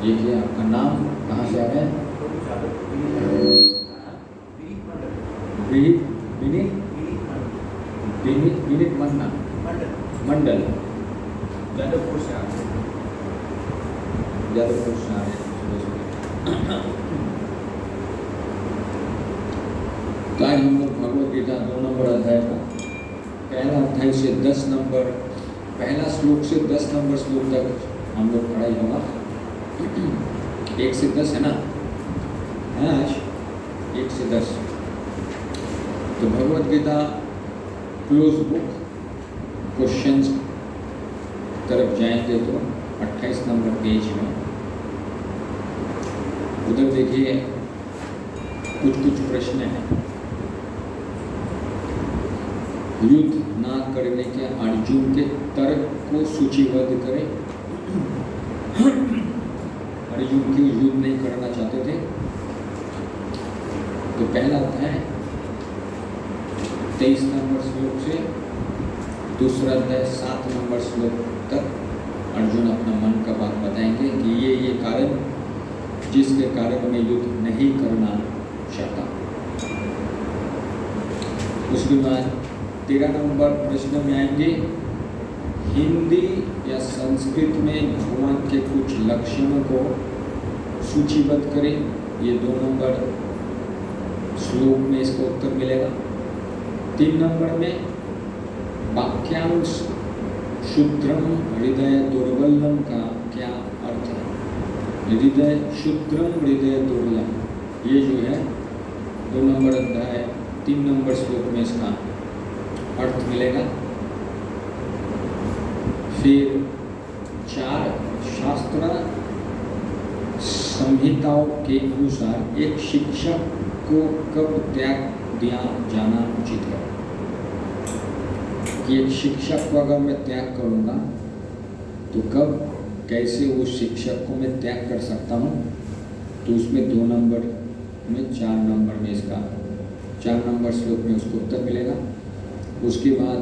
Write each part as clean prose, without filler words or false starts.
ये क्या आपका नाम कहाँ से आ रहा है? विनीत विनीत विनीत विनीत मन्ना मंडल यादवपुर से आ रहे हैं। तो आज हम लोग भगवद गीता 2 नंबर अध्याय का पहला अध्याय से 10 नंबर पहला श्लोक से 10 नंबर श्लोक तक हम लोग पढ़ाई होगा। 1 से 10 है ना, है आज 1 से 10। तो Bhagavad Gita close book questions तरफ जाएंगे तो 28 नंबर पेज में उधर देखिए कुछ प्रश्न हैं। युद्ध ना करने के अर्जुन के तर्क को सूचीबद्ध करें। अर्जुन क्यों युद्ध नहीं करना चाहते थे? तो पहला अध्याय 23 नंबर श्लोक से दूसरा अध्याय 7 नंबर श्लोक तक अर्जुन अपना मन का बात बताएंगे कि ये कारण जिसके कारण मैं युद्ध नहीं करना चाहता। उसके बाद 13 नंबर प्रश्न में आएंगे हिंदी या संस्कृत में भगवान के कुछ लक्षणों को सूचीबद्ध करें। ये 2 नंबर श्लोक में इसका उत्तर मिलेगा। 3 नंबर में वाक्यांश शुद्रम हृदय दुर्बलम का क्या अर्थ है? हृदय शुद्रम हृदय दुर्बलम, ये जो है 2 नंबर अध्याय 3 नंबर श्लोक में इसका अर्थ मिलेगा। फिर 4 शास्त्र संहिताओं के अनुसार एक शिक्षक को कब त्याग दिया जाना उचित है? कि एक शिक्षक को अगर मैं त्याग करूँगा तो कब कैसे उस शिक्षक को मैं त्याग कर सकता हूँ? तो उसमें 2 नंबर में 4 नंबर में इसका 4 नंबर श्लोक में उसको उत्तर मिलेगा। उसके बाद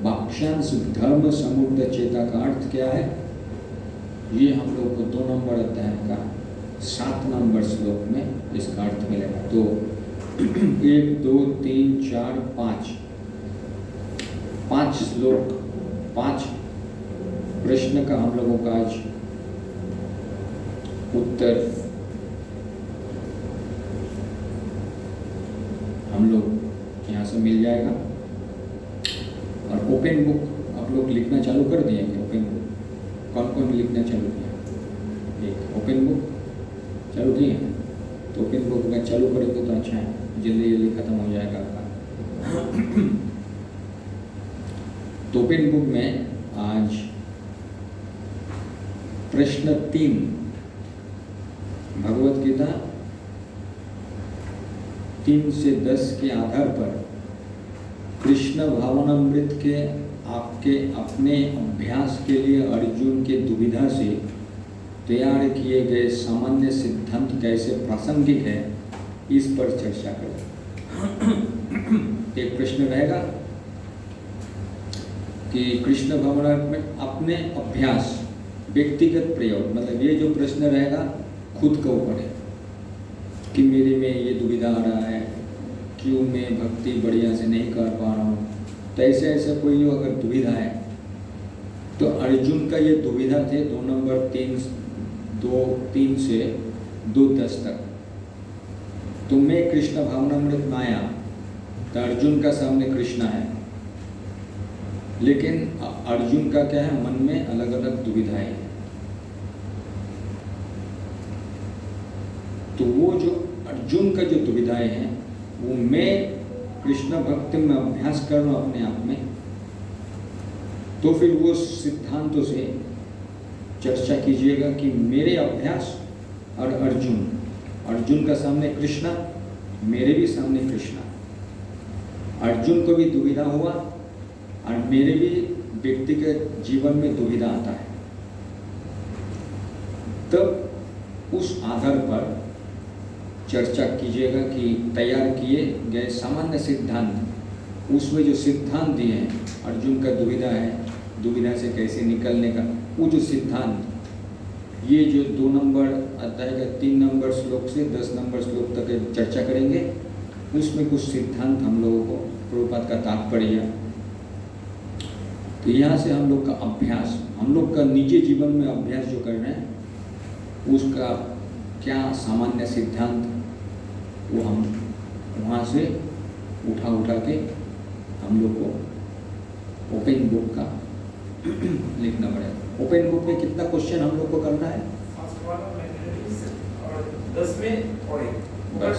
वाक्यांश धर्म समुद्र चेता का अर्थ क्या है? ये हम लोग को 2 नंबर अध्याय का 7 नंबर श्लोक में इसका अर्थ मिलेगा। तो 1 2 3 4 5 श्लोक 5 प्रश्न का हम लोगों का आज उत्तर हम लोग यहाँ से मिल जाएगा। और ओपन बुक आप लोग लिखना चालू कर दिए कि ओपन बुक कौन कौन लिखना चालू किया? एक ओपन बुक चालू किए, तो ओपन बुक में चालू करेंगे तो अच्छा है, जल्दी जल्दी खत्म हो जाएगा आपका। तो ओपन बुक में आज प्रश्न 3 भगवद गीता 3 से 10 के आधार पर कृष्ण भावनामृत के आपके अपने अभ्यास के लिए अर्जुन के दुविधा से तैयार किए गए सामान्य सिद्धांत कैसे प्रासंगिक है, इस पर चर्चा करें। एक प्रश्न रहेगा कि कृष्ण भावनामृत में अपने अभ्यास व्यक्तिगत प्रयोग, मतलब ये जो प्रश्न रहेगा खुद के ऊपर है कि मेरे में ये दुविधा आ रहा है, क्यों मैं भक्ति बढ़िया से नहीं कर पा रहा हूँ। तो ऐसे कोई जो अगर दुविधा है तो अर्जुन का ये दुविधा थे 2 नंबर 3 से 2:10 तक। तो मैं कृष्ण भावनामृत में आया तो अर्जुन का सामने कृष्ण है, लेकिन अर्जुन का क्या है, मन में अलग अलग दुविधाएं हैं। तो वो जो अर्जुन का जो दुविधाएं हैं वो मैं कृष्ण भक्ति में अभ्यास कर रहा हूँ अपने आप में, तो फिर वो सिद्धांतों से चर्चा कीजिएगा कि मेरे अभ्यास और अर्जुन का सामने कृष्णा, मेरे भी सामने कृष्णा। अर्जुन को भी दुविधा हुआ और मेरे भी व्यक्तिगत जीवन में दुविधा आता है। तब उस आधार पर चर्चा कीजिएगा कि तैयार किए गए सामान्य सिद्धांत, उसमें जो सिद्धांत दिए हैं, अर्जुन का दुविधा है, दुविधा से कैसे निकलने का, वो जो सिद्धांत ये जो 2 नंबर अध्याय का 3 नंबर श्लोक से 10 नंबर श्लोक तक चर्चा करेंगे। उसमें कुछ सिद्धांत हम लोगों को प्रभुपाद का तात्पर्य, तो यहाँ से हम लोग का अभ्यास, हम लोग का निजी जीवन में अभ्यास जो कर रहे हैं उसका क्या सामान्य सिद्धांत, वो हम वहाँ से उठा के हम लोग को ओपन बुक का लिखना पड़ेगा। ओपन बुक में कितना क्वेश्चन हम लोग को करना है? और 10 में और एक बस।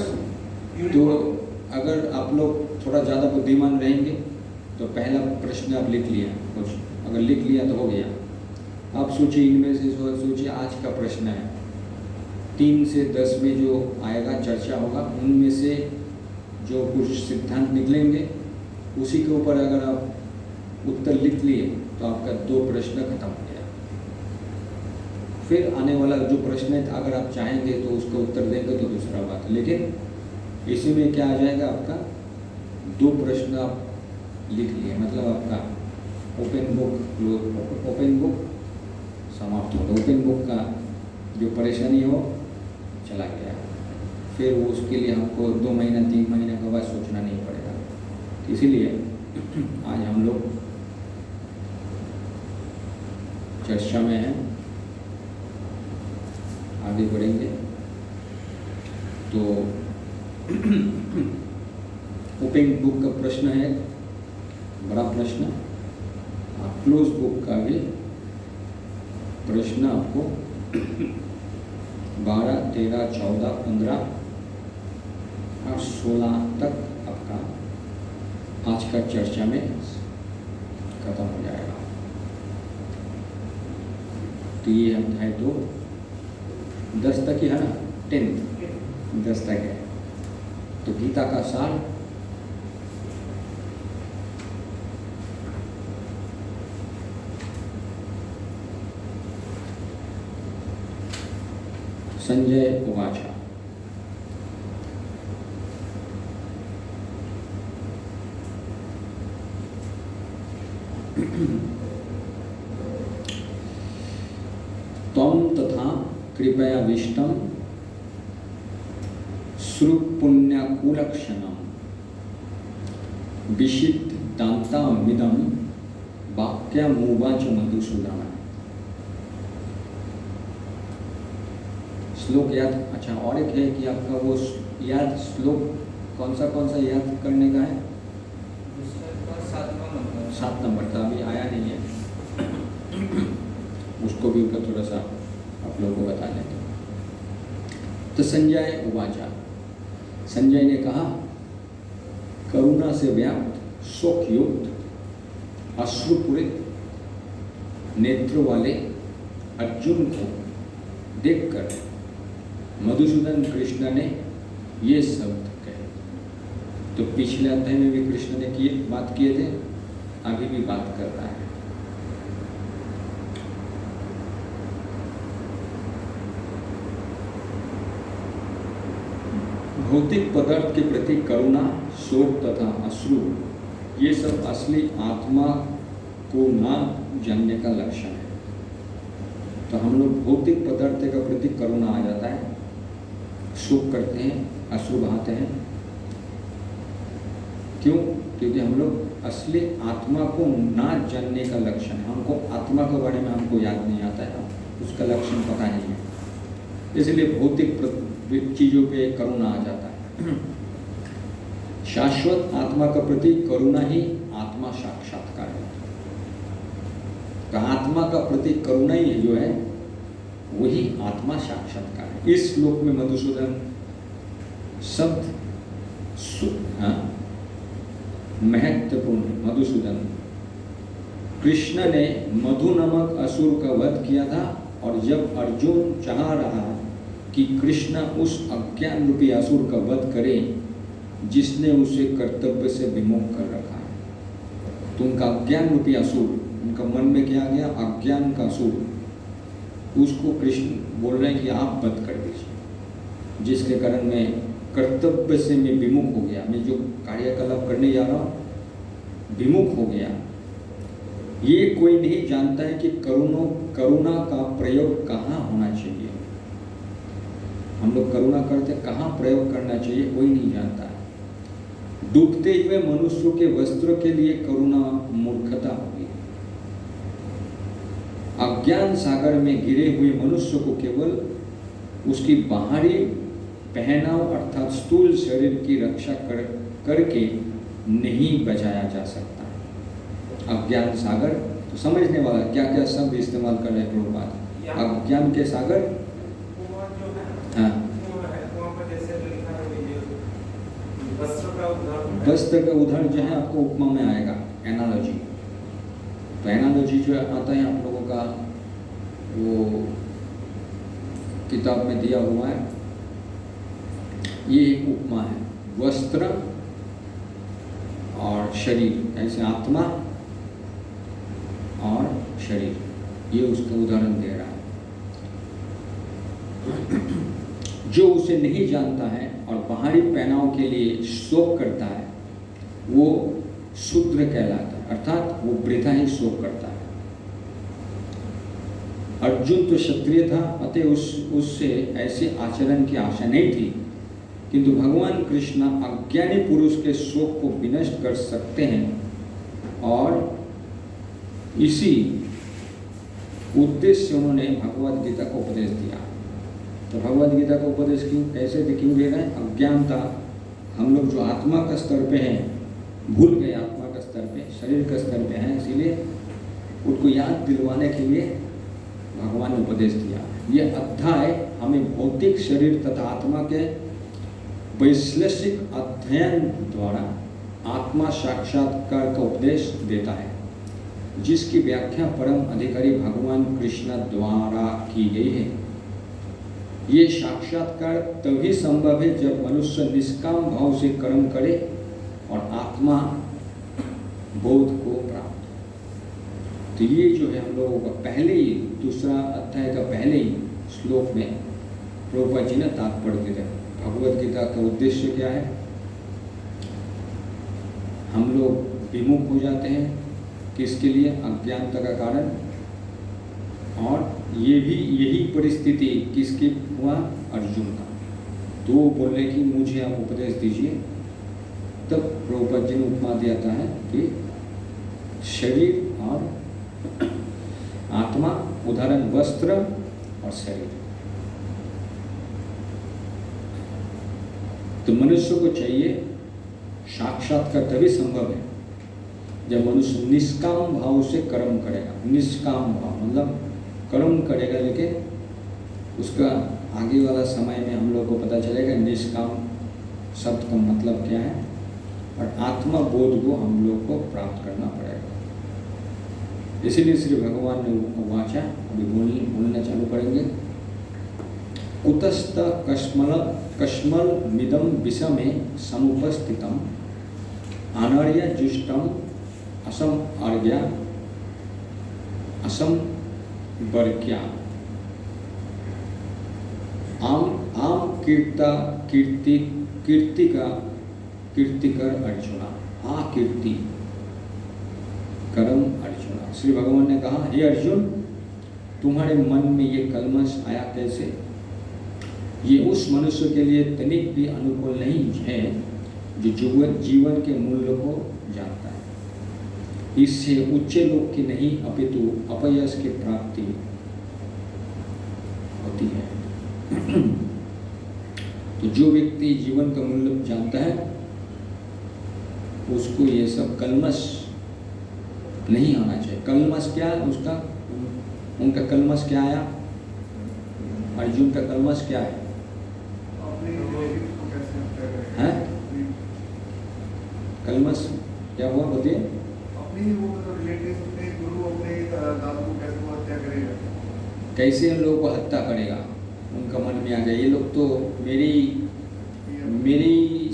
तो अगर आप लोग थोड़ा ज़्यादा बुद्धिमान रहेंगे तो पहला प्रश्न आप लिख लिया, कुछ अगर लिख लिया तो हो गया। आप सोचिए, इनमें से सोचिए आज का प्रश्न है 3 से 10 में जो आएगा चर्चा होगा, उनमें से जो कुछ सिद्धांत निकलेंगे उसी के ऊपर अगर आप उत्तर लिख लिए तो आपका 2 प्रश्न खत्म हो गया। फिर आने वाला जो प्रश्न है अगर आप चाहेंगे तो उसका उत्तर देंगे तो दूसरा बात है, लेकिन इसी में क्या आ जाएगा, आपका 2 प्रश्न आप लिख लिए, मतलब आपका ओपन बुक समाप्त होगा। ओपन बुक का जो परेशानी हो चला गया, फिर वो उसके लिए हमको 2 महीना 3 महीने के बाद सोचना नहीं पड़ेगा। इसीलिए आज हम लोग चर्चा में हैं, आगे बढ़ेंगे। तो ओपन बुक का प्रश्न है बड़ा प्रश्न, क्लोज बुक का भी प्रश्न आपको 12, 13, 14, 15 और 16 तक आपका आज का चर्चा में खत्म हो जाएगा। तो ये अध्याय तो 10 तक ही है ना, 10 तक है। तो गीता का सार संजय उवाच, त्वं तथा कृपया विष्टम श्रुपुण्यकुलक्षणम विशिष्टान्तामिदं वाक्यमुवाच मधुसूदन। श्लोक याद, अच्छा और एक है कि आपका वो याद श्लोक कौन सा याद करने का है? 7 नंबर का अभी आया नहीं है, उसको भी ऊपर थोड़ा सा आप लोगों को बता देते। तो संजय उवाचा, संजय ने कहा, करुणा से व्याप्त शोक युक्त अश्रुपूरित नेत्र वाले अर्जुन को देखकर मधुसूदन कृष्ण ने ये शब्द कहे। तो पिछले अध्याय में भी कृष्ण ने बात किए थे, अभी भी बात कर रहा है। भौतिक पदार्थ के प्रति करुणा, शोक तथा अश्रु, ये सब असली आत्मा को ना जानने का लक्षण है। तो हम लोग भौतिक पदार्थ के प्रति करुणा आ जाता है, शोक करते हैं, अश्रु बहाते हैं। क्यों? क्योंकि हम लोग असली आत्मा को ना जानने का लक्षण है। हमको आत्मा के बारे में हमको याद नहीं आता है, उसका लक्षण पता नहीं है, इसलिए भौतिक चीज़ों पे करुणा आ जाता है। शाश्वत आत्मा का प्रति करुणा ही आत्मा साक्षात्कार है। तो आत्मा का प्रति करुणा ही जो है वही आत्मा साक्षात्कार है। इस श्लोक में मधुसूदन शब्द महत्वपूर्ण। मधुसूदन, कृष्ण ने मधु नामक असुर का वध किया था, और जब अर्जुन चाह रहा कि कृष्ण उस अज्ञान रूपी असुर का वध करे जिसने उसे कर्तव्य से विमुख कर रखा है, तो उनका अज्ञान रूपी असुर, उनका मन में क्या आ गया, अज्ञान का असुर, उसको कृष्ण बोल रहे हैं कि आप वध कर दीजिए, जिसके कारण मैं कर्तव्य से मैं विमुख हो गया, मैं जो कार्यकलाप करने जा रहा हूँ विमुख हो गया। ये कोई नहीं जानता है कि करुणा का प्रयोग कहाँ होना चाहिए। हम लोग करुणा करते, कहाँ प्रयोग करना चाहिए कोई नहीं जानता है। डूबते हुए मनुष्यों के वस्त्र के लिए करुणा मूर्खता होगी। अज्ञान सागर में गिरे हुए मनुष्य को केवल उसकी बाहरी पहनाव अर्थात स्थूल शरीर की रक्षा करके नहीं बचाया जा सकता। अज्ञान सागर तो समझने वाला क्या क्या शब्द इस्तेमाल कर रहे हैं प्रभुपाद। अज्ञान के सागर, हाँ, वस्त्र का उदाहरण जो है आपको उपमा में आएगा, एनालॉजी। तो एनालॉजी जो आता है आप लोगों का वो किताब में दिया हुआ है, ये एक उपमा है, वस्त्र और शरीर, ऐसे आत्मा और शरीर, ये उसका उदाहरण दे रहा है। जो उसे नहीं जानता है और बाहरी पहनाव के लिए शोक करता है वो शूद्र कहलाता है, अर्थात वो वृथा ही शोक करता है। अर्जुन तो क्षत्रिय था, अतः उससे ऐसे आचरण की आशा नहीं थी, किंतु भगवान कृष्ण अज्ञानी पुरुष के शोक को विनष्ट कर सकते हैं और इसी उद्देश्य से उन्होंने भगवद गीता को उपदेश दिया। तो भगवद गीता का उपदेश कैसे क्यों दे रहे हैं? अज्ञानता, हम लोग जो आत्मा का स्तर पे हैं, भूल गए आत्मा का स्तर पे, शरीर का स्तर पे हैं, इसीलिए उनको याद दिलवाने के लिए भगवान ने उपदेश दिया। ये अध्याय हमें भौतिक शरीर तथा आत्मा के वैश्लेषिक अध्ययन द्वारा आत्मा साक्षात्कार का उपदेश देता है, जिसकी व्याख्या परम अधिकारी भगवान कृष्ण द्वारा की गई है। ये साक्षात्कार तभी संभव है जब मनुष्य निष्काम भाव से कर्म करे और आत्मा बोध को प्राप्त हो। तो ये जो है हम लोगों का पहले ही, दूसरा अध्याय का पहले ही श्लोक में प्रभुपाद जी ने तात्पर्य दे दिया। भगवद गीता का उद्देश्य क्या है? हम लोग विमुख हो जाते हैं, किसके लिए? अज्ञानता का कारण। और ये भी यही परिस्थिति किसकी हुआ? अर्जुन का। तो वो बोले कि मुझे आप उपदेश दीजिए। तब प्रभुपाद जी ने उपमा दिया था है कि शरीर और आत्मा, उदाहरण वस्त्र और शरीर। तो मनुष्य को चाहिए साक्षात्कार तभी संभव है जब मनुष्य निष्काम भाव से कर्म करेगा। निष्काम भाव मतलब कर्म करेगा, लेकिन उसका आगे वाला समय में हम लोग को पता चलेगा निष्काम शब्द का मतलब क्या है, और आत्मा बोध को हम लोग को प्राप्त करना पड़ेगा। इसीलिए श्री भगवान ने वाचा, अभी बोलना चालू करेंगे। कुतस्त कश्मल मिदम विषमे समुपस्थितम अनर्य जुष्टम असम अर्घ्या असम वर्क्या आम कीर्तिकर अर्जुना। आ कीर्ति करम अर्जुना। श्री भगवान ने कहा, हे अर्जुन, तुम्हारे मन में ये कलमश आया कैसे? ये उस मनुष्य के लिए तनिक भी अनुकूल नहीं है जो जीवन के मूल्य को जानता है। इससे उच्च लोक की नहीं अपितु अपयश की प्राप्ति होती है। तो जो व्यक्ति जीवन का मूल्य जानता है उसको ये सब कलमश नहीं आना चाहिए। कलमश क्या है उसका? उनका कलमश क्या आया? अर्जुन का कलमश क्या है? हैं? कलमश क्या हुआ बताइए? अपनी वो रिलेटिव, अपने गुरु, अपने दादू को कैसे वो हत्या करेगा? कैसे इन लोगों को हत्या करेगा उनका मन में आ गया। ये लोग तो मेरी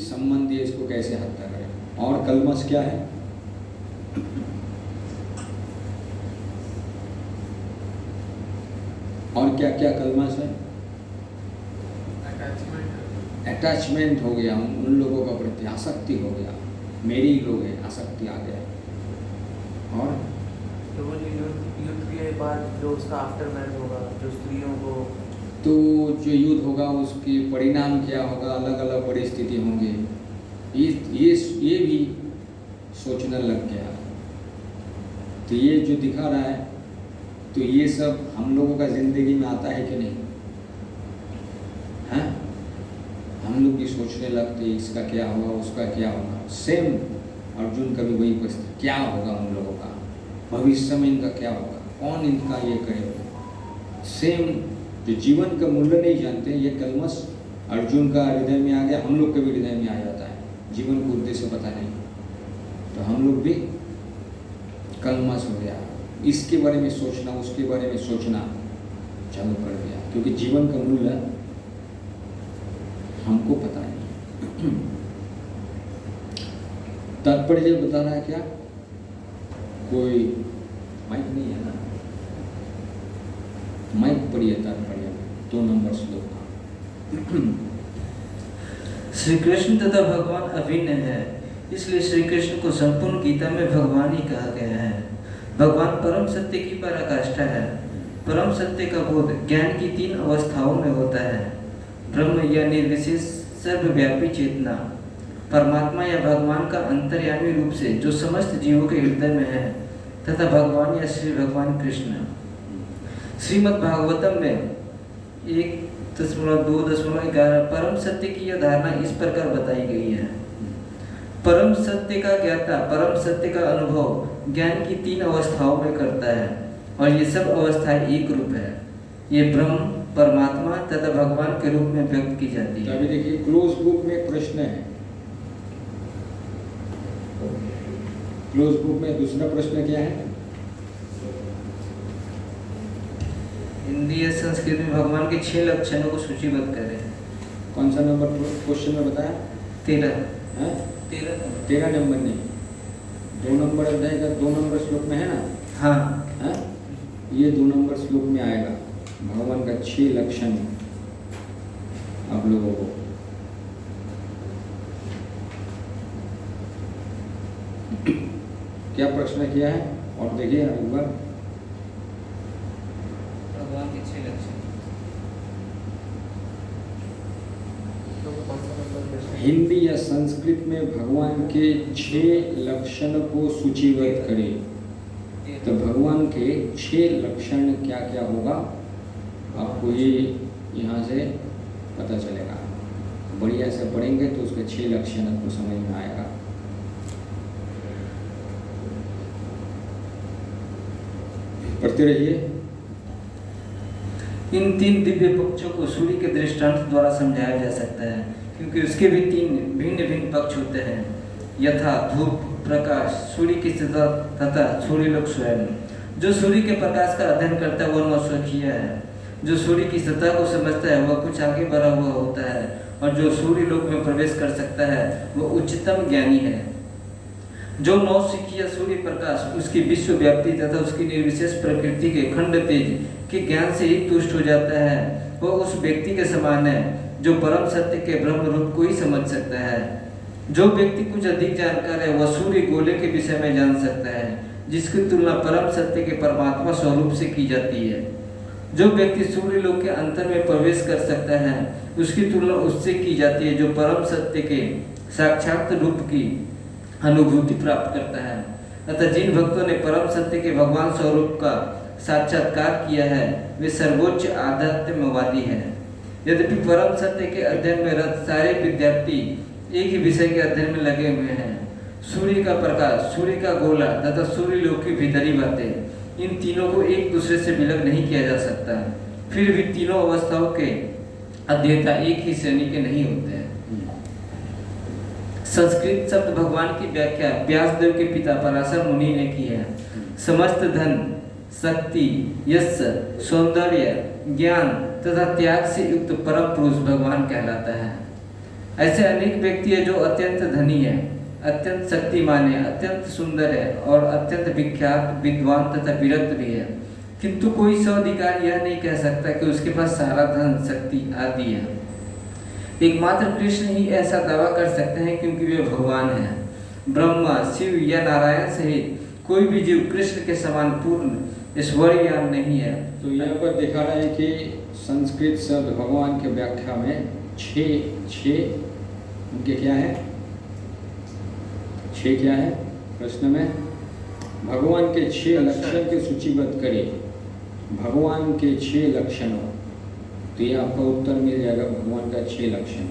संबंधी, इसको कैसे हत्या करेगा? और कलमश क्या है? और क्या क्या कलमश है? अटैचमेंट हो गया उन लोगों का प्रति, आसक्ति हो गया, मेरी लोग है, आसक्ति आ गया। और तो वो युद्ध के बाद जो उसका आफ्टर मैथ होगा, जो स्त्रियों को तो जो युद्ध होगा उसके परिणाम क्या होगा, अलग अलग परिस्थिति होंगे, ये भी सोचने लग गया। तो ये जो दिखा रहा है, तो ये सब हम लोगों का ज़िंदगी में आता है कि नहीं? हैं? हम लोग भी सोचने लगते इसका क्या होगा, उसका क्या होगा। सेम अर्जुन का भी वही परिस्थिति, क्या होगा उन लोगों का, भविष्य में इनका क्या होगा, कौन इनका ये करेगा। सेम जो जीवन का मूल्य नहीं जानते, ये कलमश अर्जुन का हृदय में आ गया, हम लोग के भी हृदय में आ जाता है। जीवन को उद्देश्य पता नहीं, तो हम लोग भी कलमश हो गया, इसके बारे में सोचना, उसके बारे में सोचना चालू कर दिया, क्योंकि जीवन का मूल्य हमको पता नहीं। तात्पर्य बता रहा है क्या? कोई माइक नहीं है ना? माइक पढ़िए तात्पर्य 2 नंबर श्लोक का। श्री कृष्ण तथा भगवान अभिन्न है, इसलिए श्री कृष्ण को संपूर्ण गीता में भगवान ही कहा गया है। भगवान परम सत्य की पराकाष्ठा है। परम सत्य का बोध ज्ञान की 3 अवस्थाओं में होता है। ब्रह्म या निर्विशेष सर्वव्यापी चेतना, परमात्मा या भगवान का अंतर्यामी रूप से जो समस्त जीवों के हृदय में है, तथा भगवान या श्री भगवान कृष्ण। श्रीमद् भागवतम में 1.2.11 परम सत्य की यह धारणा इस प्रकार बताई गई है। परम सत्य का ज्ञाता परम सत्य का अनुभव ज्ञान की 3 अवस्थाओं में करता है, और ये सब अवस्थाएं एक रूप है। ये ब्रह्म, परमात्मा तथा भगवान के रूप में व्यक्त की जाती है। अभी देखिए क्लोज बुक में प्रश्न है, क्लोज बुक में दूसरा प्रश्न क्या है? हिंदी या संस्कृत में भगवान के 6 लक्षणों को सूचीबद्ध करें। कौन सा नंबर क्वेश्चन में बताया? 13 नंबर नहीं, 2 नंबर अध्याय का 2 नंबर श्लोक में है ना? हाँ, है? ये 2 नंबर श्लोक में आएगा भगवान का 6 लक्षण आप लोगों को। क्या प्रश्न किया है? और देखिए एक बार भगवान के 6 लक्षण। हिंदी या संस्कृत में भगवान के 6 लक्षण को सूचीबद्ध करें। तो भगवान के 6 लक्षण क्या क्या होगा, आपको ये यहाँ से पता चलेगा। बढ़िया से पढ़ेंगे तो उसके 6 लक्षण आपको समझ में आएगा। पढ़ते रहिए। इन 3 दिव्य पक्षों को सूर्य के दृष्टांत द्वारा समझाया जा सकता है, क्योंकि उसके भी 3 भिन्न भिन्न पक्ष होते हैं, यथा धूप, प्रकाश, सूर्य की सतह तथा सूर्य लोक स्वयं। जो सूर्य के प्रकाश का अध्ययन करता है वह नौसखिया है। जो सूर्य की सतह को समझता है वह कुछ आगे बढ़ा हुआ होता है, और जो सूर्य लोक में प्रवेश कर सकता है वह उच्चतम ज्ञानी है। जो नौसिखिया सूर्य प्रकाश उसकी विश्व व्याप्ति तथा उसकी निर्विशेष प्रकृति के खंड तेज के ज्ञान से ही तुष्ट हो जाता है, वह उस व्यक्ति के समान है जो परम सत्य के ब्रह्म रूप को ही समझ सकता है। जो व्यक्ति कुछ अधिक जानकार है वह सूर्य गोले के विषय में जान सकता है, जिसकी तुलना परम सत्य के परमात्मा स्वरूप से की जाती है। जो व्यक्ति सूर्य लोक के अंतर में प्रवेश कर सकता है उसकी तुलना उससे की जाती है जो परम सत्य के साक्षात रूप की अनुभूति प्राप्त करता है। अतः जिन भक्तों ने परम सत्य के भगवान स्वरूप का साक्षात्कार किया है वे सर्वोच्च आध्यात्मवादी है। यद्यपि परम सत्य के अध्ययन में रत सारे विद्यार्थी एक ही विषय के अध्ययन में लगे हुए हैं। सूर्य का प्रकाश, सूर्य का गोला तथा सूर्य लोक की भीतरी बातें, इन तीनों को एक दूसरे से विलग नहीं किया जा सकता। फिर भी तीनों अवस्थाओं के अध्येता एक ही श्रेणी के नहीं होते हैं। संस्कृत शब्द भगवान की व्याख्या व्यासदेव के पिता पराशर मुनि ने की है। समस्त धन, शक्ति, यश, सौंदर्य, ज्ञान तथा त्याग से युक्त परम पुरुष भगवान कहलाता है। ऐसे अनेक व्यक्ति है जो अत्यंत धनी है, अत्यंत शक्तिमान है, अत्यंत सुंदर है और अत्यंत विख्यात, विद्वान तथा विरक्त भी है, किंतु कोई स्वाधिकार यह नहीं कह सकता कि उसके पास सारा धन, शक्ति आदि है। एकमात्र कृष्ण ही ऐसा दावा कर सकते हैं क्योंकि वे भगवान हैं। ब्रह्मा, शिव या नारायण सहित कोई भी जीव कृष्ण के समान पूर्ण ऐश्वर्यवान नहीं है। तो यहाँ पर देखा रहा है कि संस्कृत शब्द भगवान के व्याख्या में छः उनके क्या है, छः क्या है प्रश्न में, भगवान के 6 लक्षण के सूचीबद्ध करिए। भगवान के 6 लक्षणों, तो ये आपका उत्तर मिल जाएगा भगवान का 6 लक्षण।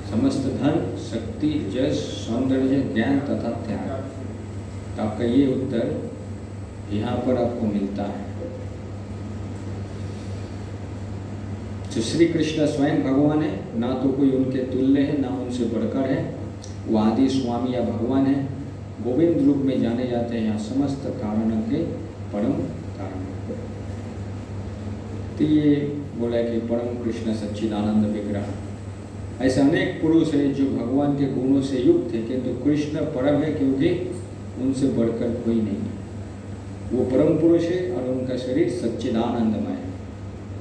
समस्त धन, शक्ति, यश, सौंदर्य, ज्ञान तथा त्याग। तो आपका ये उत्तर यहाँ पर आपको मिलता है। तो श्री कृष्ण स्वयं भगवान है, ना तो कोई उनके तुल्य है ना उनसे बढ़कर है। वो आदि स्वामी या भगवान है, गोविंद रूप में जाने जाते हैं, यहाँ समस्त कारणों के परम कारण। तो ये बोला कि परम कृष्ण सच्चिदानंद विग्रह। ऐसे अनेक पुरुष हैं जो भगवान के गुणों से युक्त है, किंतु कृष्ण परम है क्योंकि उनसे बढ़कर कोई नहीं है। वो परम पुरुष है और उनका शरीर सच्चिदानंदमय है।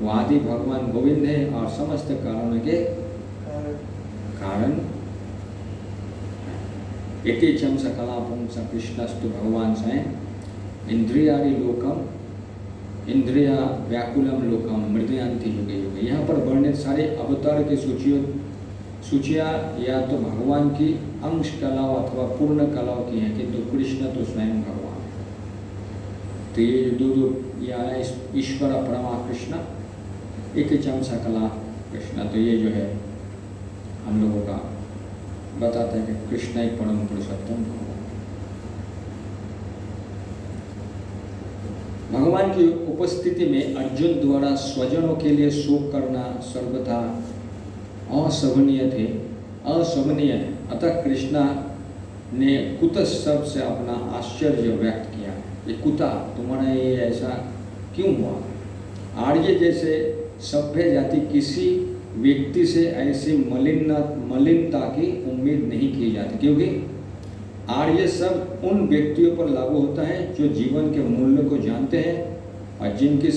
वो आदि भगवान गोविंद है और समस्त कारणों के कारण। इति चम सकलापुं स कृष्णस्तु भगवान स्वयं इंद्रियारि लोकम इंद्रिया व्याकुलम लोकम मृदयांति युगे युगे। यहाँ पर वर्णित सारे अवतार की सूचियाँ या तो भगवान की अंश कलाओं अथवा पूर्ण कलाओं की हैं, किंतु कृष्ण तो स्वयं भगवान है। तो ये दो या ईश्वर परमा कृष्ण, एक चम सकला कृष्ण। तो ये जो है हम लोगों का बताते हैं कि कृष्ण एक परम पुरुषोत्तम भगवान की उपस्थिति में अर्जुन द्वारा स्वजनों के लिए शोक करना सर्वथा असहनीय है। अतः कृष्णा ने कुत शब्द से अपना आश्चर्य व्यक्त किया। ये कुता तुम्हारा ये ऐसा क्यों हुआ? आर्य जैसे सभ्य जाति किसी व्यक्ति से ऐसी मलिनता की उम्मीद नहीं की जाती, क्योंकि आर्य सब उन व्यक्तियों पर लागू होता है जो जीवन के मूल्य को जानते हैं और जिनकी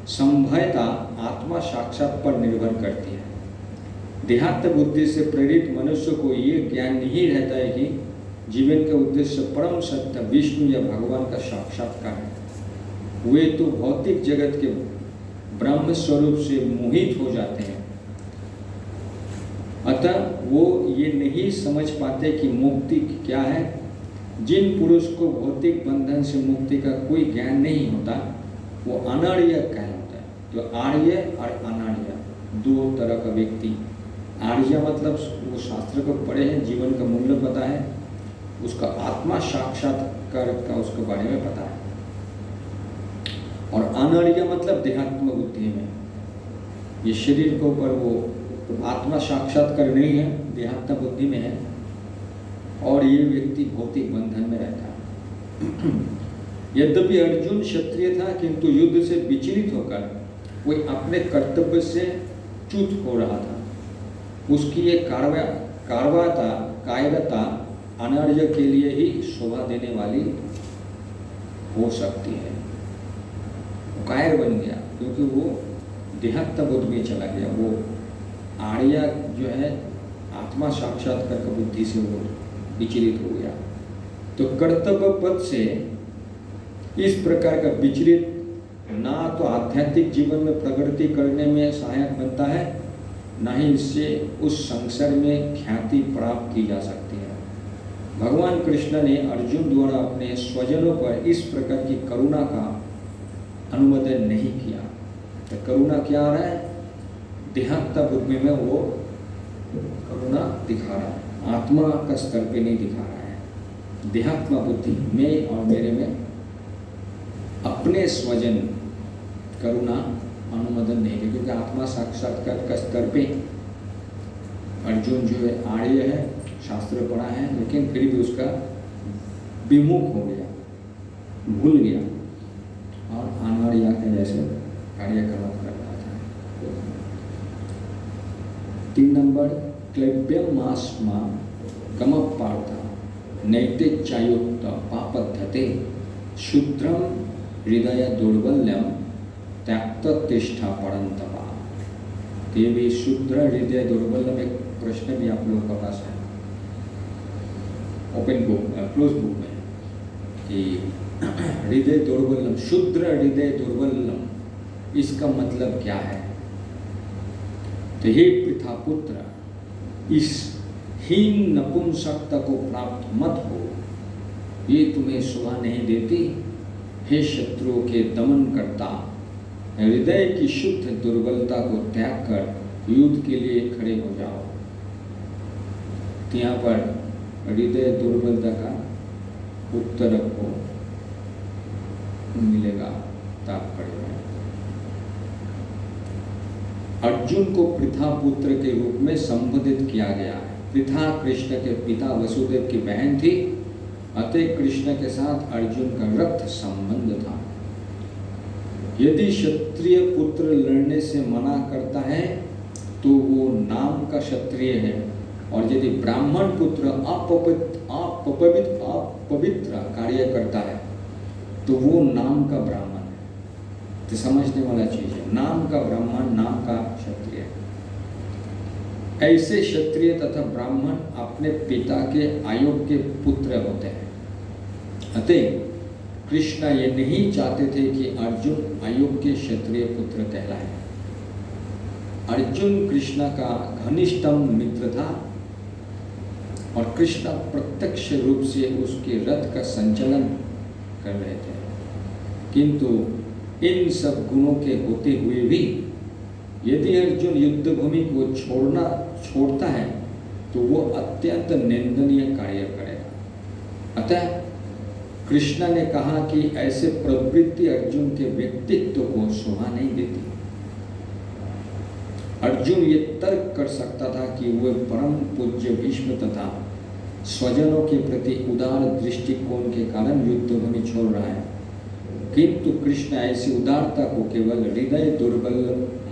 संभवता आत्मा साक्षात पर निर्भर करती है। देहात्म बुद्धि से प्रेरित मनुष्य को ये ज्ञान नहीं रहता है कि जीवन का उद्देश्य परम सत्य विष्णु या भगवान का साक्षात्कार है। वे तो भौतिक जगत के ब्रह्म स्वरूप से मोहित हो जाते हैं। अतः वो ये नहीं समझ पाते कि मुक्ति क्या है। जिन पुरुष को भौतिक बंधन से मुक्ति का कोई ज्ञान नहीं होता वो अनार्य कहलाता है। तो आर्य और अनार्य दो तरह का व्यक्ति। आर्य मतलब वो शास्त्र को पढ़े हैं, जीवन का मूल्य पता है, उसका आत्मा साक्षात्कार का उसके बारे में पता है। और अनार्य मतलब देहात्म बुद्धि में, ये शरीर के ऊपर वो आत्मा साक्षात्कार नहीं है, देहात्म बुद्धि में है, और ये व्यक्ति भौतिक बंधन में रहता है। यद्यपि अर्जुन क्षत्रिय था, किंतु युद्ध से विचलित होकर वो अपने कर्तव्य से च्युत हो रहा था। उसकी ये कायरता अनार्य के लिए ही शोभा देने वाली हो सकती है। कायर बन गया क्योंकि वो देहात्म बुद्धि में चला गया। वो आर्य जो है आत्मा साक्षात्कार की बुद्धि से वो विचलित हो गया। तो कर्तव्य पद से इस प्रकार का विचलित ना तो आध्यात्मिक जीवन में प्रगति करने में सहायक बनता है, ना ही इससे उस संसार में ख्याति प्राप्त की जा सकती है। भगवान कृष्ण ने अर्जुन द्वारा अपने स्वजनों पर इस प्रकार की करुणा का अनुमोदन नहीं किया। तो करुणा क्या आ रहा है? देहात्म बुद्धि में वो करुणा दिखा रहा है, आत्मा का स्तर पे नहीं दिखा रहा है। देहात्म बुद्धि में और मेरे में अपने स्वजन करुणा अनुमोदन नहीं है, क्योंकि आत्मा साक्षात्कार का स्तर पे अर्जुन जो है आर्य है, शास्त्र पढ़ा है, लेकिन फिर भी उसका विमुख हो गया, भूल गया और अनार्य के जैसे कार्यकलाप कर रहा था। 3 नंबर क्लैब्यम मास्मा गम पार्थ नैतिचायुक्त पापद्धते शूद्रम हृदय दुर्बल्यम त्यक्त तिष्ठा पड़ंतपा। ये भी शूद्र हृदय दुर्बल्यम एक प्रश्न भी आप लोगों के पास है ओपन बुक क्लोज बुक में कि हृदय दुर्बलम, शुद्र हृदय दुर्बलम, इसका मतलब क्या है? तो हे पितापुत्र, इस हीन नपुंसकता को प्राप्त मत हो, ये तुम्हें शोभा नहीं देती। हे शत्रुओं के दमन करता, हृदय की शुद्ध दुर्बलता को त्याग कर युद्ध के लिए खड़े हो जाओ। यहाँ पर हृदय दुर्बलता का उत्तर आपको मिलेगा तात्पर्य में। अर्जुन को पृथा पुत्र के रूप में संबोधित किया गया है। पृथा कृष्ण के पिता वसुदेव की बहन थी, अतः कृष्ण के साथ अर्जुन का रक्त संबंध था। यदि क्षत्रिय पुत्र लड़ने से मना करता है तो वो नाम का क्षत्रिय है, और यदि ब्राह्मण पुत्र अपवित्र कार्य करता है तो वो नाम का ब्राह्मण है। तो समझने वाला चीज है, नाम का ब्राह्मण, नाम का क्षत्रिय। ऐसे क्षत्रिय तथा ब्राह्मण अपने पिता के अयोग्य पुत्र होते हैं। अतः कृष्ण ये नहीं चाहते थे कि अर्जुन अयोग्य क्षत्रिय पुत्र कहलाए। अर्जुन कृष्ण का घनिष्ठतम मित्र था और कृष्ण प्रत्यक्ष रूप से उसके रथ का संचालन कर रहे थे, किंतु इन सब गुणों के होते हुए भी यदि अर्जुन युद्ध भूमि को छोड़ता है तो वो अत्यंत निंदनीय कार्य करेगा। अतः कृष्ण ने कहा कि ऐसे प्रवृत्ति अर्जुन के व्यक्तित्व को शोभा नहीं देती। अर्जुन ये तर्क कर सकता था कि वह परम पूज्य भीष्म तथा स्वजनों के प्रति उदार दृष्टिकोण के कारण युद्ध भूमि छोड़ रहा है, किंतु कृष्ण ऐसी उदारता को केवल हृदय दुर्बल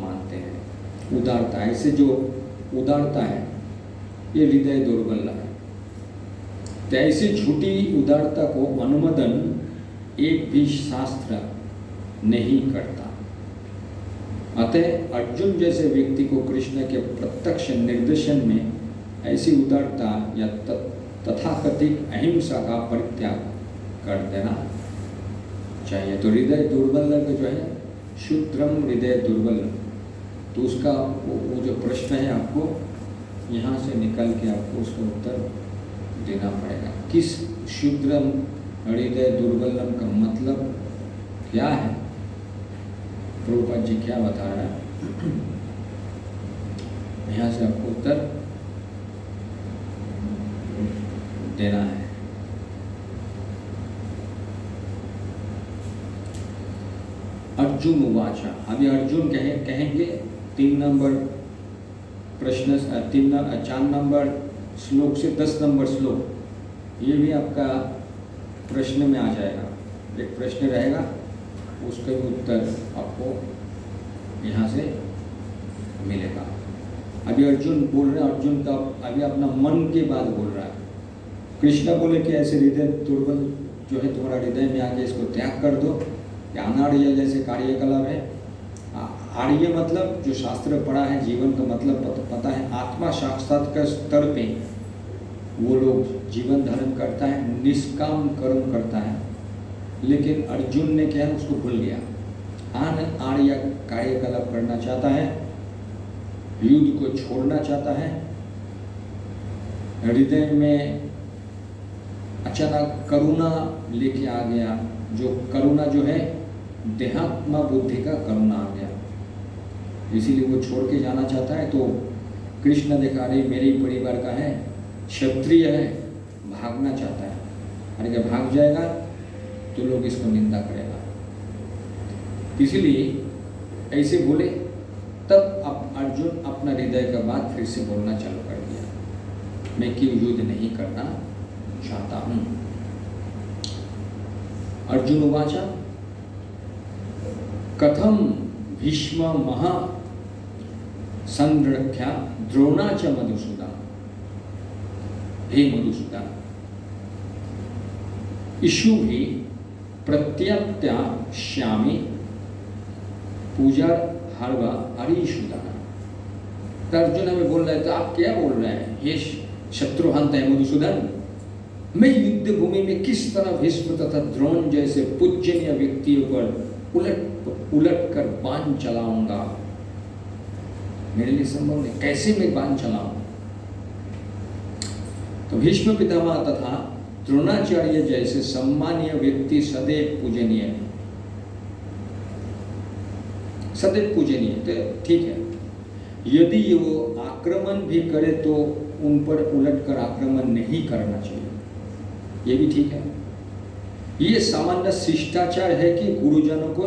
मानते हैं। उदारता, ऐसे जो उदारता है ये हृदय दुर्बल है। तो ऐसी झूठी उदारता को अनुमोदन एक भी शास्त्र नहीं करता। अतः अर्जुन जैसे व्यक्ति को कृष्ण के प्रत्यक्ष निर्देशन में ऐसी उदारता या तथाकथित अहिंसा का परित्याग कर देना चाहिए। तो हृदय दुर्बल जो है, शुद्रम हृदय दुर्बल, तो उसका वो जो प्रश्न है आपको यहाँ से निकल के आपको उसका उत्तर देना पड़ेगा। किस शुद्रम हृदय दुर्बलम का मतलब क्या है? प्रभुपाद जी क्या बता रहा है, यहाँ से आपको उत्तर देना है। अर्जुन उवाचा, अभी अर्जुन कहेंगे 3 नंबर प्रश्न, 4 नंबर श्लोक से 10 नंबर श्लोक, ये भी आपका प्रश्न में आ जाएगा। एक प्रश्न रहेगा, उसका भी उत्तर आपको यहाँ से मिलेगा। अभी अर्जुन बोल रहे हैं, अर्जुन का अभी अपना मन की बात बोल रहा है। कृष्ण बोले कि ऐसे हृदय दुर्बल जो है तुम्हारा हृदय में आके इसको त्याग कर दो। अनार्य जैसे कार्यकलाप है, आर्य मतलब जो शास्त्र पढ़ा है, जीवन का मतलब पता है, आत्मा साक्षात्कार स्तर पे वो लोग जीवन धारण करता है, निष्काम कर्म करता है। लेकिन अर्जुन ने क्या है, उसको भूल गया। आर्य कार्यकलाप करना चाहता है, युद्ध को छोड़ना चाहता है, हृदय में अचानक करुणा लेके आ गया। जो करुणा जो है देहात्मा बुद्धि का करुणा आ गया, इसीलिए वो छोड़ के जाना चाहता है। तो कृष्ण देखा, अरे मेरे ही परिवार का है, क्षत्रिय है, भागना चाहता है। अरे क्या भाग जाएगा तो लोग इसको निंदा करेगा, इसलिए ऐसे बोले। तब अब अर्जुन अपना हृदय का बात फिर से बोलना चालू कर दिया, मैं क्यों युद्ध नहीं करना चाहता हूं। अर्जुन उवाचा, कथम भीष्म महा संरक्षा द्रोणा च मधुसूदन। हे मधुसूदन, इषु भी प्रत्यत्याश्यामि पूजा हरवा हरिशुदन। तो अर्जुन हमें बोल रहे थे, आप क्या बोल रहे हैं, ये शत्रुहंत है मधुसूदन, मैं युद्ध भूमि में किस तरह भीष्म तथा द्रोण जैसे पूजनीय व्यक्तियों पर उलट कर बाण चलाऊंगा। मेरे लिए संभव नहीं, कैसे मैं बाण चलाऊं? तो भीष्म पितामह तथा द्रोणाचार्य जैसे सम्मानीय व्यक्ति सदैव पूजनीय है, सदैव पूजनीय। तो ठीक है, यदि वो आक्रमण भी करे तो उन पर उलटकर आक्रमण नहीं करना चाहिए, ये भी ठीक है। ये सामान्य शिष्टाचार है कि गुरुजनों को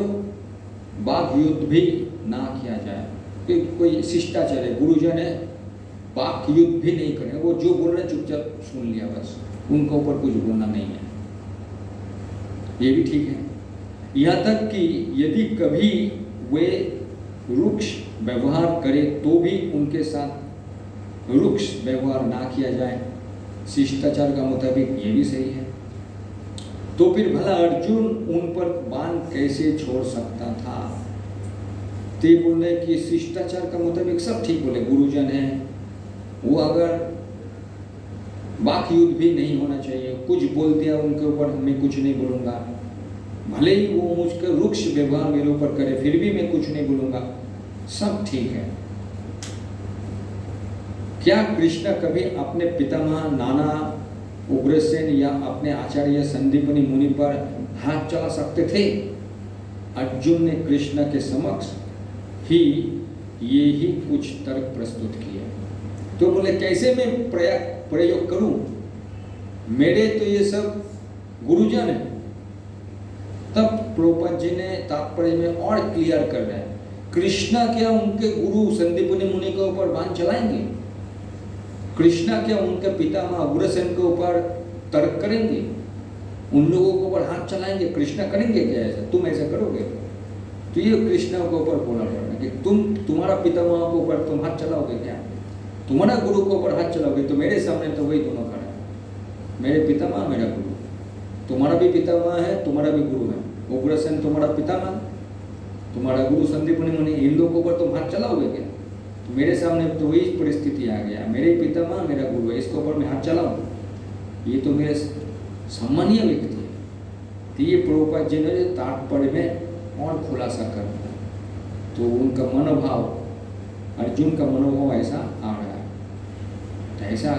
वाक युद्ध भी ना किया जाए। कि कोई शिष्टाचार है, गुरुजन है, वाक युद्ध भी नहीं करें, वो जो बोल रहे चुपचाप सुन लिया बस, उनके ऊपर कुछ बोलना नहीं है, ये भी ठीक है। यहाँ तक कि यदि कभी वे रुक्ष व्यवहार करे तो भी उनके साथ रुक्ष व्यवहार ना किया जाए, शिष्टाचार का मुताबिक ये भी सही है। तो फिर भला अर्जुन उन पर बाण कैसे छोड़ सकता था? ते बोलने कि शिष्टाचार का मुताबिक सब ठीक बोले, गुरुजन है, वो अगर वाक युद्ध भी नहीं होना चाहिए, कुछ बोल दिया उनके ऊपर मैं कुछ नहीं बोलूंगा, भले ही वो मुझको रुक्ष व्यवहार मेरे ऊपर करे फिर भी मैं कुछ नहीं बोलूंगा, सब ठीक है। क्या कृष्ण कभी अपने पितामह नाना उग्रसेन या अपने आचार्य संदीपनी मुनि पर हाथ चला सकते थे? अर्जुन ने कृष्ण के समक्ष ही ये ही कुछ तर्क प्रस्तुत किया। तो बोले कैसे मैं प्रयोग करूं? मेरे तो ये सब गुरुजन है। तब प्रभुपाद जी ने तात्पर्य में और क्लियर कर रहे हैं, कृष्णा क्या उनके गुरु संदीपनी मुनि के ऊपर बाण चलाएंगे? कृष्णा क्या उनके पितामह उग्रसेन के ऊपर तर्क करेंगे? उन लोगों के ऊपर हाथ चलाएंगे? कृष्णा करेंगे क्या ऐसा? तुम ऐसा करोगे? तो ये कृष्णा के ऊपर बोला पड़ रहा है कि तुम्हारा पितामह के ऊपर तुम हाथ चलाओगे क्या? तुम्हारा गुरु के ऊपर हाथ चलाओगे? तो मेरे सामने तो वही दोनों खड़ा है, मेरे पितामह मेरा गुरु। तुम्हारा भी पितामह है, तुम्हारा भी गुरु है। उग्रसेन तुम्हारा पितामह, तुम्हारा गुरु संदीपनी मुनि, इन लोगों पर तुम हाथ चलाओगे क्या? तो मेरे सामने तो वही परिस्थिति आ गया, मेरे पितामह मेरा गुरु है, इसके ऊपर मैं हाथ चलाऊं? ये तो मेरे सम्मानीय व्यक्ति है। तो ये प्रभुपाद जी ने तात्पर्य में और खुलासा कर दिया, तो उनका मनोभाव, अर्जुन का मनोभाव ऐसा आ रहा है। तो ऐसा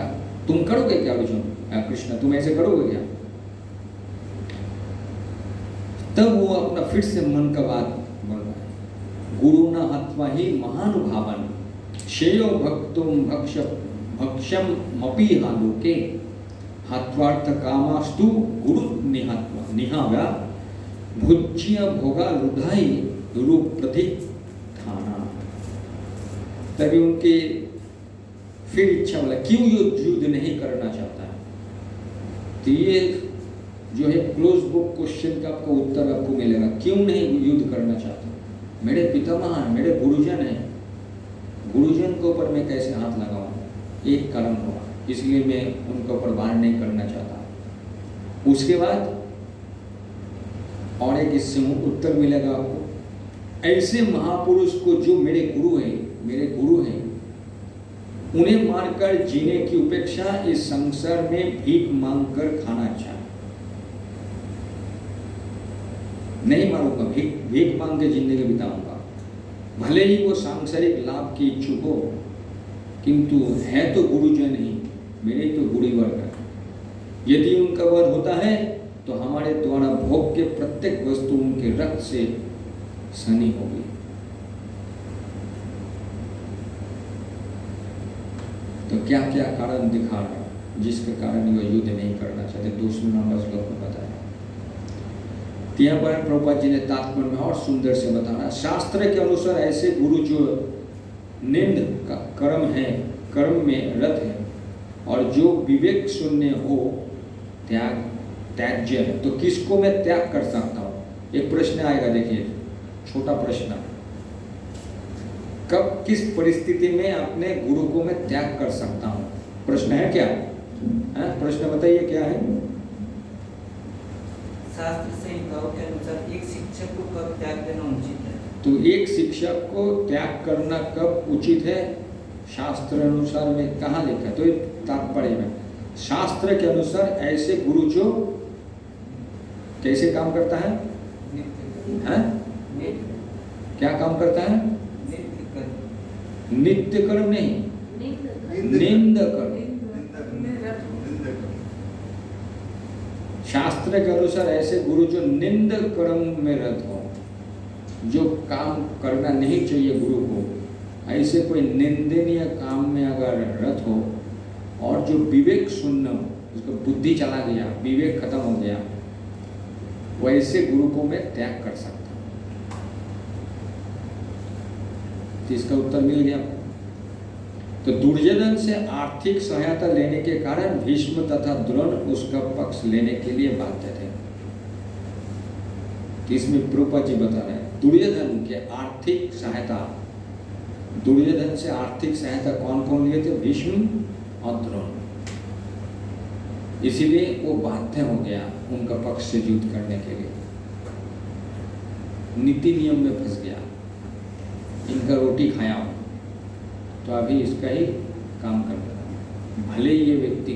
तुम करोगे क्या अर्जुन? कृष्ण तुम ऐसे करोगे क्या? तब वो अपना फिर से मन का बात बोल रहा है, गुरु न हत्वा ही महानुभावन श्रेयो भक्तुम भक्ष्यम मपि हालोके हत्वार्थ कामास्तु गुरु निहाव्या भुज्य भोगा रुधाई रूप प्रतिथाना। तभी उनके फिर इच्छा बोला, क्यों युद्ध नहीं करना चाहता है? तो ये जो है क्लोज बुक क्वेश्चन का आपको उत्तर आपको मिलेगा, क्यों नहीं युद्ध करना चाहता? मेरे पितामह हैं, मेरे गुरुजन हैं, गुरुजन के ऊपर मैं कैसे हाथ लगाऊं? एक कारण होगा, इसलिए मैं उनके ऊपर बाण नहीं करना चाहता। उसके बाद और एक इससे उत्तर मिलेगा आपको, ऐसे महापुरुष को जो मेरे गुरु हैं, उन्हें मारकर जीने की उपेक्षा इस संसार में भीख मांगकर खाना अच्छा है। नहीं मारूंगा, भीख मांग के जिंदगी बिताऊंगा, भले ही वो सांसारिक लाभ की इच्छुक हो, किंतु है तो गुरुजन ही, मेरे तो गुरुवर्ग है। यदि उनका वध होता है तो हमारे द्वारा भोग के प्रत्येक वस्तु उनके रक्त से सनी होगी। तो क्या क्या कारण दिखा रहा है जिसके कारण ये युद्ध नहीं करना चाहते? 2 नंबर श्लोक में बताया। यहाँ पर प्रभुपाद जी ने तात्पर्य में और सुंदर से बताना, शास्त्र के अनुसार ऐसे गुरु जो निंद का कर्म में रत है और जो विवेक शून्य हो त्याज्य है। तो किसको मैं त्याग कर सकता हूँ? एक प्रश्न आएगा, देखिए छोटा प्रश्न, कब किस परिस्थिति में अपने गुरु को मैं त्याग कर सकता हूँ? प्रश्न है क्या? प्रश्न बताइए क्या है? शास्त्र संहिताओं के अनुसार एक शिक्षक को कब त्याग देना उचित है? तो एक शिक्षक को त्याग करना कब उचित है? शास्त्र अनुसार में कहाँ लिखा है? तो तात्पर्य में शास्त्र के अनुसार ऐसे गुरु जो कैसे काम करता है? हैं? क्या काम करता है? नित्य कर्म नहीं, निंद कर्म। शास्त्र के अनुसार ऐसे गुरु जो निंद कर्म में रत हो, जो काम करना नहीं चाहिए गुरु को, ऐसे कोई निंदनीय काम में अगर रत हो, और जो विवेक शून्य हो, उसको बुद्धि चला गया, विवेक खत्म हो गया, वैसे गुरु को मैं त्याग कर सकता हूं। तो इसका उत्तर मिल गया। तो दुर्योधन से आर्थिक सहायता लेने के कारण भीष्म तथा द्रोण उसका पक्ष लेने के लिए बाध्य थे। तो इसमें प्रोपा जी बता रहे हैं दुर्योधन के आर्थिक सहायता, दुर्योधन से आर्थिक सहायता कौन कौन लिए थे? भीष्म और द्रोण। इसीलिए वो बाध्य हो गया उनका पक्ष से युद्ध करने के लिए, नीति नियम में फंस गया, इनका रोटी खाया तो अभी इसका ही काम करना, भले ये व्यक्ति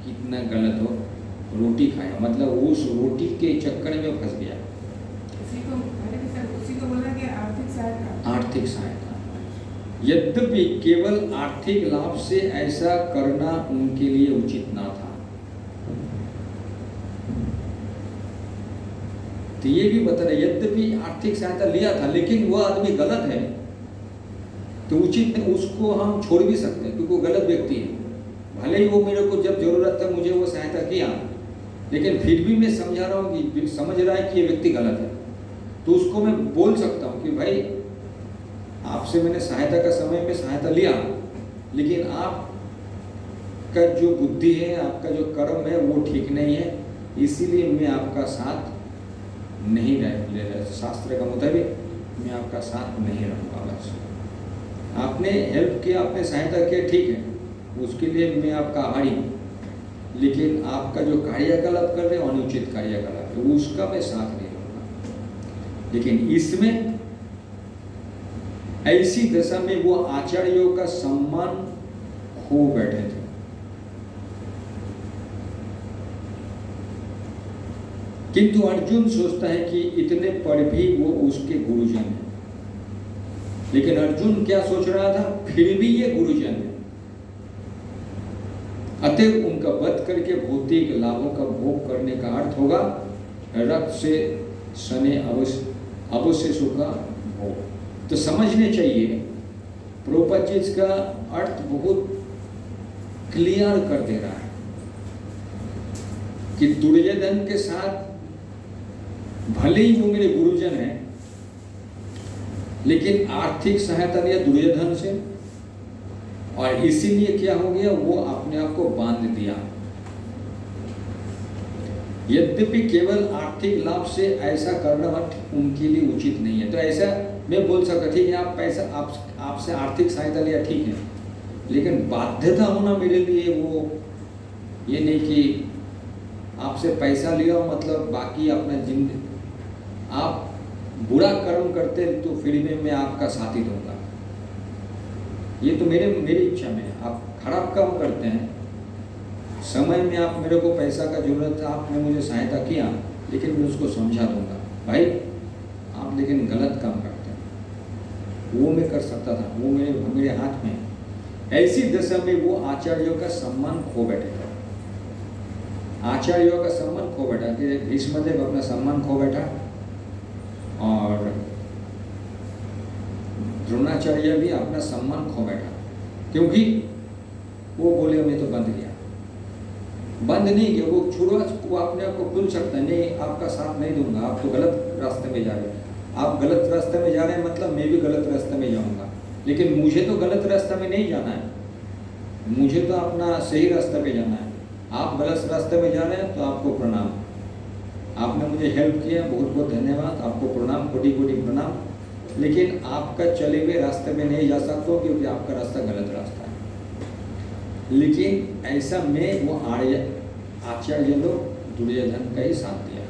कितना गलत हो, रोटी खाया मतलब उस रोटी के चक्कर में फंस गया। उसी को बोला कि आर्थिक सहायता, आर्थिक सहायता, यद्यपि केवल आर्थिक लाभ से ऐसा करना उनके लिए उचित ना था। तो ये भी बता रहे यद्यपि आर्थिक सहायता लिया था, लेकिन वो आदमी गलत है तो उचित नहीं, उसको हम छोड़ भी सकते हैं क्योंकि वो गलत व्यक्ति है। भले ही वो मेरे को जब जरूरत था मुझे वो सहायता किया, लेकिन फिर भी मैं समझा रहा हूँ कि समझ रहा है कि ये व्यक्ति गलत है, तो उसको मैं बोल सकता हूँ कि भाई आपसे मैंने सहायता का समय में सहायता लिया, लेकिन आपका जो बुद्धि है, आपका जो कर्म है वो ठीक नहीं है, इसीलिए मैं आपका साथ नहीं ले रहा, शास्त्र का मुताबिक मैं आपका साथ नहीं रहूँगा। बस आपने हेल्प किया, आपने सहायता किया, ठीक है, उसके लिए मैं आपका आभारी हूँ, लेकिन आपका जो कार्यकलाप कर रहे हो अनुचित कार्यकलाप है, उसका मैं साथ नहीं रहूँगा। लेकिन इसमें ऐसी दशा में वो आचार्यों का सम्मान खो बैठे थे। किंतु अर्जुन सोचता है कि इतने पर भी वो उसके गुरुजन हैं, लेकिन अर्जुन क्या सोच रहा था? फिर भी ये गुरुजन है, अतएव उनका वध करके भौतिक लाभों का भोग करने का अर्थ होगा रक्त से सने अवश्य सुख का भोग। तो समझने चाहिए प्रभुपाद जी इसका अर्थ बहुत क्लियर कर दे रहा है कि दुर्योधन के साथ भले ही वो मेरे गुरुजन हैं, लेकिन आर्थिक सहायता लिया दुर्योधन से, और इसीलिए क्या हो गया, वो अपने आप को बांध दिया। यद्यपि केवल आर्थिक लाभ से ऐसा करना उनके लिए उचित नहीं है। तो ऐसा मैं बोल सकता, ठीक है आप पैसा आपसे आर्थिक सहायता लिया, ठीक है, लेकिन बाध्यता होना मेरे लिए वो ये नहीं कि आपसे पैसा लिया मतलब बाकी अपना जिंदगी आप बुरा कर्म करते तो फिर भी मैं आपका साथी दूंगा, ये तो मेरी इच्छा में है। आप खराब काम करते हैं, समय में आप मेरे को पैसा का जरूरत है, आपने मुझे सहायता किया, लेकिन मैं उसको समझा दूंगा भाई आप लेकिन गलत काम करते हैं, वो मैं कर सकता था, वो मेरे हाथ में। ऐसी दशा में वो आचार्यों का सम्मान खो बैठे थे, आचार्यों का सम्मान खो बैठा कि भीष्मदेव अपना सम्मान खो बैठा, और द्रोणाचार्य भी अपना सम्मान खो बैठा, क्योंकि वो बोले मैं तो बंद गया, बंद नहीं किया, वो छोड़ो, वो अपने आप को भूल सकता है, नहीं आपका साथ नहीं दूंगा, आप तो गलत रास्ते में जा रहे हैं, आप गलत रास्ते में जा रहे हैं मतलब मैं भी गलत रास्ते में जाऊंगा, लेकिन मुझे तो गलत रास्ते में नहीं जाना है, मुझे तो अपना सही रास्ते पे जाना है। आप गलत रास्ते में जा रहे हैं तो आपको प्रणाम, आपने मुझे हेल्प किया, बहुत बहुत धन्यवाद, आपको प्रणाम, कोटि कोटि प्रणाम, लेकिन आपका चले हुए रास्ते में नहीं जा सकता क्योंकि आपका रास्ता गलत रास्ता है। लेकिन ऐसा में वो आचार्य लोग दुर्योधन का ही साथ दिया।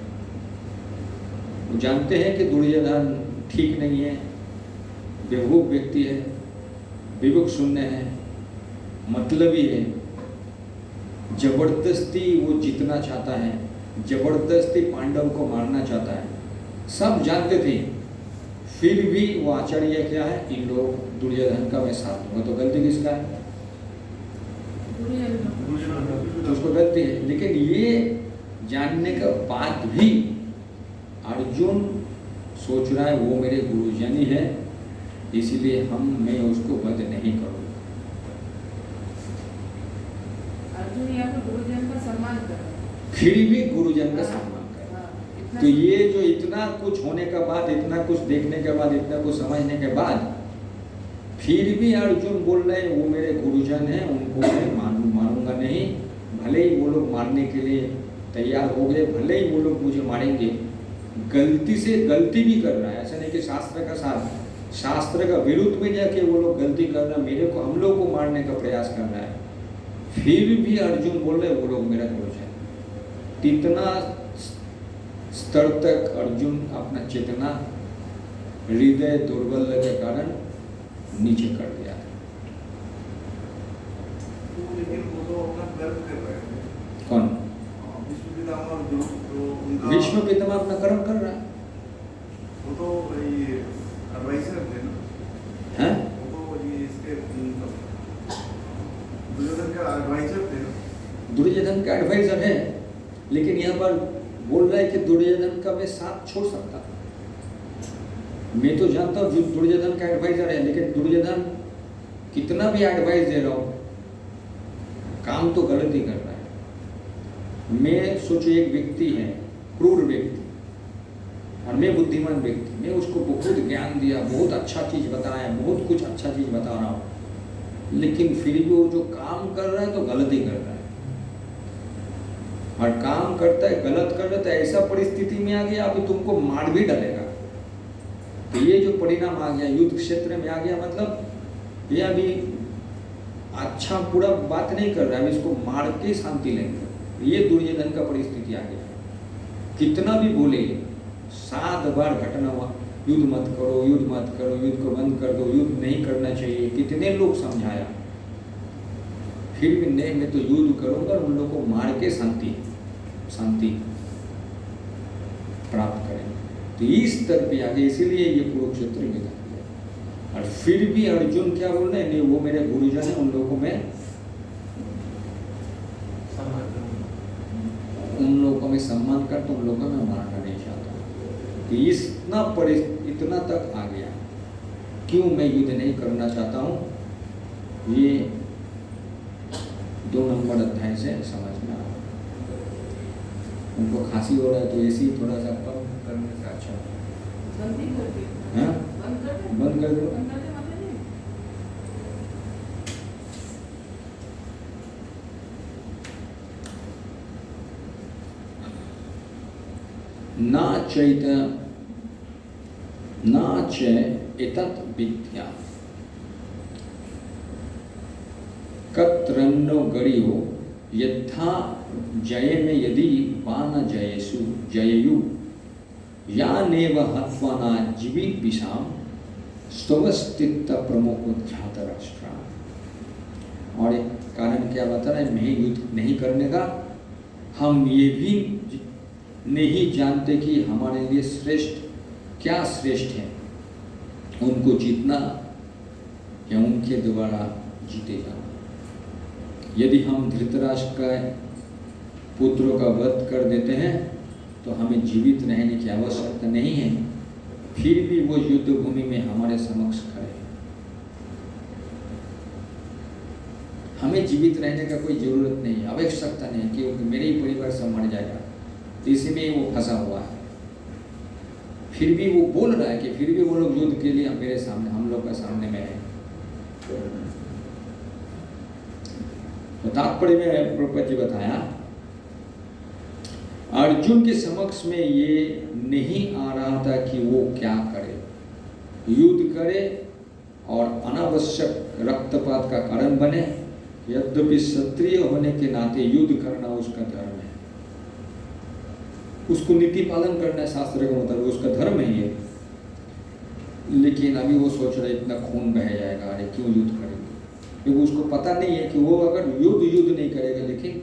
वो जानते हैं कि दुर्योधन ठीक नहीं है, बेवकूफ व्यक्ति है, विवेक शून्य है, मतलबी है, जबरदस्ती वो जीतना चाहता है, जबरदस्ती पांडव को मारना चाहता है। सब जानते थे, फिर भी वो आचार्य क्या है, इन लोग दुर्योधन का मैं साथ दूंगा। तो गलती किसका है? तो उसको गलती है। लेकिन ये जानने के बाद भी अर्जुन सोच रहा है वो मेरे गुरुजन ही है, इसलिए मैं उसको वध नहीं करूँगा। अर्जुन यहाँ पर गुरुजन का सम्मान कर रहा है। फिर भी गुरुजन का सम्मान कर। हाँ, तो ये जो इतना कुछ होने के बाद, इतना कुछ देखने के बाद, इतना कुछ समझने के बाद, फिर भी अर्जुन बोल रहे हैं वो मेरे गुरुजन हैं, उनको मैं मारूंगा नहीं। भले ही वो लोग मारने के लिए तैयार हो गए, भले ही वो लोग मुझे मारेंगे। गलती से गलती भी कर रहा है, ऐसा नहीं कि शास्त्र का साथ, शास्त्र का विरुद्ध में जाके वो लोग गलती कर रहा है, मेरे को, हम लोग को मारने का प्रयास कर रहा है। फिर भी अर्जुन बोल रहे वो लोग मेरा गुरुजन। इतना स्तर तक अर्जुन अपना चेतना, हृदय दुर्बल के कारण नीचे कर दिया। लेकिन वो तो अपना कर्म कर रहे हैं। कौन? विश्व पितामह जो उनका, विश्व पितामह अपना कर्म कर रहा है। वो तो ये एडवाइजर थे ना, हैं? वो तो ये इसके दुर्योधन के एडवाइजर थे ना। दुर्योधन का एडवाइजर है, लेकिन यहाँ पर बोल रहा है कि दुर्योधन का मैं साथ छोड़ सकता। मैं तो जानता हूँ दुर्योधन का एडवाइजर है, लेकिन दुर्योधन कितना भी एडवाइस दे रहा हूँ, काम तो गलत ही कर रहा है। मैं सोचो एक व्यक्ति है, क्रूर व्यक्ति, और मैं बुद्धिमान व्यक्ति, मैं उसको बहुत ज्ञान दिया, बहुत अच्छा चीज़ बताया, बहुत कुछ अच्छा चीज़ बता रहा हूँ, लेकिन फिर भी वो जो काम कर रहा है तो गलत ही कर रहा है। और काम करता है, गलत कर रहा है, तो ऐसा परिस्थिति में आ गया अभी तुमको मार भी डालेगा। तो ये जो परिणाम आ गया, युद्ध क्षेत्र में आ गया, मतलब ये अभी अच्छा पूरा बात नहीं कर रहा है, इसको मार के शांति लेंगे। ये दुर्योधन का परिस्थिति आ गया। कितना भी बोले, 7 बार घटना हुआ, युद्ध मत करो, युद्ध मत करो, युद्ध को बंद कर दो, युद्ध नहीं करना चाहिए, कितने लोग समझाया, फिर भी नहीं, मैं तो युद्ध करूंगा, उन लोगों को मार के शांति प्राप्त करें। तो इस स्तर पे आ गए, इसीलिए ये कुरुक्षेत्र में था। और फिर भी अर्जुन क्या बोल रहे हैं, नहीं वो मेरे गुरुजन है, उन लोगों में सम्मान करता, उन लोगों को मैं मारना नहीं चाहता। तो इतना तक आ गया, क्यों मैं युद्ध नहीं करना चाहता हूँ, ये 2 नंबर अध्याय से समझना। उनको खांसी हो रहा है तो ऐसे ही थोड़ा सा कम करने से अच्छा है। बंद ही कर दे। हाँ? बंद कर दे। बंद कर दो। बंद कर दे मतलब नहीं। न च एतत् विद्या कत्रन्नो गरीयो यथा जय में यदि बाण जययु या नेव हत्वाना जीवित विषाम स्तवस्थित प्रमुखोद्घात राष्ट्र। और एक कारण क्या बता रहा है, मैं युद्ध नहीं करने का, हम ये भी नहीं जानते कि हमारे लिए श्रेष्ठ क्या श्रेष्ठ है, उनको जीतना या उनके द्वारा जीते जाना। यदि हम धृतराष्ट्र का पुत्रों का वध कर देते हैं तो हमें जीवित रहने की आवश्यकता नहीं है, फिर भी वो युद्ध भूमि में हमारे समक्ष खड़े हैं। हमें जीवित रहने का कोई जरूरत नहीं है, आवश्यकता नहीं है, क्योंकि मेरे ही परिवार सब मर जाएगा। तो इसी में वो फंसा हुआ है। फिर भी वो बोल रहा है कि फिर भी वो लोग युद्ध के लिए मेरे सामने, हम लोग का सामने में है। तो तात्पर्य में प्रभुपाद जी बताया, अर्जुन के समक्ष में ये नहीं आ रहा था कि वो क्या करे, युद्ध करे और अनावश्यक रक्तपात का कारण बने। यद्यपि क्षत्रिय होने के नाते युद्ध करना उसका धर्म है, उसको नीति पालन करना है, शास्त्र का मतलब उसका धर्म है ये। लेकिन अभी वो सोच रहे इतना खून बह जाएगा, अरे क्यों युद्ध करेंगे, क्योंकि उसको पता नहीं है कि वो अगर युद्ध नहीं करेगा, लेकिन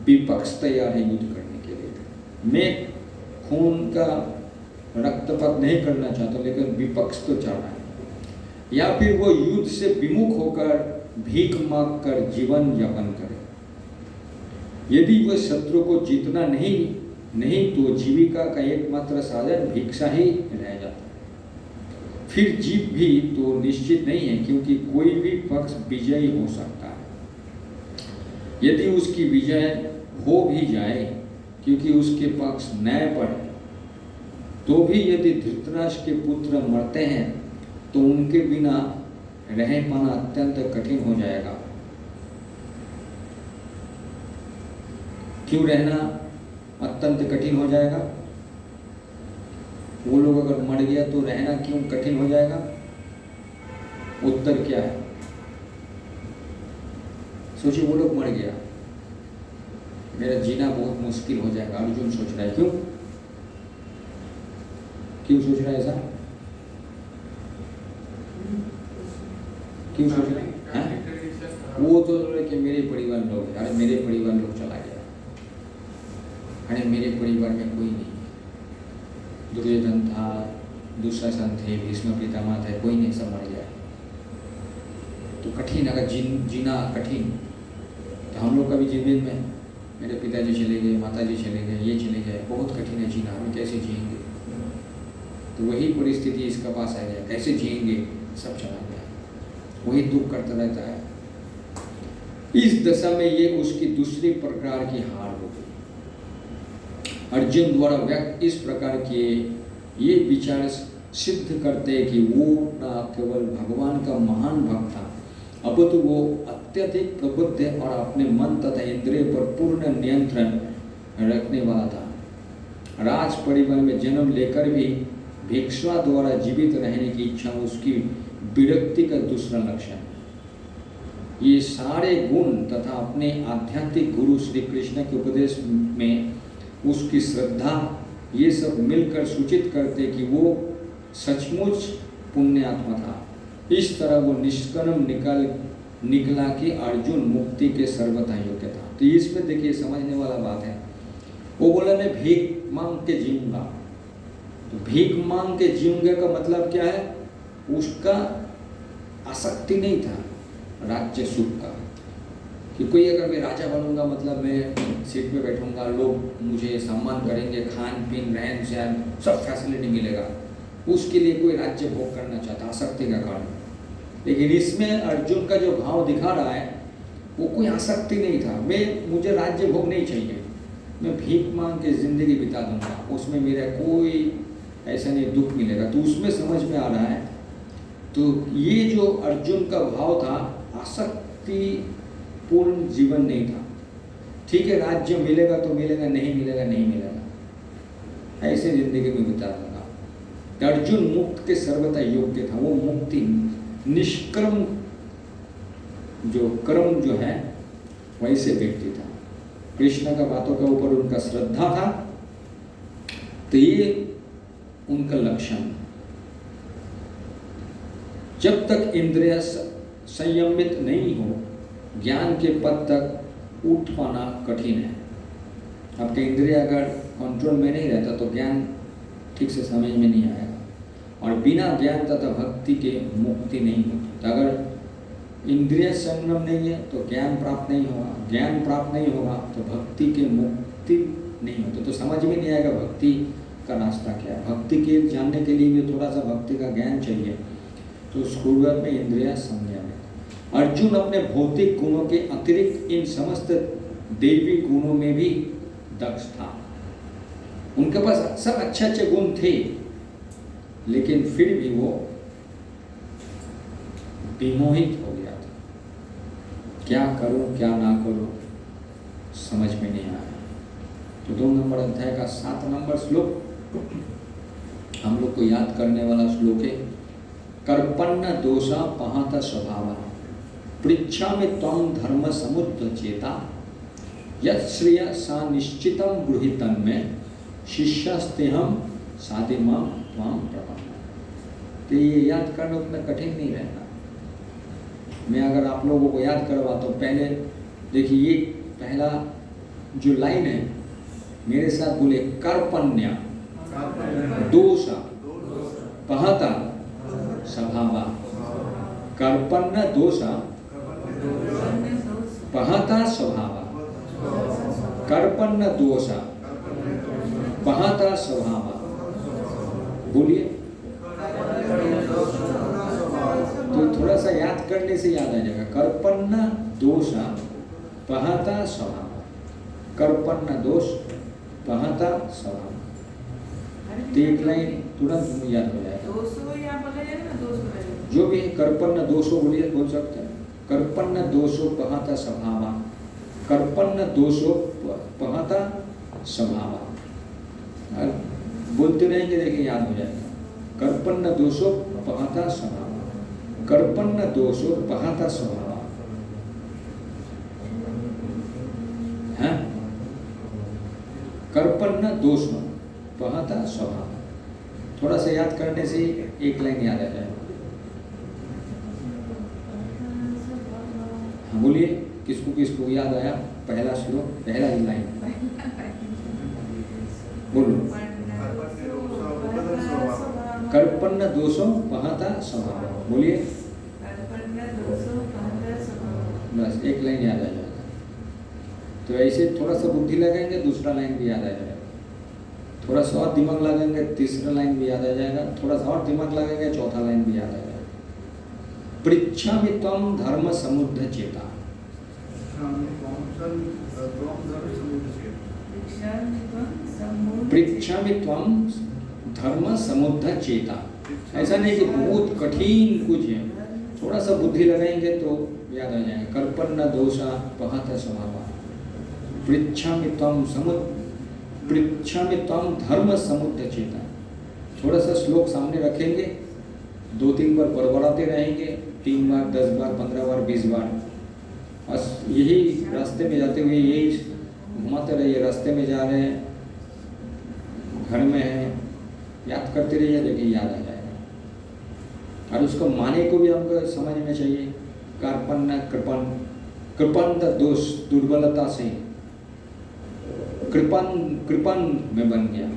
विपक्ष तैयार है युद्ध करने के लिए। मैं खून का रक्तपात नहीं करना चाहता, लेकिन विपक्ष तो चाह रहा है। या फिर वो युद्ध से विमुख होकर भीख मांग कर जीवन यापन करे। यदि वह शत्रु को जीतना नहीं तो जीविका का एकमात्र साधन भिक्षा ही रह जाता है। फिर जीत भी तो निश्चित नहीं है, क्योंकि कोई भी पक्ष विजयी हो सकता है। यदि उसकी विजय हो भी जाए, क्योंकि उसके पक्ष न्याय पर है, तो भी यदि धृतराष्ट्र के पुत्र मरते हैं तो उनके बिना रह पाना अत्यंत कठिन हो जाएगा। क्यों रहना अत्यंत कठिन हो जाएगा? वो लोग अगर मर गया तो रहना क्यों कठिन हो जाएगा? उत्तर क्या है? सोचिए, वो लोग मर गया, मेरा जीना बहुत मुश्किल हो जाएगा। अर्जुन सोच रहा है। क्यों सोच रहा है ऐसा? क्यों सोच रहा है? वो तो कि मेरे परिवार लोग, अरे मेरे परिवार लोग चला गया, अरे मेरे परिवार में कोई नहीं, दुर्योधन था, दुशासन थे, भीष्म पितामह थे, कोई नहीं, सब मर गया। तो कठिन, अगर जीना कठिन, तो हम लोग का भी जीवन में मेरे पिताजी चले गए, माताजी चले गए, ये चले गए, बहुत कठिन है जीना, हम कैसे जिएंगे? तो वही परिस्थिति इसका पास आ गया, कैसे जिएंगे? सब चला गया, वही दुख करता रहता है। इस दशा में ये उसकी दूसरी प्रकार की हार हो गई। अर्जुन द्वारा व्यक्त इस प्रकार के ये विचार सिद्ध करते हैं कि वो न केवल भगवान का महान भक्त था, अब तो वो अत्यधिक प्रबुद्ध और अपने मन तथा इंद्रिय पर पूर्ण नियंत्रण रखने वाला था। राज परिवार में जन्म लेकर भी भिक्षा द्वारा जीवित रहने की इच्छा उसकी विरक्ति का दूसरा लक्षण। ये सारे गुण तथा अपने आध्यात्मिक गुरु श्री कृष्ण के उपदेश में उसकी श्रद्धा, ये सब मिलकर सूचित करते कि वो सचमुच पुण्यात्मा था। इस तरह वो निष्कर्म निकला कि अर्जुन मुक्ति के सर्वथा योग्य था। तो इसमें देखिए समझने वाला बात है। वो बोला मैं भीख मांग के जीऊंगा, तो भीख मांग के जीऊंगा का मतलब क्या है? उसका आसक्ति नहीं था राज्य सुख का, कि कोई अगर मैं राजा बनूंगा मतलब मैं सीट पे बैठूंगा, लोग मुझे सम्मान करेंगे, खान पीन रहन सहन सब फैसिलिटी मिलेगा, उसके लिए कोई राज्य भोग करना चाहता, आसक्ति का कारण। लेकिन इसमें अर्जुन का जो भाव दिखा रहा है वो कोई आसक्ति नहीं था। मुझे राज्य भोग नहीं चाहिए, मैं भीख मांग के जिंदगी बिता दूंगा, उसमें मेरा कोई ऐसा नहीं दुख मिलेगा। तो उसमें समझ में आ रहा है, तो ये जो अर्जुन का भाव था आसक्ति पूर्ण जीवन नहीं था। ठीक है, राज्य मिलेगा तो मिलेगा, नहीं मिलेगा नहीं मिलेगा, ऐसे जिंदगी में बिता दूंगा। अर्जुन मुक्त के सर्वथा योग्य था। वो मुक्ति निष्कर्म जो कर्म जो है वैसे व्यक्ति था। कृष्ण का बातों के ऊपर उनका श्रद्धा था, तो ये उनका लक्षण। जब तक इंद्रिय संयमित नहीं हो, ज्ञान के पद तक उठ पाना कठिन है। आपके इंद्रिय अगर कंट्रोल में नहीं रहता तो ज्ञान ठीक से समझ में नहीं आएगा, और बिना ज्ञान तथा भक्ति के मुक्ति नहीं होती। तो अगर इंद्रिय संयम नहीं है तो ज्ञान प्राप्त नहीं होगा, ज्ञान प्राप्त नहीं होगा तो भक्ति के मुक्ति नहीं होती। तो समझ में नहीं आएगा भक्ति का रास्ता क्या है। भक्ति के जानने के लिए भी थोड़ा सा भक्ति का ज्ञान चाहिए। तो शुरुआत में इंद्रिय संयम है। अर्जुन अपने भौतिक गुणों के अतिरिक्त इन समस्त दैवी गुणों में भी दक्ष था। उनके पास सब अच्छे अच्छे गुण थे, लेकिन फिर भी वो विमोहित हो गया था। क्या करूं क्या ना करूं समझ में नहीं आया। तो 2 नंबर अध्याय का 7 नंबर श्लोक हम लोग को याद करने वाला श्लोक है। कर्पण्य दोषा पहाता स्वभाव पृच्छा में त्वं धर्म समुद्र चेता यत् श्रेय सा निश्चितम गृहीतन में शिष्यस्ते हम साधिमां त्वां प्रपन्ना। तो ये याद करना उतना कठिन नहीं रहता। मैं अगर आप लोगों को याद करवा तो पहले देखिए, ये पहला जो लाइन है मेरे साथ बोले, कर्पण्य दोषा पहता स्वभावा। कर्पण्य दोषा पहता स्वभावा। कर्पण्य दोषा पहता स्वभावा। बोलिए। तो थोड़ा सा याद करने से याद आ जाएगा। कर्पण्य दोषा पहता स्वभाव। कर्पण्य दोष पहता स्वभाव। तो एक लाइन तुरंत याद हो जाएगा। जो भी है कर्पण्य दोषो बोलिए, बोल सकते हैं। कर्पण्य दोषो पहता स्वभावा। कर्पण्य दोषो पहता स्वभावा। बोलते रहेंगे, देखिए याद हो जाएगा। कर्पण्य दोषो पहता स्वभावा। कर्पण्य दोषो पहता स्वभावा है। कर्पण्य दोष पहता स्वभाव। थोड़ा सा याद करने से एक लाइन याद आ जाएगा। हाँ बोलिए, किसको किसको याद आया पहला श्लोक, पहला ही लाइन बोलो। कर्पण्य दोषो पहता स्वभाव। बोलिए। बस एक लाइन याद आ जाएगा। तो ऐसे थोड़ा सा बुद्धि लगाएंगे, दूसरा लाइन भी याद आ जाएगा। थोड़ा सा और दिमाग लगाएंगे, तीसरा लाइन भी याद आ जाएगा। थोड़ा सा और दिमाग लगाएंगे, चौथा लाइन भी याद आ जाएगा। पृच्छामि त्वं धर्म समुद्ध चेता। पृच्छामि त्वं धर्म समुद्ध चेता। ऐसा नहीं कि बहुत कठिन कुछ है, थोड़ा सा बुद्धि लगाएंगे तो याद आ जाएगा। कर्पण्य दोषा पहता स्वभावा। पृच्छामि त्वं धर्म समुद्ध चेता। थोड़ा सा श्लोक सामने रखेंगे, 2-3 बार बड़बड़ाते रहेंगे, 3 बार 10 बार 15 बार 20 बार। बस यही रास्ते में जाते हुए यही घुमाते रहिए। रास्ते में जा रहे हैं, घर में हैं, याद करते रहिए, देखिए याद आ जाएगा। और उसको माने को भी हमको समझ में चाहिए। कार्पण्य कृपण दोष दुर्बलता से कृपण में बन गया,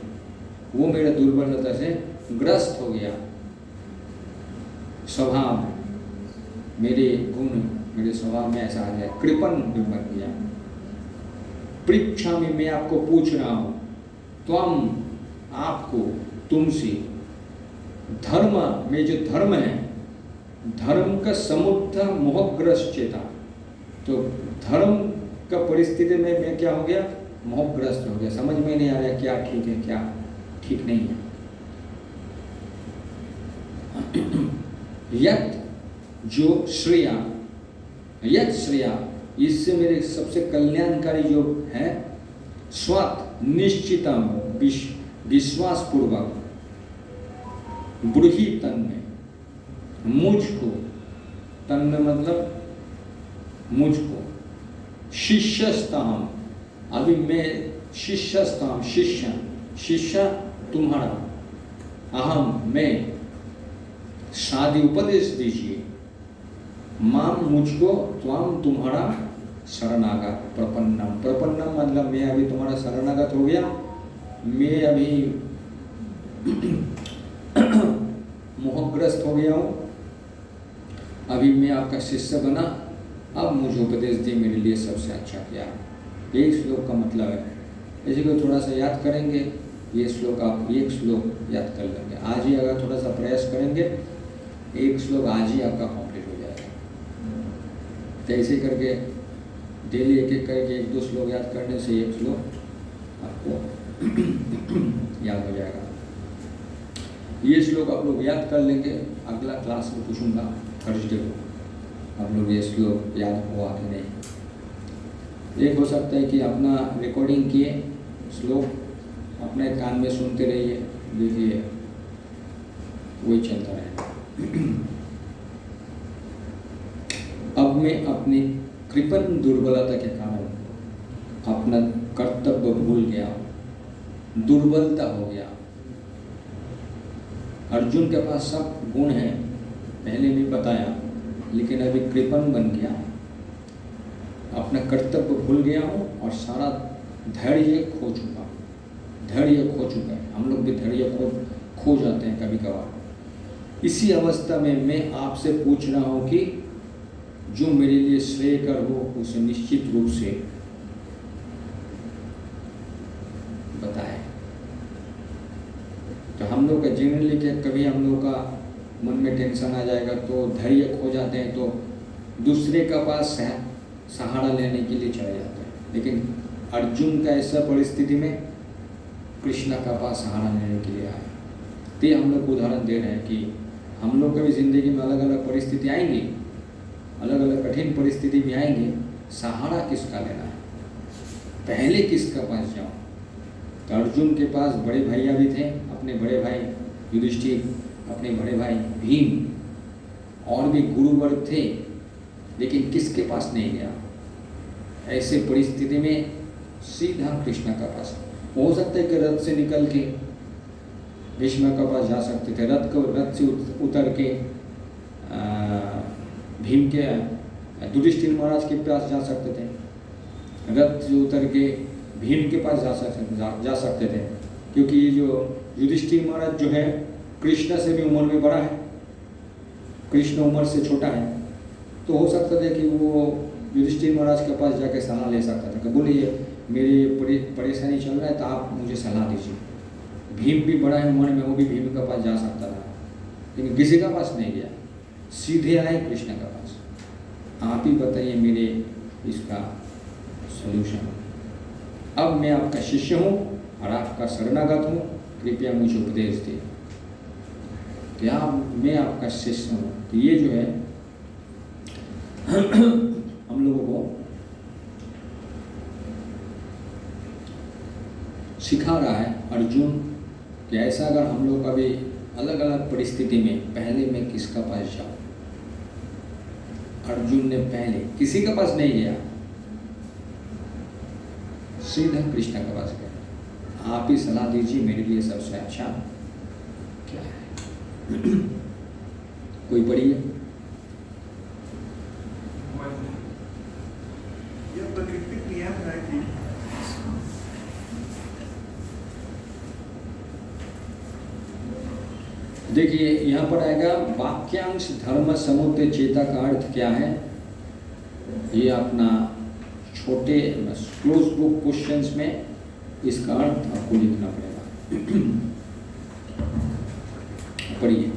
वो मेरे दुर्बलता से ग्रस्त हो गया। स्वभाव मेरे गुण मेरे स्वभाव में ऐसा आ गया, कृपण में बन गया। पृच्छामि मैं आपको पूछ रहा हूँ, त्वम आपको, तुमसे, धर्म में जो धर्म है, धर्म का समुद्ध मोहग्रस्त चेता। तो धर्म का परिस्थिति में मैं क्या हो गया, मोहग्रस्त हो गया। समझ में नहीं आ रहा क्या ठीक है क्या ठीक नहीं है। यत जो श्रेया, यत श्रेया, इससे मेरे सबसे कल्याणकारी जो है, स्वत निश्चितम विश्वास पूर्वक, ब्रूहि तन में, मुझको, तन में मतलब मुझको, शिष्यस्ताम, अभी मैं शिष्यस्ताम, शिष्य, शिष्य तुम्हारा, अहम मैं, शादी उपदेश दीजिए, माम मुझको, त्वाम तुम्हारा शरणागत, प्रपन्नम, प्रपन्नम मतलब मैं अभी तुम्हारा शरणागत हो गया, मैं अभी मोहग्रस्त हो गया हूँ, अभी मैं आपका शिष्य बना, अब मुझे उपदेश दिए, मेरे लिए सबसे अच्छा क्या। यही श्लोक का मतलब है। इसी को थोड़ा सा याद करेंगे, ये श्लोक आप एक श्लोक याद कर लेंगे। आज ही अगर थोड़ा सा प्रयास करेंगे, एक श्लोक आज ही आपका कंप्लीट हो जाएगा। तो ऐसे करके डेली एक एक करके 1-2 श्लोक याद करने से एक श्लोक आपको याद हो जाएगा। ये श्लोक आप लोग याद कर लेंगे, अगला क्लास में पूछूंगा थर्सडे को आप लोग ये श्लोक याद हुआ कि नहीं। एक हो सकता है कि अपना रिकॉर्डिंग किए श्लोक अपने कान में सुनते रहिए, देखिए वही चलता रहेगा। अब मैं अपनी कृपण दुर्बलता के कारण अपना कर्तव्य भूल गया, दुर्बलता हो गया। अर्जुन के पास सब गुण हैं, पहले भी बताया, लेकिन अभी कृपण बन गया, अपना कर्तव्य भूल गया हूँ और सारा धैर्य खो चुका, धैर्य खो चुका है। हम लोग भी धैर्य खो जाते हैं कभी कभार। इसी अवस्था में मैं आपसे पूछ रहा हूँ कि जो मेरे लिए श्रेयकर हो उसे निश्चित रूप से बताएं। तो हम लोग का जनरली क्या, कभी हम लोग का मन में टेंशन आ जाएगा तो धैर्य खो जाते हैं, तो दूसरे का पास सहारा लेने के लिए चले जाते हैं। लेकिन अर्जुन का ऐसा परिस्थिति में कृष्ण का पास सहारा लेने के लिए आया। तो ये हम लोग को उदाहरण दे रहे हैं कि हम लोग कभी ज़िंदगी में अलग अलग परिस्थिति आएंगी, अलग अलग कठिन परिस्थिति भी आएंगे, सहारा किसका लेना है, पहले किसका पास जाओ। तो अर्जुन के पास बड़े भैया भी थे, अपने बड़े भाई युधिष्ठिर, अपने बड़े भाई भीम, और भी गुरुवर्ग थे, लेकिन किसके पास नहीं गया। ऐसे परिस्थिति में सीधा कृष्ण का पास। हो सकता है कि रथ से निकल के भीष्म का पास जा सकते थे, रथ से उतर के भीम के युधिष्ठिर महाराज के पास जा सकते थे, रथ से उतर के भीम के पास जा सकते थे, क्योंकि ये जो युधिष्ठिर महाराज जो है कृष्ण से भी उम्र में बड़ा है, कृष्ण उम्र से छोटा है। तो हो सकता था कि वो युधिष्ठिर महाराज के पास जाके सलाह ले सकता था कि बोलिए मेरी परेशानी चल रहा है तो आप मुझे सलाह दीजिए। भीम भी बड़ा है उम्र में, वो भी भीम के पास जा सकता था, लेकिन किसी का पास नहीं गया, सीधे आए कृष्ण के पास। आप ही बताइए मेरे इसका सॉल्यूशन। अब मैं आपका शिष्य हूँ और आपका शरणागत हूँ, कृपया मुझे उपदेश दें। क्या मैं आपका शिष्य हूँ कि ये जो है हम लोगों को सिखा रहा है अर्जुन कि ऐसा अगर हम लोग कभी अलग अलग परिस्थिति में पहले मैं किसका पास जाऊँ। अर्जुन ने पहले किसी के पास नहीं गया, सीधा कृष्ण के पास गया। आप ही सलाह दीजिए मेरे लिए सबसे अच्छा क्या है। कोई पढ़िए। यह प्राकृतिक नियम है कि देखिए यहाँ पर आएगा वाक्यांश धर्म समुद्र चेता का अर्थ क्या है। ये अपना छोटे क्लोज बुक क्वेश्चंस में इसका अर्थ आपको लिखना पड़ेगा। पढ़िए।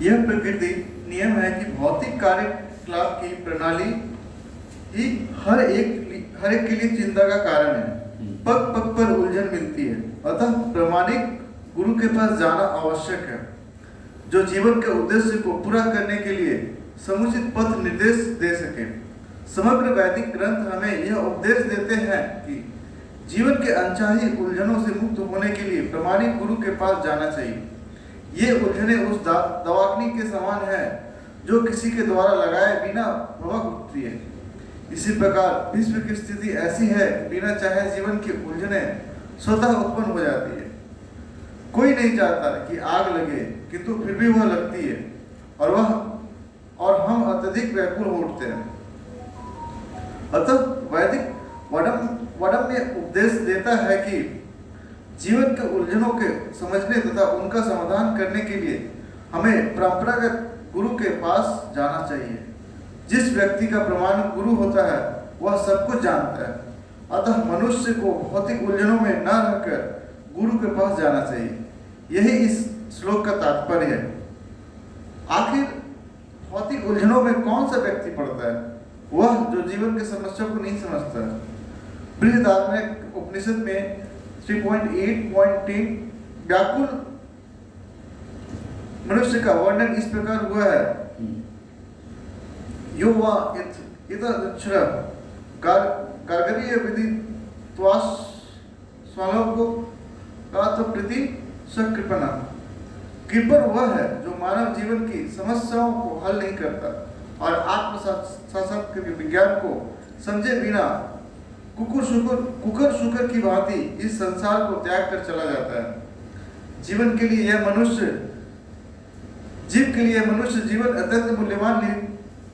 यह प्रकृति नियम है कि भौतिक कार्यकलाप की प्रणाली ही हर एक के लिए चिंता का कारण है। पग पग पर उलझन मिलती है, अतः प्रामाणिक गुरु के पास जाना आवश्यक है, जो जीवन के उद्देश्य को पूरा करने के लिए समुचित पथ निर्देश दे सके। समग्र वैदिक ग्रंथ हमें यह उपदेश देते हैं कि जीवन के अनचाही उलझनों से मुक्त होने के लिए प्रामाणिक गुरु के पास जाना चाहिए। ये उलझने उस दवाग्नि के समान है जो किसी के द्वारा लगाए बिना भभक उठती है। इसी प्रकार विश्व की स्थिति ऐसी है, बिना चाहे जीवन की उलझने स्वतः उत्पन्न हो जाती है। कोई नहीं चाहता कि आग लगे, किंतु फिर भी वह लगती है और हम अत्यधिक व्याकुल हो उठते हैं। अतः वैदिक वडम में उपदेश देता है कि जीवन के उलझनों के समझने तथा उनका समाधान करने के लिए हमें परंपरागत गुरु के पास जाना चाहिए। जिस व्यक्ति का प्रमाणिक गुरु होता है वह सब कुछ जानता है, अतः मनुष्य को भौतिक उलझनों में न रहकर गुरु के पास जाना चाहिए। यही इस श्लोक का तात्पर्य है। आखिर भौतिक उलझनों में कौन सा व्यक्ति पड़ता है? वह जो जीवन की समस्या को नहीं समझता है। बृहदारण्यक उपनिषद में 3.8.10 व्याकुल मनुष्य का वर्णन इस प्रकार हुआ है। यो वा इतच्छ्र गार्गरीय विधि त्वास स्वालोको का तो प्रति सकृपना। कृपण वह है जो मानव जीवन की समस्याओं को हल नहीं करता और आत्म के विज्ञान को समझे बिना कुकर शुकर की भांति इस संसार को त्याग कर चला जाता है। जीव के लिए यह मनुष्य जीवन अत्यंत मूल्यवान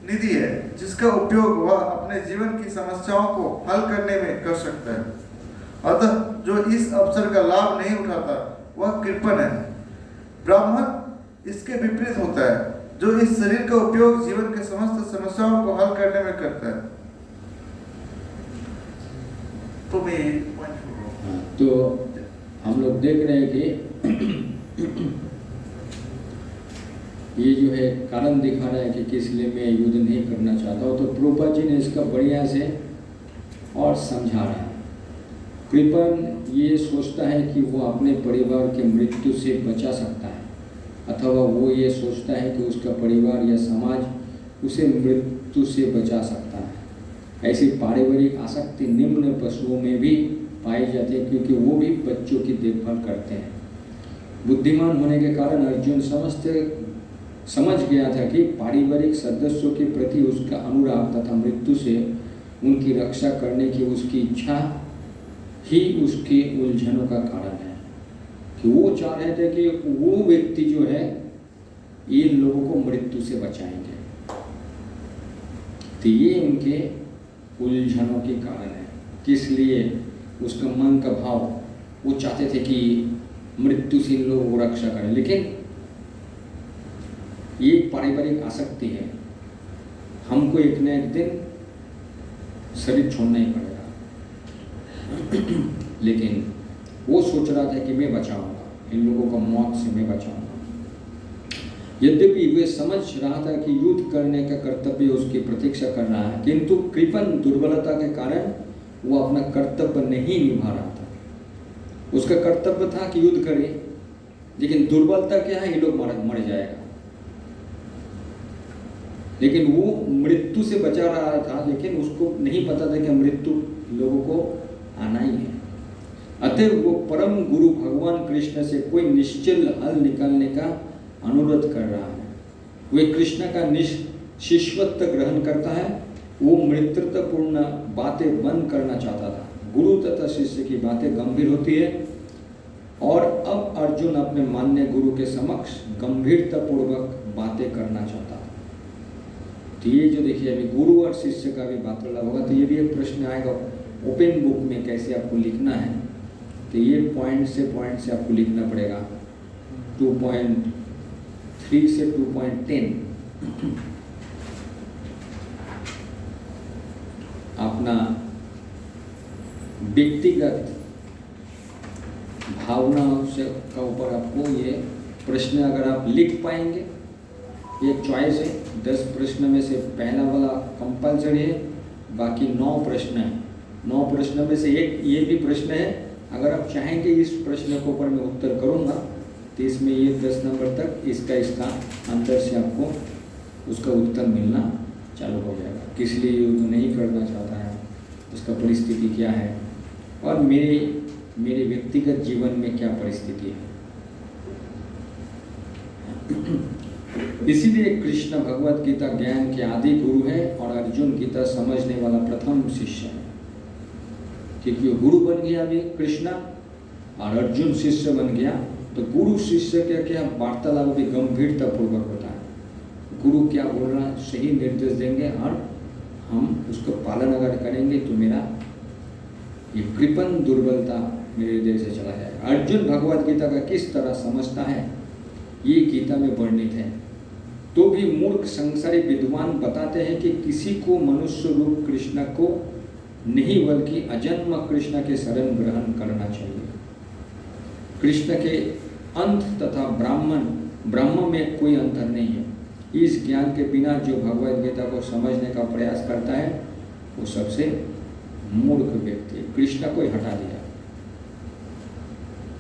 निधि है जिसका उपयोग वह अपने जीवन की समस्याओं को हल करने में कर सकता है। अतः जो इस अवसर का लाभ नहीं उठाता वह कृपण है। ब्राह्मण इसके विपरीत होता है जो इस शरीर का उपयोग जीवन के समस्त समस्याओं को हल करने में करता है। तो मैं तो हम लोग देख रहे हैं कि ये जो है कारण दिखा रहा है कि किस लिए मैं युद्ध नहीं करना चाहता हूँ। तो प्रभुपाद जी ने इसका बढ़िया से और समझा रहा है। कृपण ये सोचता है कि वो अपने परिवार के मृत्यु से बचा सकता है, अथवा वो ये सोचता है कि उसका परिवार या समाज उसे मृत्यु से बचा सकता है। ऐसी पारिवारिक आसक्ति निम्न पशुओं में भी पाई जाती है, क्योंकि वो भी बच्चों की देखभाल करते हैं। बुद्धिमान होने के कारण अर्जुन समझ गया था कि पारिवारिक सदस्यों के प्रति उसका अनुराग तथा मृत्यु से उनकी रक्षा करने की उसकी इच्छा ही उसके उलझनों का कारण है। कि वो चाह रहे थे कि वो व्यक्ति जो है ये लोगों को मृत्यु से बचाएंगे, तो ये उनके उलझनों के कारण है। किस लिए उसका मन का भाव वो चाहते थे कि मृत्यु से इन लोगों को रक्षा करें, लेकिन ये पारिवारिक आसक्ति है। हमको एक न एक दिन शरीर छोड़ना ही पड़ेगा। लेकिन वो सोच रहा था कि मैं बचाऊंगा, इन लोगों को मौत से मैं बचाऊंगा। यद्यपि वे समझ रहा था कि युद्ध करने का कर्तव्य उसकी प्रतीक्षा कर रहा है, किंतु कृपण दुर्बलता के कारण वो अपना कर्तव्य नहीं निभा रहा था। उसका कर्तव्य था कि युद्ध करे, लेकिन दुर्बलता क्या है, ये लोग मर जाएगा। लेकिन वो मृत्यु से बचा रहा था, लेकिन उसको नहीं पता था कि मृत्यु लोगों को आना ही है। अतः वो परम गुरु भगवान कृष्ण से कोई निश्चल हल निकालने का अनुरोध कर रहा है। वे कृष्ण का शिष्यत्व ग्रहण करता है। वो मित्रतापूर्ण बातें बंद करना चाहता था। गुरु तथा शिष्य की बातें गंभीर होती है, और अब अर्जुन अपने मान्य गुरु के समक्ष गंभीरतापूर्वक बातें करना चाहता था। तो ये जो देखिए अभी गुरु और शिष्य का भी वार्तालाप होगा, तो ये भी एक प्रश्न आएगा ओपन बुक में कैसे आपको लिखना है। तो ये पॉइंट से आपको लिखना पड़ेगा 2.3 से 2.10 अपना व्यक्तिगत भावना से का ऊपर आपको ये प्रश्न अगर आप लिख पाएंगे, एक चॉइस है। 10 प्रश्न में से पहला वाला कंपलसरी है, बाकी 9 प्रश्न है। 9 प्रश्न में से एक ये भी प्रश्न है। अगर आप चाहेंगे इस प्रश्न के ऊपर मैं उत्तर करूंगा, तो इसमें ये 10 नंबर तक इसका अंदर से आपको उसका उत्तर मिलना चालू हो जाएगा। किस लिए युद्ध नहीं करना चाहता है, उसका परिस्थिति क्या है, और मेरे व्यक्तिगत जीवन में क्या परिस्थिति है। इसीलिए कृष्ण भगवत गीता ज्ञान के आदि गुरु है और अर्जुन गीता समझने वाला प्रथम शिष्य है। क्योंकि गुरु बन गया अभी कृष्ण और अर्जुन शिष्य बन गया, तो गुरु शिष्य का क्या वार्तालाप भी गंभीरता पूर्वक होता है। गुरु क्या बोल रहा है सही निर्देश देंगे और हम उसको पालन अगर करेंगे तो मेरा ये कृपण दुर्बलता मेरे हृदय से चला जाएगा। अर्जुन भगवत गीता का किस तरह समझता है ये गीता में वर्णित है। तो भी मूर्ख संसारी विद्वान बताते हैं कि किसी को मनुष्य रूप कृष्ण को नहीं बल्कि अजन्म कृष्ण के शरण ग्रहण करना चाहिए। कृष्ण के अंत तथा ब्रह्म में कोई अंतर नहीं है। इस ज्ञान के बिना जो भगवत गीता को समझने का प्रयास करता है वो सबसे मूर्ख व्यक्ति है। कृष्ण को ही हटा दिया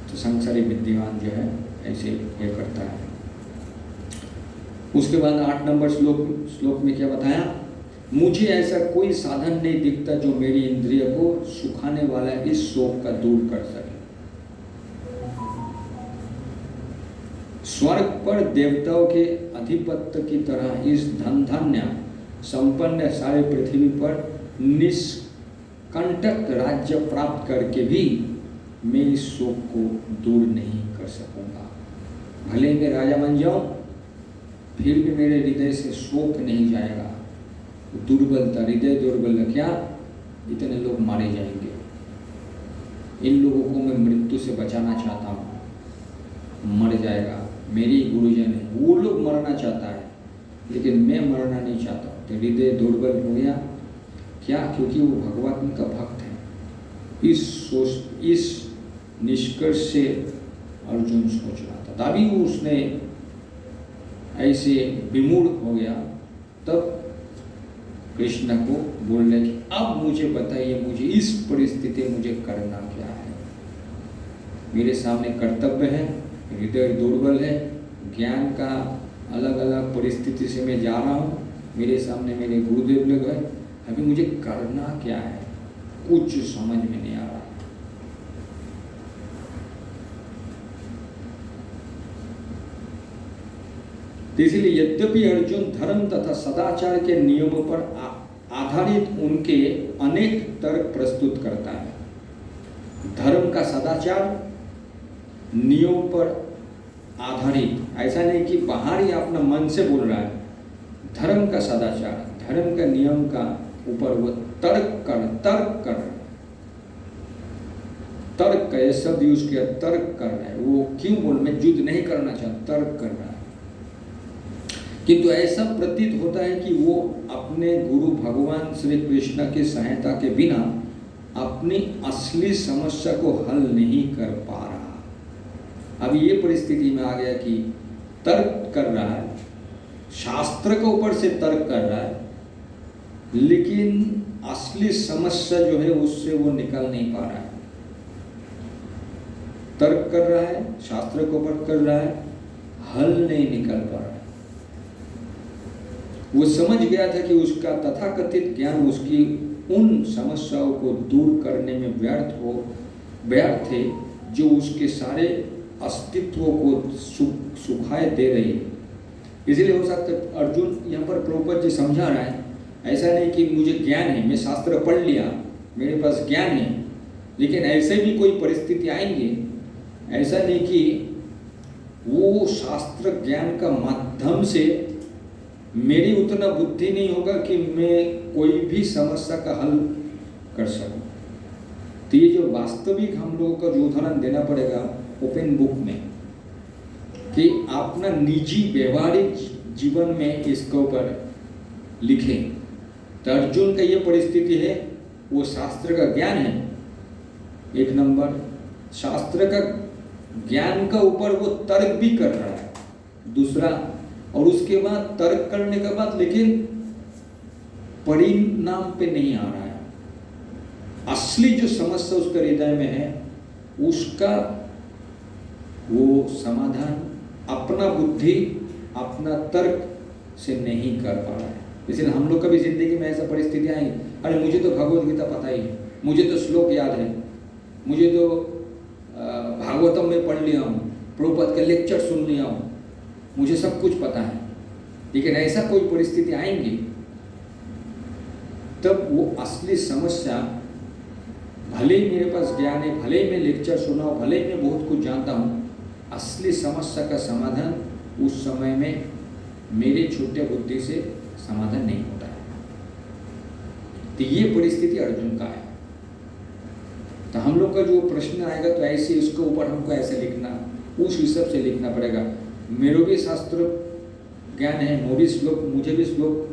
तो संसारी विद्वान जो है ऐसे ये करता है। उसके बाद 8 नंबर श्लोक में क्या बताया, मुझे ऐसा कोई साधन नहीं दिखता जो मेरी इंद्रिय को सुखाने वाला इस शोक का दूर कर सके। स्वर्ग पर देवताओं के अधिपत्य की तरह इस धन्य संपन्न सारे पृथ्वी पर निष्कंटक राज्य प्राप्त करके भी मैं इस शोक को दूर नहीं कर सकूंगा। भले मैं राजा बन जाऊं फिर भी मेरे हृदय से शोक नहीं जाएगा। दुर्बलता, हृदय दुर्बल, क्या इतने लोग मारे जाएंगे, इन लोगों को मैं मृत्यु से बचाना चाहता हूँ, मर जाएगा, मेरी गुरुजन है, वो लोग मरना चाहता है लेकिन मैं मरना नहीं चाहता हूँ। तो हृदय दुर्बल हो गया, क्या? क्योंकि वो भगवान का भक्त है। इस निष्कर्ष से अर्जुन सोच रहा था, तभी उसने ऐसे विमूढ़ हो गया। तब कृष्ण को बोलने कि अब मुझे बताइए, मुझे इस परिस्थिति में मुझे करना क्या है? मेरे सामने कर्तव्य है, हृदय दुर्बल है, ज्ञान का अलग अलग परिस्थिति से मैं जा रहा हूँ, मेरे सामने मेरे गुरुदेव लोग हैं, अभी मुझे करना क्या है? कुछ समझ में नहीं आ रहा। तो इसलिए यद्यपि अर्जुन धर्म तथा सदाचार के नियमों पर आधारित उनके अनेक तर्क प्रस्तुत करता है, धर्म का सदाचार नियमों पर आधारित, ऐसा नहीं कि बाहर ही अपना मन से बोल रहा है, धर्म का सदाचार, धर्म का नियम का ऊपर वो तर्क का ये शब्द यूज किया, तर्क कर रहा है। वो क्यों बोल, मैं युद्ध नहीं करना चाहता, तर्क कर रहा है। किंतु ऐसा प्रतीत होता है कि वो अपने गुरु भगवान श्री कृष्ण की सहायता के बिना अपनी असली समस्या को हल नहीं कर पा रहा। अब ये परिस्थिति में आ गया कि तर्क कर रहा है, शास्त्र के ऊपर से तर्क कर रहा है, लेकिन असली समस्या जो है उससे वो निकल नहीं पा रहा है। तर्क कर रहा है, शास्त्र के ऊपर कर रहा है, हल नहीं निकल पा रहा है। वो समझ गया था कि उसका तथाकथित ज्ञान उसकी उन समस्याओं को दूर करने में व्यर्थ थे जो उसके सारे अस्तित्व को सुखाए दे रही है। इसलिए हो सकता है अर्जुन यहाँ पर प्रभुपाद जी समझा रहा है, ऐसा नहीं कि मुझे ज्ञान है, मैं शास्त्र पढ़ लिया, मेरे पास ज्ञान है, लेकिन ऐसे भी कोई परिस्थिति आएंगे, ऐसा नहीं कि वो शास्त्र ज्ञान का माध्यम से मेरी उतना बुद्धि नहीं होगा कि मैं कोई भी समस्या का हल कर सकूं। तो ये जो वास्तविक हम लोगों का जो उदाहरण देना पड़ेगा ओपन बुक में, कि अपना निजी व्यवहारिक जीवन में इसके ऊपर लिखें। तो अर्जुन का ये परिस्थिति है, वो शास्त्र का ज्ञान है एक नंबर, शास्त्र का ज्ञान का ऊपर वो तर्क भी कर रहा है दूसरा, और उसके बाद तर्क करने के बाद लेकिन परिणाम पे नहीं आ रहा है। असली जो समस्या उसके हृदय में है उसका वो समाधान अपना बुद्धि अपना तर्क से नहीं कर पा रहा है। इसलिए हम लोग कभी जिंदगी में ऐसा परिस्थिति आएंगी, अरे मुझे तो भगवद गीता पता ही है, मुझे तो श्लोक याद है, मुझे तो भागवतम में पढ़ लिया हूँ, प्रभुपाद के लेक्चर सुन लिया हूँ, मुझे सब कुछ पता है। लेकिन ऐसा कोई परिस्थिति आएंगी तब वो असली समस्या, भले ही मेरे पास ज्ञान है, भले ही मैं लेक्चर सुना हूँ, भले ही मैं बहुत कुछ जानता हूँ, असली समस्या का समाधान उस समय में मेरे छोटे बुद्धि से समाधान नहीं होता है। तो ये परिस्थिति अर्जुन का है। तो हम लोग का जो प्रश्न आएगा तो ऐसे इसके ऊपर हमको ऐसे लिखना, उस हिसाब से लिखना पड़ेगा। मेरे भी शास्त्र ज्ञान है, मुझे भी श्लोक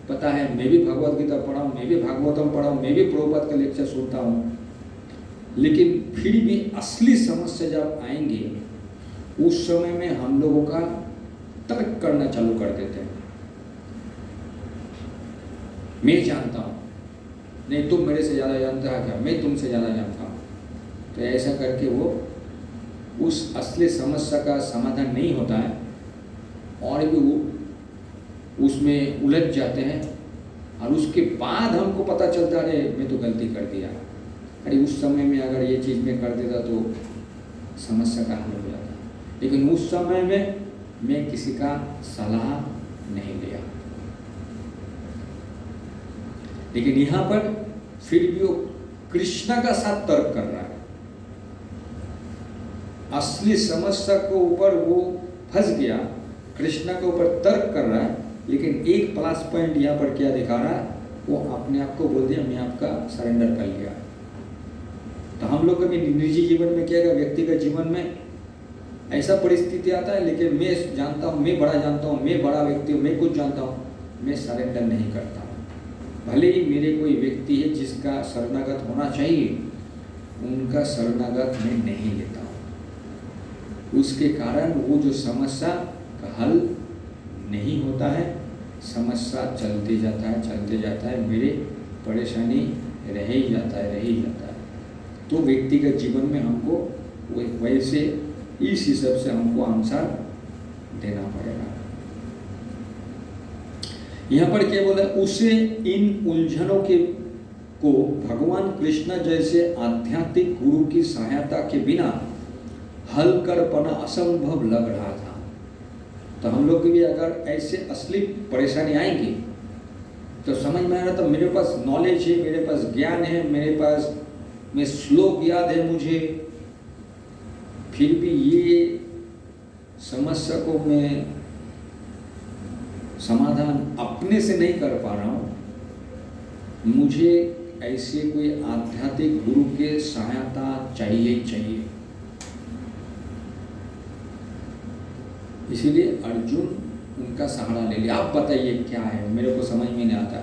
पता है, मैं भी भगवद गीता पढ़ा हूँ, मैं भी भागवतम पढ़ा हूँ, मैं भी प्रभुपाद का लेक्चर सुनता हूँ, लेकिन फिर भी असली समस्या जब आएंगे उस समय में हम लोगों का तर्क करना चालू कर देते हैं। मैं जानता हूँ, नहीं तुम मेरे से ज़्यादा जानता है क्या, मैं तुमसे ज़्यादा जानता हूँ। तो ऐसा करके वो उस असली समस्या का समाधान नहीं होता है और भी वो उसमें उलझ जाते हैं, और उसके बाद हमको पता चलता है मैं तो गलती कर दिया, अरे उस समय में अगर ये चीज़ में कर देता तो समस्या का हल हो जाता। लेकिन उस समय में मैं किसी का सलाह नहीं लिया। लेकिन यहाँ पर फिर भी वो कृष्ण का साथ तर्क कर रहा है, असली समस्या को ऊपर वो फंस गया, कृष्ण के ऊपर तर्क कर रहा है, लेकिन एक प्लस पॉइंट यहाँ पर क्या दिखा रहा है, वो अपने आप को बोल दिया मैं आपका सरेंडर कर लिया। तो हम लोग कभी निजी जीवन में क्या, व्यक्तिगत जीवन में ऐसा परिस्थिति आता है, लेकिन मैं जानता हूँ, मैं बड़ा जानता हूँ, मैं बड़ा व्यक्ति हूँ, मैं कुछ जानता हूँ, मैं सरेंडर नहीं करता हूँ। भले ही मेरे कोई व्यक्ति है जिसका शरणागत होना चाहिए, उनका शरणागत मैं नहीं लेता हूँ। उसके कारण वो जो समस्या का हल नहीं होता है, समस्या चलते जाता है, मेरे परेशानी रह ही जाता है। तो व्यक्तिगत जीवन में हमको वैसे इस हिसाब से हमको आंसर देना पड़ेगा। यहाँ पर क्या बोला, उसे इन उलझनों को भगवान कृष्ण जैसे आध्यात्मिक गुरु की सहायता के बिना हल कर पाना असंभव लग रहा था। तो हम लोग की भी अगर ऐसे असली परेशानी आएंगी तो समझ में आ रहा था, मेरे पास नॉलेज है, मेरे पास ज्ञान है, मेरे पास में श्लोक याद है मुझे, फिर भी ये समस्या को मैं समाधान अपने से नहीं कर पा रहा हूँ, मुझे ऐसे कोई आध्यात्मिक गुरु के सहायता चाहिए। इसीलिए अर्जुन उनका सहारा ले लिया। आप बताइए क्या है, मेरे को समझ में नहीं आता।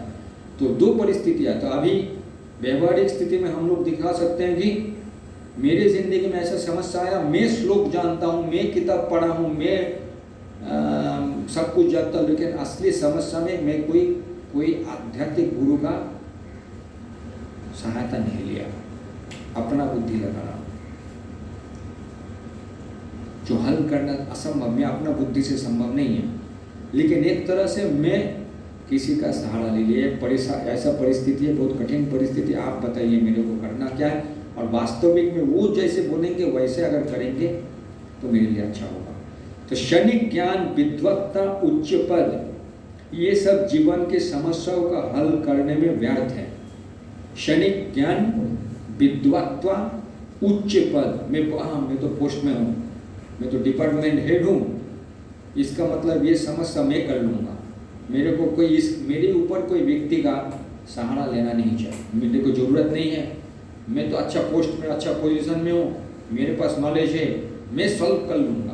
तो दो परिस्थितियाँ, तो अभी व्यवहारिक स्थिति में हम लोग दिखा सकते हैं कि मेरे जिंदगी में ऐसा समस्या आया, मैं श्लोक जानता हूँ, मैं किताब पढ़ा हूँ, मैं सब कुछ जानता हूँ, लेकिन असली समस्या में मैं कोई आध्यात्मिक गुरु का सहायता नहीं लिया, अपना बुद्धि लगा रहा हूँ। जो हल करना असंभव, मैं अपना बुद्धि से संभव नहीं है, लेकिन एक तरह से मैं किसी का सहारा ले लिया। ऐसा परिस्थिति है, बहुत कठिन परिस्थिति, आप बताइए मेरे को करना क्या है। और वास्तविक में वो जैसे बोलेंगे वैसे अगर करेंगे तो मेरे लिए अच्छा होगा। तो क्षणिक ज्ञान, विद्वत्ता, उच्च पद, ये सब जीवन के समस्याओं का हल करने में व्यर्थ है। क्षणिक ज्ञान, विद्वत्ता, उच्च पद, मैं तो पोस्ट में हूँ, मैं तो डिपार्टमेंट हेड हूँ, इसका मतलब ये समस्या मैं कर लूँगा, मेरे को मेरे ऊपर कोई व्यक्ति का सहारा लेना नहीं चाहिए, मेरे को ज़रूरत नहीं है, मैं तो अच्छा पोस्ट में, अच्छा पोजीशन में हूँ, मेरे पास नॉलेज है, मैं सॉल्व कर लूँगा।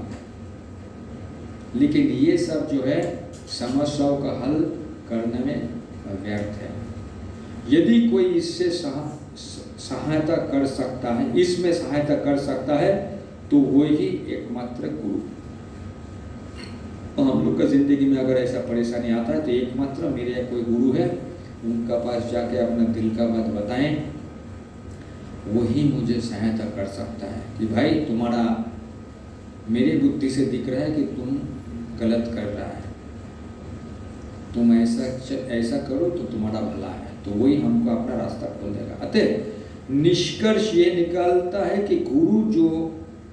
लेकिन ये सब जो है समस्याओं का हल करने में व्यर्थ है। यदि कोई इससे सहायता कर सकता है, इसमें सहायता कर सकता है, तो वही एकमात्र गुरु। और हम लोग का जिंदगी में अगर ऐसा परेशानी आता है तो एकमात्र मेरे कोई गुरु है, उनका पास जाके अपना दिल का बात बताएं, वही मुझे सहायता कर सकता है कि भाई तुम्हारा मेरी बुद्धि से दिख रहा है कि तुम गलत कर रहा है, तुम ऐसा करो तो तुम्हारा भला है, तो वही हमको अपना रास्ता खोल देगा। अतः निष्कर्ष ये निकालता है कि गुरु जो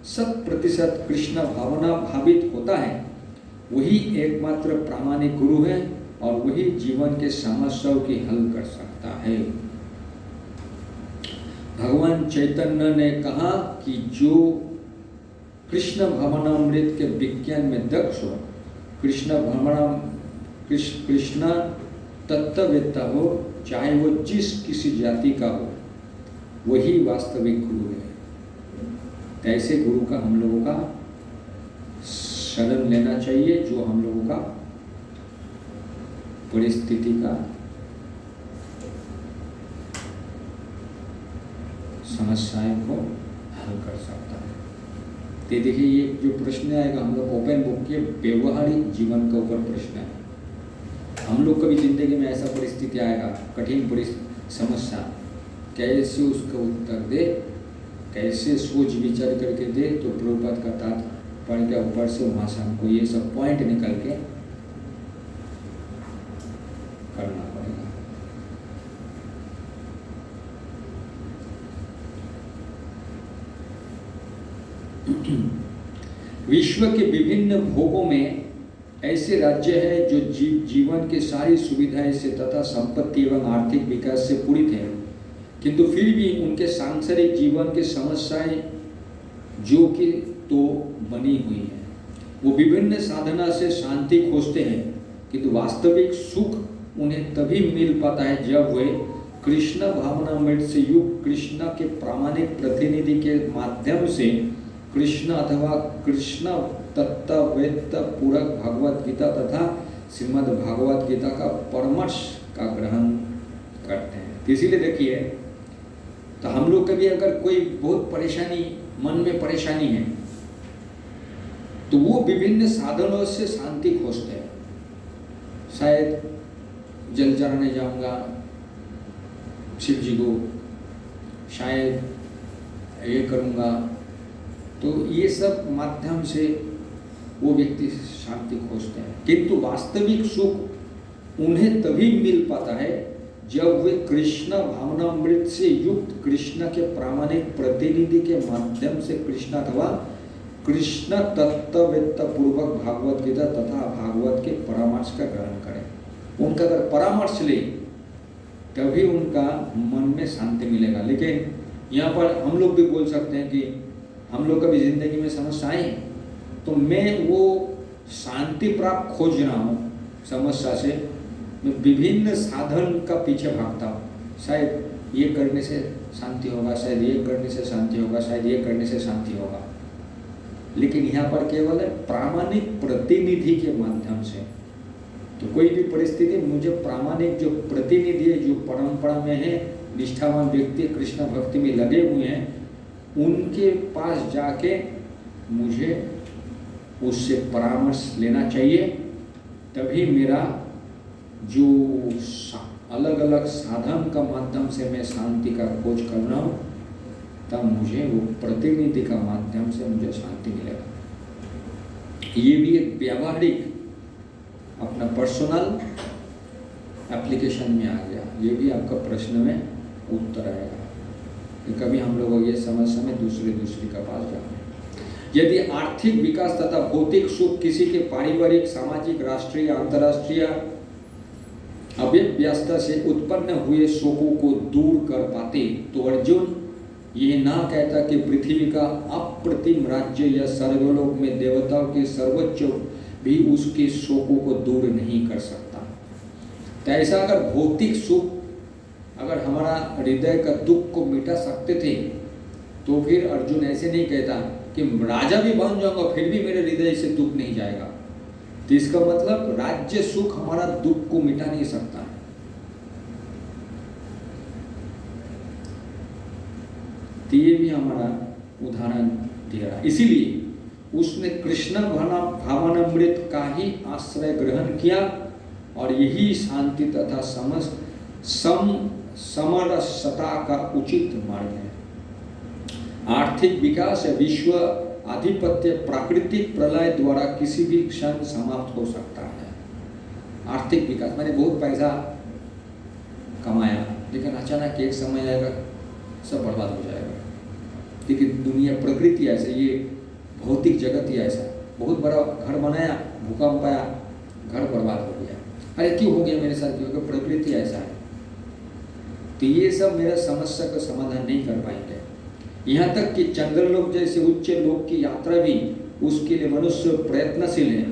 100% कृष्ण भावना भावित होता है वही एकमात्र प्रामाणिक गुरु है और वही जीवन के समस्याओं की हल कर सकता है। भगवान चैतन्य ने कहा कि जो कृष्ण भावनामृत के विज्ञान में दक्ष हो, कृष्ण तत्ववेत्ता हो, चाहे वो किसी जाति का हो, वही वास्तविक गुरु है। ऐसे गुरु का हम लोगों का शरण लेना चाहिए, जो हम लोगों का परिस्थिति का समस्याएं को हल कर सकता है। तो देखिए ये जो प्रश्न आएगा हम लोग ओपन बुक के व्यवहारिक जीवन के ऊपर प्रश्न है। हम लोग कभी जिंदगी में ऐसा परिस्थिति आएगा, कठिन समस्या, कैसे उसका उत्तर दे, कैसे सोच विचार करके दे, तो प्रभुपाद का तात्पर्य के ऊपर से वहाँ से हमको ये सब पॉइंट निकल के करना पड़ेगा। विश्व के विभिन्न भोगों में ऐसे राज्य है जो जीवन के सारी सुविधाएं से तथा संपत्ति एवं आर्थिक विकास से पूरित है, किंतु फिर भी उनके सांसारिक जीवन की समस्याएं जो कि तो बनी हुई है। वो विभिन्न साधना से शांति खोजते हैं, किंतु वास्तविक सुख उन्हें तभी मिल पाता है जब वे कृष्ण भावनामृत से युक्त कृष्ण के प्रामाणिक प्रतिनिधि के माध्यम से कृष्ण अथवा कृष्ण तत्ववेत्त पूरक भगवत गीता तथा श्रीमद् भागवत गीता का परामर्श का ग्रहण करते हैं। तो इसीलिए देखिए, तो हम लोग कभी अगर कोई बहुत परेशानी, मन में परेशानी है, तो वो विभिन्न साधनों से शांति खोजते हैं। शायद जल चढ़ाने जाऊंगा शिव जी को, शायद ये करूंगा, तो ये सब माध्यम से वो व्यक्ति शांति खोजते हैं। किंतु वास्तविक सुख उन्हें तभी मिल पाता है जब वे कृष्ण भावनामृत से युक्त कृष्ण के प्रामाणिक प्रतिनिधि के माध्यम से कृष्ण अथवा कृष्ण तत्ववेत्त पूर्वक भागवत गीता तथा भागवत के परामर्श का ग्रहण करें। उनका अगर परामर्श ले तभी उनका मन में शांति मिलेगा। लेकिन यहाँ पर हम लोग भी बोल सकते हैं कि हम लोग कभी जिंदगी में समस्या आई तो मैं वो शांति प्राप्त खोज रहा हूँ समस्या से, मैं विभिन्न साधन का पीछे भागता हूँ। शायद ये करने से शांति होगा, शायद ये करने से शांति होगा, शायद ये करने से शांति होगा। लेकिन यहाँ पर केवल है प्रामाणिक प्रतिनिधि के माध्यम से। तो कोई भी परिस्थिति मुझे प्रामाणिक जो प्रतिनिधि है, जो परंपरा में है, निष्ठावान व्यक्ति कृष्ण भक्ति में लगे हुए हैं, उनके पास जाके मुझे उससे परामर्श लेना चाहिए। तभी मेरा जो अलग अलग साधन का माध्यम से मैं शांति का खोज कर रहा हूँ, तब मुझे वो प्रतिनिधि का माध्यम से मुझे शांति मिलेगा। ये भी एक व्यावहारिक अपना पर्सनल एप्लीकेशन में आ गया। ये भी आपका प्रश्न में उत्तर आएगा कि कभी हम लोग ये समस्या में दूसरे का पास जाए। यदि आर्थिक विकास तथा भौतिक सुख किसी के पारिवारिक, सामाजिक, राष्ट्रीय, अंतर्राष्ट्रीय अव्यवस्था से उत्पन्न हुए शोकों को दूर कर पाते तो अर्जुन ये ना कहता कि पृथ्वी का अप्रतिम राज्य या स्वर्गलोक में देवताओं के सर्वोच्च भी उसके शोकों को दूर नहीं कर सकता। तो ऐसा अगर भौतिक सुख अगर हमारा हृदय का दुख को मिटा सकते थे तो फिर अर्जुन ऐसे नहीं कहता कि राजा भी बन जाऊंगा फिर भी मेरे हृदय से दुख नहीं जाएगा। तो इसका मतलब राज्य सुख हमारा दुख को मिटा नहीं सकता है। तो ये भी हमारा उदाहरण दे रहा है। इसीलिए उसने कृष्ण भावनामृत का ही आश्रय ग्रहण किया और यही शांति तथा समरसता का उचित मार्ग है। आर्थिक विकास या विश्व आधिपत्य प्राकृतिक प्रलय द्वारा किसी भी क्षण समाप्त हो सकता है। आर्थिक विकास मैंने बहुत पैसा कमाया लेकिन अचानक एक समय आएगा सब बर्बाद हो जाएगा। लेकिन दुनिया प्रकृति ऐसा, ये भौतिक जगत ही ऐसा। बहुत बड़ा घर बनाया, भूकंप आया, घर बर्बाद हो गया। अरे क्यों हो गया मेरे साथ? क्योंकि प्रकृति ऐसा है। तो ये सब मेरा समस्या का समाधान नहीं कर पाएंगे। यहाँ तक कि चंद्रलोक जैसे उच्च लोक की यात्रा भी उसके लिए मनुष्य प्रयत्नशील है,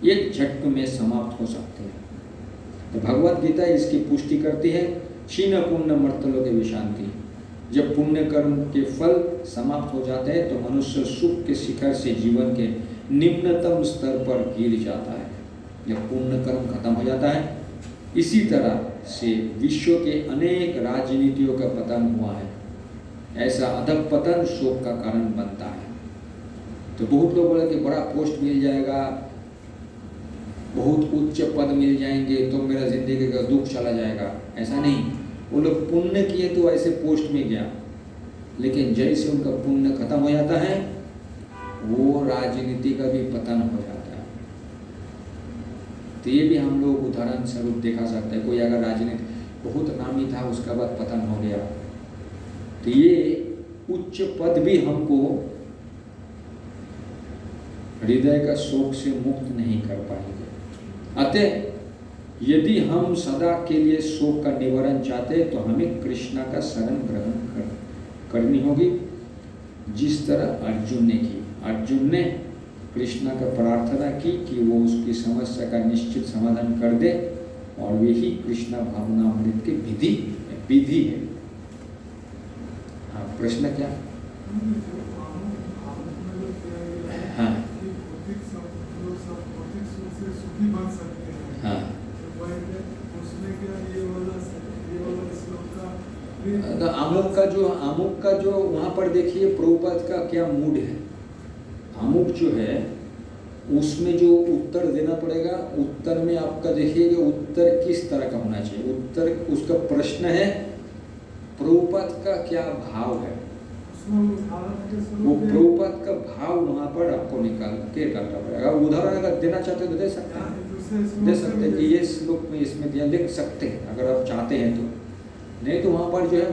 एक झटके में समाप्त हो सकते हैं। तो भगवत गीता इसकी पुष्टि करती है। क्षीण पुण्य मर्तलोक विशांति। जब पुण्य कर्म के फल समाप्त हो जाते हैं तो मनुष्य सुख के शिखर से जीवन के निम्नतम स्तर पर गिर जाता है। जब पुण्य कर्म खत्म हो जाता है, इसी तरह से विश्व के अनेक राजनीतियों का पतन हुआ है। ऐसा अधपतन शोक का कारण बनता है। तो बहुत लोग बोले कि बड़ा पोस्ट मिल जाएगा, बहुत उच्च पद मिल जाएंगे तो मेरा जिंदगी का दुख चला जाएगा। ऐसा नहीं। वो लोग पुण्य किए तो ऐसे पोस्ट में गया, लेकिन जैसे उनका पुण्य खत्म हो जाता है वो राजनीति का भी पतन हो जाता है। तो ये भी हम लोग उदाहरण स्वरूप देखा सकते हैं। कोई अगर राजनीति बहुत नामी था उसका बाद पतन हो गया, तो ये उच्च पद भी हमको हृदय का शोक से मुक्त नहीं कर पाएंगे। अतः यदि हम सदा के लिए शोक का निवारण चाहते हैं तो हमें कृष्णा का शरण ग्रहण करनी होगी, जिस तरह अर्जुन ने की। अर्जुन ने कृष्ण का प्रार्थना की कि वो उसकी समस्या का निश्चित समाधान कर दे, और वही कृष्ण भावनामृत की विधि है। हाँ, प्रश्न क्या? हाँ हाँ, तो अमुक का जो वहाँ पर देखिए प्रभुपाद का क्या मूड है। अमुक जो है उसमें जो उत्तर देना पड़ेगा, उत्तर में आपका देखिए कि उत्तर किस तरह का होना चाहिए। उत्तर उसका प्रश्न है प्रभुपाद का क्या भाव है, वो प्रभुपाद का भाव वहाँ पर आपको निकाल के डालना पड़ेगा। उदाहरण अगर देना चाहते तो दे सकते हैं, कि ये श्लोक में इसमें दिया, लिख सकते हैं अगर आप चाहते हैं तो। नहीं तो वहाँ पर जो है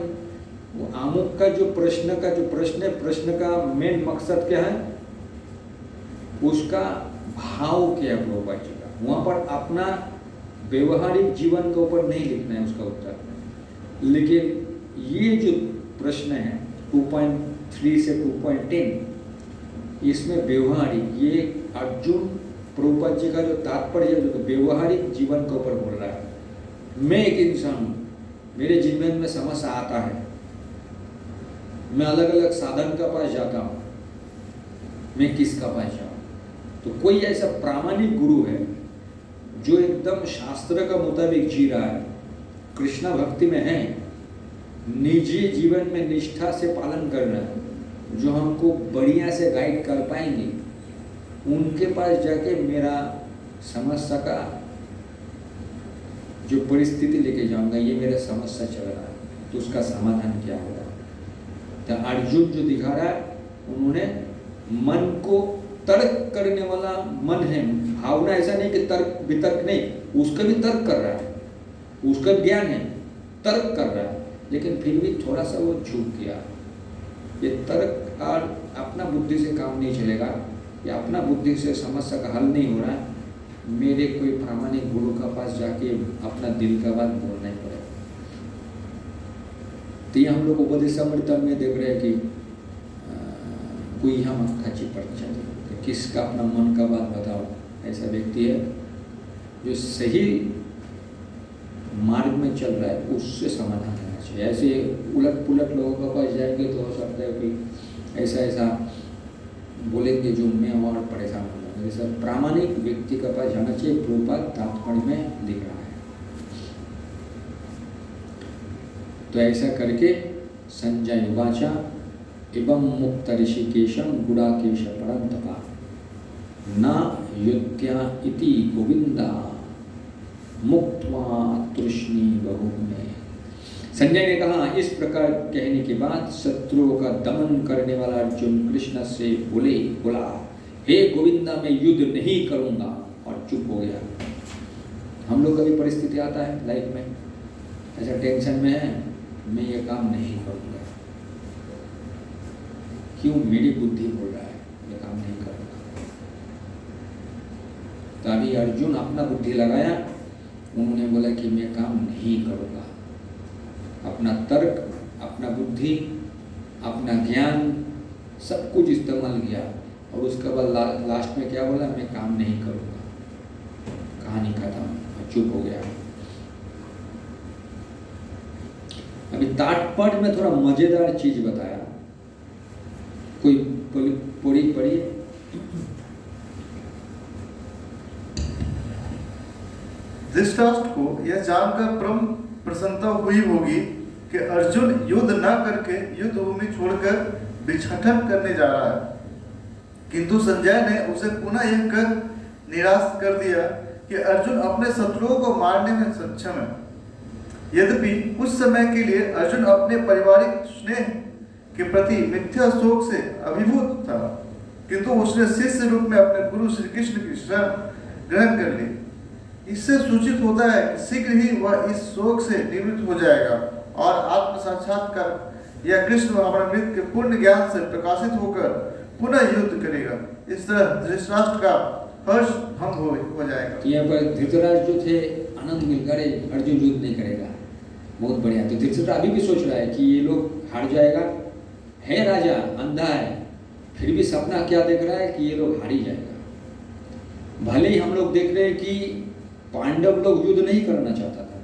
वो अमुक का जो प्रश्न है, प्रश्न का मेन मकसद क्या है, उसका भाव क्या है प्रभुपाद जी का। वहाँ पर अपना व्यवहारिक जीवन के ऊपर नहीं लिखना है उसका उत्तर, लेकिन ये जो प्रश्न है 2.3 से 2.10, इसमें व्यवहारिक, ये अर्जुन प्रभुपाद जी का जो तात्पर्य जो व्यवहारिक जीवन के ऊपर बोल रहा है। मैं एक इंसान हूँ, मेरे जीवन में समस्या आता है, मैं अलग अलग साधन का पास जाता हूँ, मैं किसका पास जाऊँ? तो कोई ऐसा प्रामाणिक गुरु है जो एकदम शास्त्र का मुताबिक जी रहा है, कृष्ण भक्ति में है, निजी जीवन में निष्ठा से पालन कर रहा है, जो हमको बढ़िया से गाइड कर पाएंगे, उनके पास जाके मेरा समस्या का जो परिस्थिति लेके जाऊंगा, ये मेरा समस्या चल रहा है, तो उसका समाधान क्या होगा। तो अर्जुन जो दिखा रहा है, उन्होंने मन को तर्क करने वाला मन है, भावना ऐसा नहीं कि तर्क वितर्क नहीं, उसका भी तर्क कर रहा है, उसका ज्ञान है, तर्क कर रहा है, लेकिन फिर भी थोड़ा सा वो झुक गया। ये तर्क और अपना बुद्धि से काम नहीं चलेगा, या अपना बुद्धि से समस्या का हल नहीं हो रहा है, मेरे कोई प्रामाणिक गुरु का पास जाके अपना दिल का बात बोलना ही पड़ेगा। तो ये हम लोग उपदेशामृतम में देख रहे हैं कि कोई हम खाची परीक्षा दे, किसका अपना मन का बात बताओ। ऐसा व्यक्ति है जो सही मार्ग में चल रहा है, उससे समाधान करना चाहिए। ऐसे उलट पुलट लोगों के पास जाएंगे तो हो सकता है कि ऐसा बोलेंगे जो मैं और परेशान हो जाऊंगा। जैसा प्रामाणिक व्यक्ति के पास जाना चाहिए, प्रभुपाद तात्पर्य में लिख रहा है। तो ऐसा करके संजय उवाचा एवं मुक्त ऋषिकेशम गुड़ाकेश परंतपा न युद्ध्या इति गोविंदा मुक्त्वा तृष्णी बहुने। संजय ने कहा, इस प्रकार कहने के बाद शत्रुओं का दमन करने वाला अर्जुन कृष्ण से बोला, हे गोविंदा, मैं युद्ध नहीं करूंगा, और चुप हो गया। हम लोग कभी परिस्थिति आता है लाइफ में, ऐसा टेंशन में है, मैं ये काम नहीं करूंगा, क्यों? मेरी बुद्धि बोल रहा है ये काम नहीं करूंगा। तभी अर्जुन अपना बुद्धि लगाया, उन्होंने बोला कि मैं काम नहीं करूंगा। अपना तर्क, अपना बुद्धि, अपना ज्ञान, सब कुछ इस्तेमाल किया, और उसके बाद लास्ट में क्या बोला, मैं काम नहीं करूंगा। कहानी खत्म, चुप हो गया। अभी तात्पर्य में थोड़ा मजेदार चीज बताया, कोई पढ़िए। धृतराष्ट्र को यह जानकर परम प्रसन्नता हुई होगी कि अर्जुन युद्ध न करके युद्ध भूमि छोड़कर भिक्षाटन करने जा रहा है, किंतु संजय ने उसे पुनः यह कर निराश कर दिया कि अर्जुन अपने शत्रुओं को मारने में सक्षम है। यद्यपि कुछ समय के लिए अर्जुन अपने पारिवारिक स्नेह के प्रति मिथ्या शोक से अभिभूत था, किंतु उसने शिष्य रूप में अपने गुरु श्री कृष्ण की शरण ग्रहण कर ली। इससे सूचित होता है कि शीघ्र ही वह इस शोक से निवृत्त हो जाएगा और आत्म साक्षात्कार या कृष्ण भावनामृत के पूर्ण ज्ञान से प्रकाशित होकर पुनः युद्ध करेगा। इस तरह धृतराष्ट्र का हर्ष भंग हो जाएगा। यहाँ पर धृतराष्ट्र जो थे आनंद मिलकर अर्जुन युद्ध नहीं करेगा, बहुत बढ़िया। तो धृतराष्ट्र अभी भी सोच रहा है कि ये लोग हार जाएगा, है राजा, अंधा है, फिर भी सपना क्या देख रहा है कि ये लोग हार ही जाएगा। भले ही हम लोग देख रहे हैं कि पांडव लोग युद्ध नहीं करना चाहता था।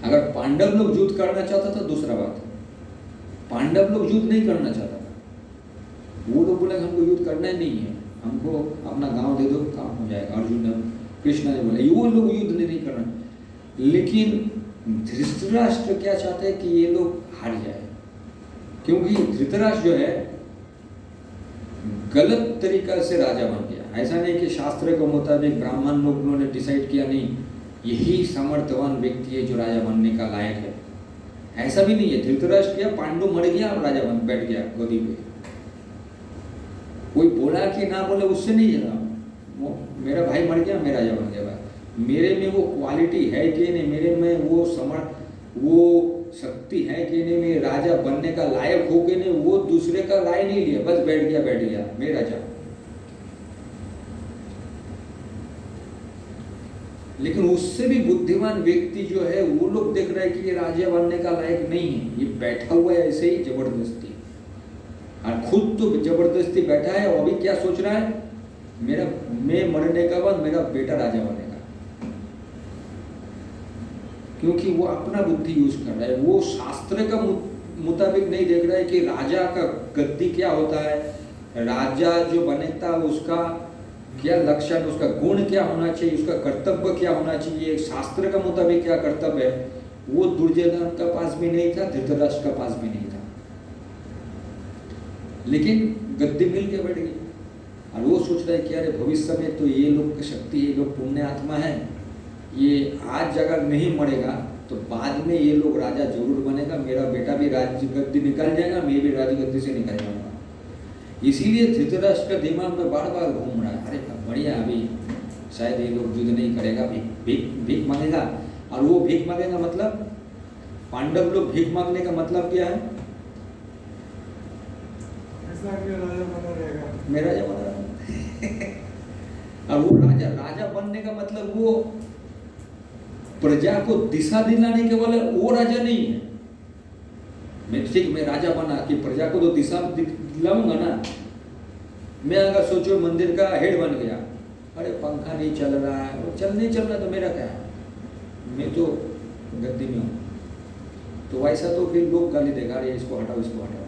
अगर पांडव लोग युद्ध करना चाहता था दूसरा बात है, पांडव लोग युद्ध नहीं करना चाहता था। वो लोग बोले हमको युद्ध करना ही नहीं है, हमको अपना गांव दे दो, काम हो जाएगा। अर्जुन ने, कृष्ण ने बोला वो लोग युद्ध नहीं करना। लेकिन धृतराष्ट्र क्या चाहते हैं कि ये लोग हार जाए, क्योंकि धृतराष्ट्र जो है गलत तरीका से राजा बन गया। ऐसा नहीं कि शास्त्र के मुताबिक ब्राह्मण लोगों ने डिसाइड किया, नहीं यही समर्थवान व्यक्ति है जो राजा बनने का लायक है, ऐसा भी नहीं है। धृतराष्ट्र क्या, पांडु मर गया और राजा बन बैठ गया गद्दी पे। कोई बोला कि ना बोले उससे नहीं है, मेरा भाई मर गया मैं राजा बन गया। भाई मेरे में वो क्वालिटी है कि नहीं, मेरे में वो वो शक्ति है कि नहीं, मैं राजा बनने का लायक हो कि नहीं, वो दूसरे का राय नहीं लिया, बस बैठ गया मैं राजा। लेकिन उससे भी बुद्धिमान व्यक्ति जो है वो लोग देख रहे हैं कि ये राजा बनने का लायक नहीं है, ये बैठा हुआ है ऐसे ही जबरदस्ती, और खुद तो जबरदस्ती बैठा है। और अभी क्या सोच रहा है, मैं मरने के बाद मेरा बेटा राजा बनेगा, क्योंकि वो अपना बुद्धि यूज कर रहा है। वो शास्त्र का मुताबिक नहीं देख रहा है कि राजा का गद्दी क्या होता है, राजा जो बनेगा उसका क्या लक्षण, उसका गुण क्या होना चाहिए, उसका कर्तव्य क्या होना चाहिए, शास्त्र का मुताबिक क्या कर्तव्य है। वो दुर्योधन का पास भी नहीं था, धृतराष्ट्र का पास भी नहीं था, लेकिन गद्दी मिल के बैठ गई। और वो सोच रहा है कि अरे भविष्य में तो ये लोग की शक्ति, ये लोग पुण्य आत्मा है, ये आज अगर नहीं मरेगा तो बाद में ये लोग राजा जरूर बनेगा, मेरा बेटा भी राज गद्दी निकल जाएगा, मैं भी राजगद्दी से निकल जाऊंगा। इसीलिए धृतराष्ट्र का दिमाग में बार बार घूम रहा है, अरे बढ़िया अभी शायद ये लोग युद्ध नहीं करेगा, भीख मांगेगा। और वो भीख मांगेगा मतलब, पांडव लोग भीख मांगने का मतलब क्या है, मैं राजा बना रहा हूँ। और वो राजा बनने का मतलब वो प्रजा को दिशा दिलाने के वाले, वो राजा नहीं है। मैं राजा बना कि प्रजा को तो दिशा दिलाऊंगा ना। मैं अगर सोचो मंदिर का हेड बन गया, अरे पंखा नहीं चल रहा है, वो नहीं चल रहा तो मेरा क्या है, मैं तो गद्दी में हूँ, तो वैसा तो फिर लोग गाली देगा, अरे इसको हटाओ इसको हटाओ।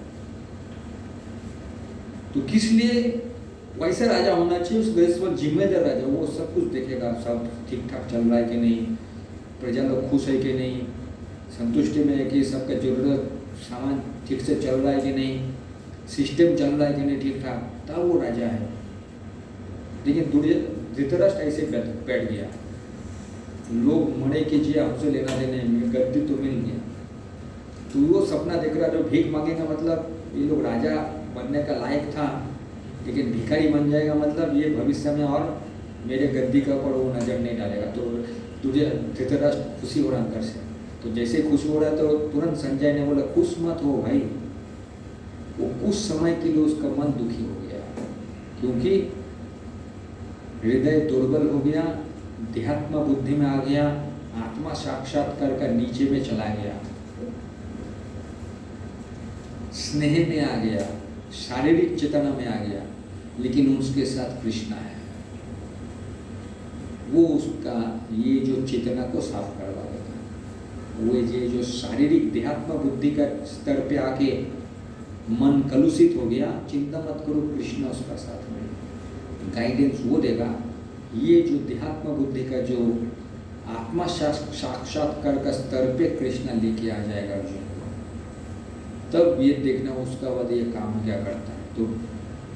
तो किस लिए वैसा राजा होना चाहिए, उस देश पर जिम्मेदार राजा, वो सब कुछ देखेगा, सब ठीक ठाक चल रहा है कि नहीं, प्रजा लोग खुश है कि नहीं, संतुष्टि में है कि सबका जरूरत सामान ठीक से चल रहा है कि नहीं, सिस्टम चल रहा है कि नहीं ठीक ठाक, तब वो राजा है। लेकिन धृतराष्ट्र ऐसे बैठ गया, लोग मरे कीजिए हमसे लेना देने, गद्दी तो मिल गया। तो वो सपना देख रहा, जो भीख मांगेगा मतलब ये लोग राजा बनने का लायक था, लेकिन भिखारी बन जाएगा मतलब ये भविष्य में और मेरे गद्दी का ऊपर वो नजर नहीं डालेगा। तो तुझे धृतराष्ट्र खुशी हो रहा अंदर से, तो जैसे खुश हो रहा है तो तुरंत संजय ने बोला खुश मत हो भाई। वो कुछ समय के लिए उसका मन दुखी हो गया, क्योंकि हृदय दुर्बल हो गया, देहात्म बुद्धि में आ गया, आत्मा साक्षात्कार का नीचे में चला गया, स्नेह में आ गया, शारीरिक चेतना में आ गया। लेकिन उसके साथ कृष्णा है, वो उसका ये जो चेतना को साफ करवा देगा। वो ये जो शारीरिक देहात्म बुद्धि का स्तर पे आके मन कलुषित हो गया, चिंता मत करो, कृष्ण उसका साथ में गाइडेंस वो देगा। ये जो देहात्म बुद्धि का जो आत्मा साक्षात्कार का स्तर पे कृष्ण लेके आ जाएगा अर्जुन को, तब ये देखना उसका बाद ये काम क्या करता है। तो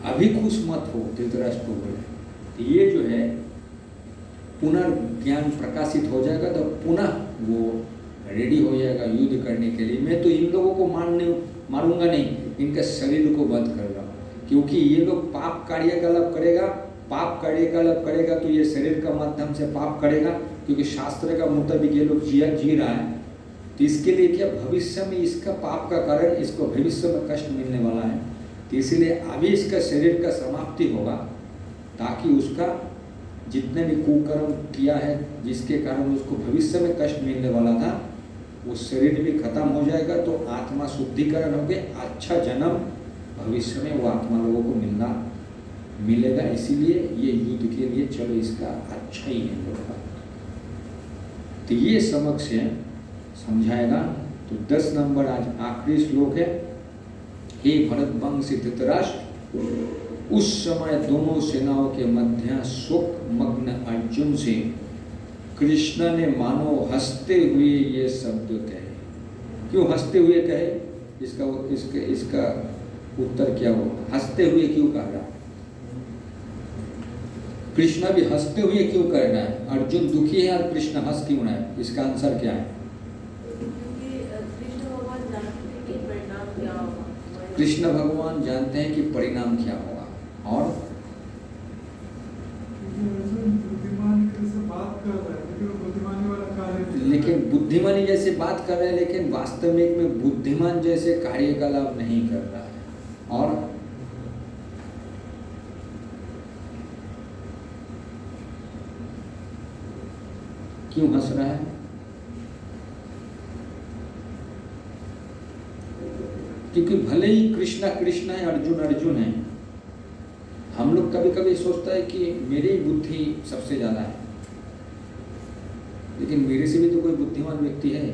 अभी खुश मत हो, धृतराष्ट्र को बोले, ये जो है पुनर्ज्ञान प्रकाशित हो जाएगा तो पुनः वो रेडी हो जाएगा युद्ध करने के लिए। मैं तो इन लोगों को मारूंगा नहीं, इनके शरीर को बंद कर रहा हूँ, क्योंकि ये लोग पाप कार्यकलाप करेगा, पाप कार्यकलाप करेगा तो ये शरीर का माध्यम से पाप करेगा, क्योंकि शास्त्र का मुताबिक ये लोग जी रहा है। तो इसके लिए क्या भविष्य में इसका पाप का कारण इसको भविष्य में कष्ट मिलने वाला है, तो इसलिए अभी इसका शरीर का समाप्ति होगा, ताकि उसका जितने भी कुकर्म किया है जिसके कारण उसको भविष्य में कष्ट मिलने वाला था, वो शरीर भी खत्म हो जाएगा, तो आत्मा शुद्धिकरण हो गया, अच्छा जन्म भविष्य में वो आत्मा लोगों को मिलना मिलेगा, इसीलिए ये युद्ध के लिए चलो इसका अच्छा ही है होगा। तो ये समक्ष है समझाएगा। तो 10 नंबर आज आखिरी श्लोक है। हे भरत वंश धृतराष्ट्र, उस समय दोनों सेनाओं के मध्य शोक मग्न अर्जुन से कृष्ण ने मानो हंसते हुए ये शब्द कहे। क्यों हंसते हुए कहे? इसका उत्तर क्या होगा? हंसते हुए क्यों कह रहा? कृष्ण भी हंसते हुए क्यों कह रहा है? अर्जुन दुखी है और कृष्ण हंस क्यों रहा है? इसका आंसर क्या है? कृष्ण भगवान जानते हैं कि परिणाम क्या होगा। और लेकिन बुद्धिमानी जैसे बात कर रहे हैं, लेकिन वास्तविक में बुद्धिमान जैसे कार्यकलाप नहीं कर रहा है। और क्यों हंस रहा है? क्योंकि भले ही कृष्णा कृष्ण है, अर्जुन अर्जुन है, हम लोग कभी कभी सोचता है कि मेरी बुद्धि सबसे ज्यादा है, लेकिन मेरे से भी तो कोई बुद्धिमान व्यक्ति है।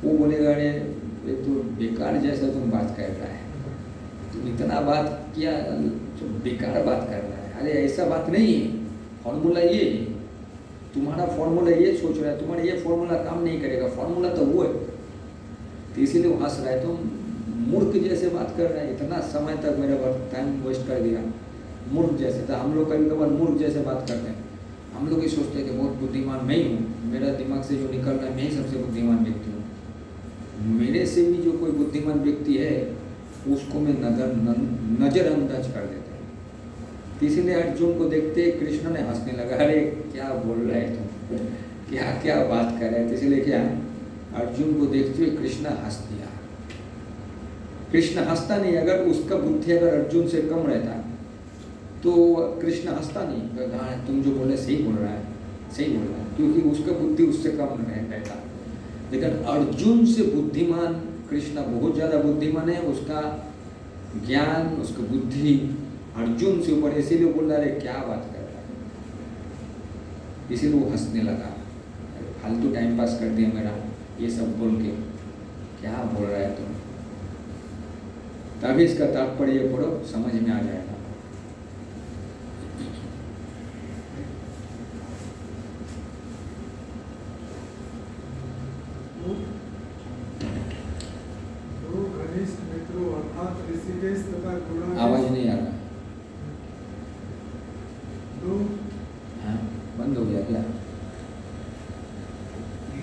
वो बोलेगा अरे ये तो बेकार जैसा तुम बात कर रहा है, तुम इतना बात किया तो बेकार बात कर रहा है। अरे ऐसा बात नहीं है, फॉर्मूला ये, तुम्हारा फॉर्मूला ये सोच रहा है, तुम्हारा ये फॉर्मूला काम नहीं करेगा, फॉर्मूला तो वो है। तो इसीलिए वो हंस रहा है। तुम मूर्ख जैसे बात कर रहे हैं, इतना समय तक मेरा टाइम वेस्ट कर दिया, मूर्ख जैसे। तो हम लोग कभी कभार मूर्ख जैसे बात करते हैं। हम लोग ये सोचते हैं कि बहुत बुद्धिमान मैं ही हूँ, मेरा दिमाग से जो निकल रहा है मैं ही सबसे बुद्धिमान व्यक्ति हूँ। मेरे से भी जो कोई बुद्धिमान व्यक्ति है उसको मैं नजरअंदाज कर देता हूँ। तो इसीलिए अर्जुन को देखते कृष्ण ने हंसने लगा। अरे क्या बोल रहे हैं तुम, क्या क्या बात कर रहे हैं? तो इसलिए क्या, अर्जुन को देखते हुए कृष्ण हंस दिया। कृष्ण हंसता नहीं, अगर उसका बुद्धि अगर अर्जुन से कम रहता तो कृष्ण हंसता नहीं। हाँ तुम जो बोले सही बोल रहा है, सही बोल रहा है, क्योंकि उसका बुद्धि उससे कम रहता। लेकिन अर्जुन से बुद्धिमान कृष्ण बहुत ज़्यादा बुद्धिमान है। उसका ज्ञान, उसका बुद्धि अर्जुन से ऊपर, इसीलिए बोल रहा है क्या बात कर रहा है। इसीलिए वो हंसने लगा। फालतू टाइम पास कर दिया मेरा ये सब बोल के, क्या बोल रहा है तुम। तभी इसका तात्पर्य पढ़ो, समझ में आ जाएगा। आवाज नहीं आ रहा, हाँ बंद हो गया क्या?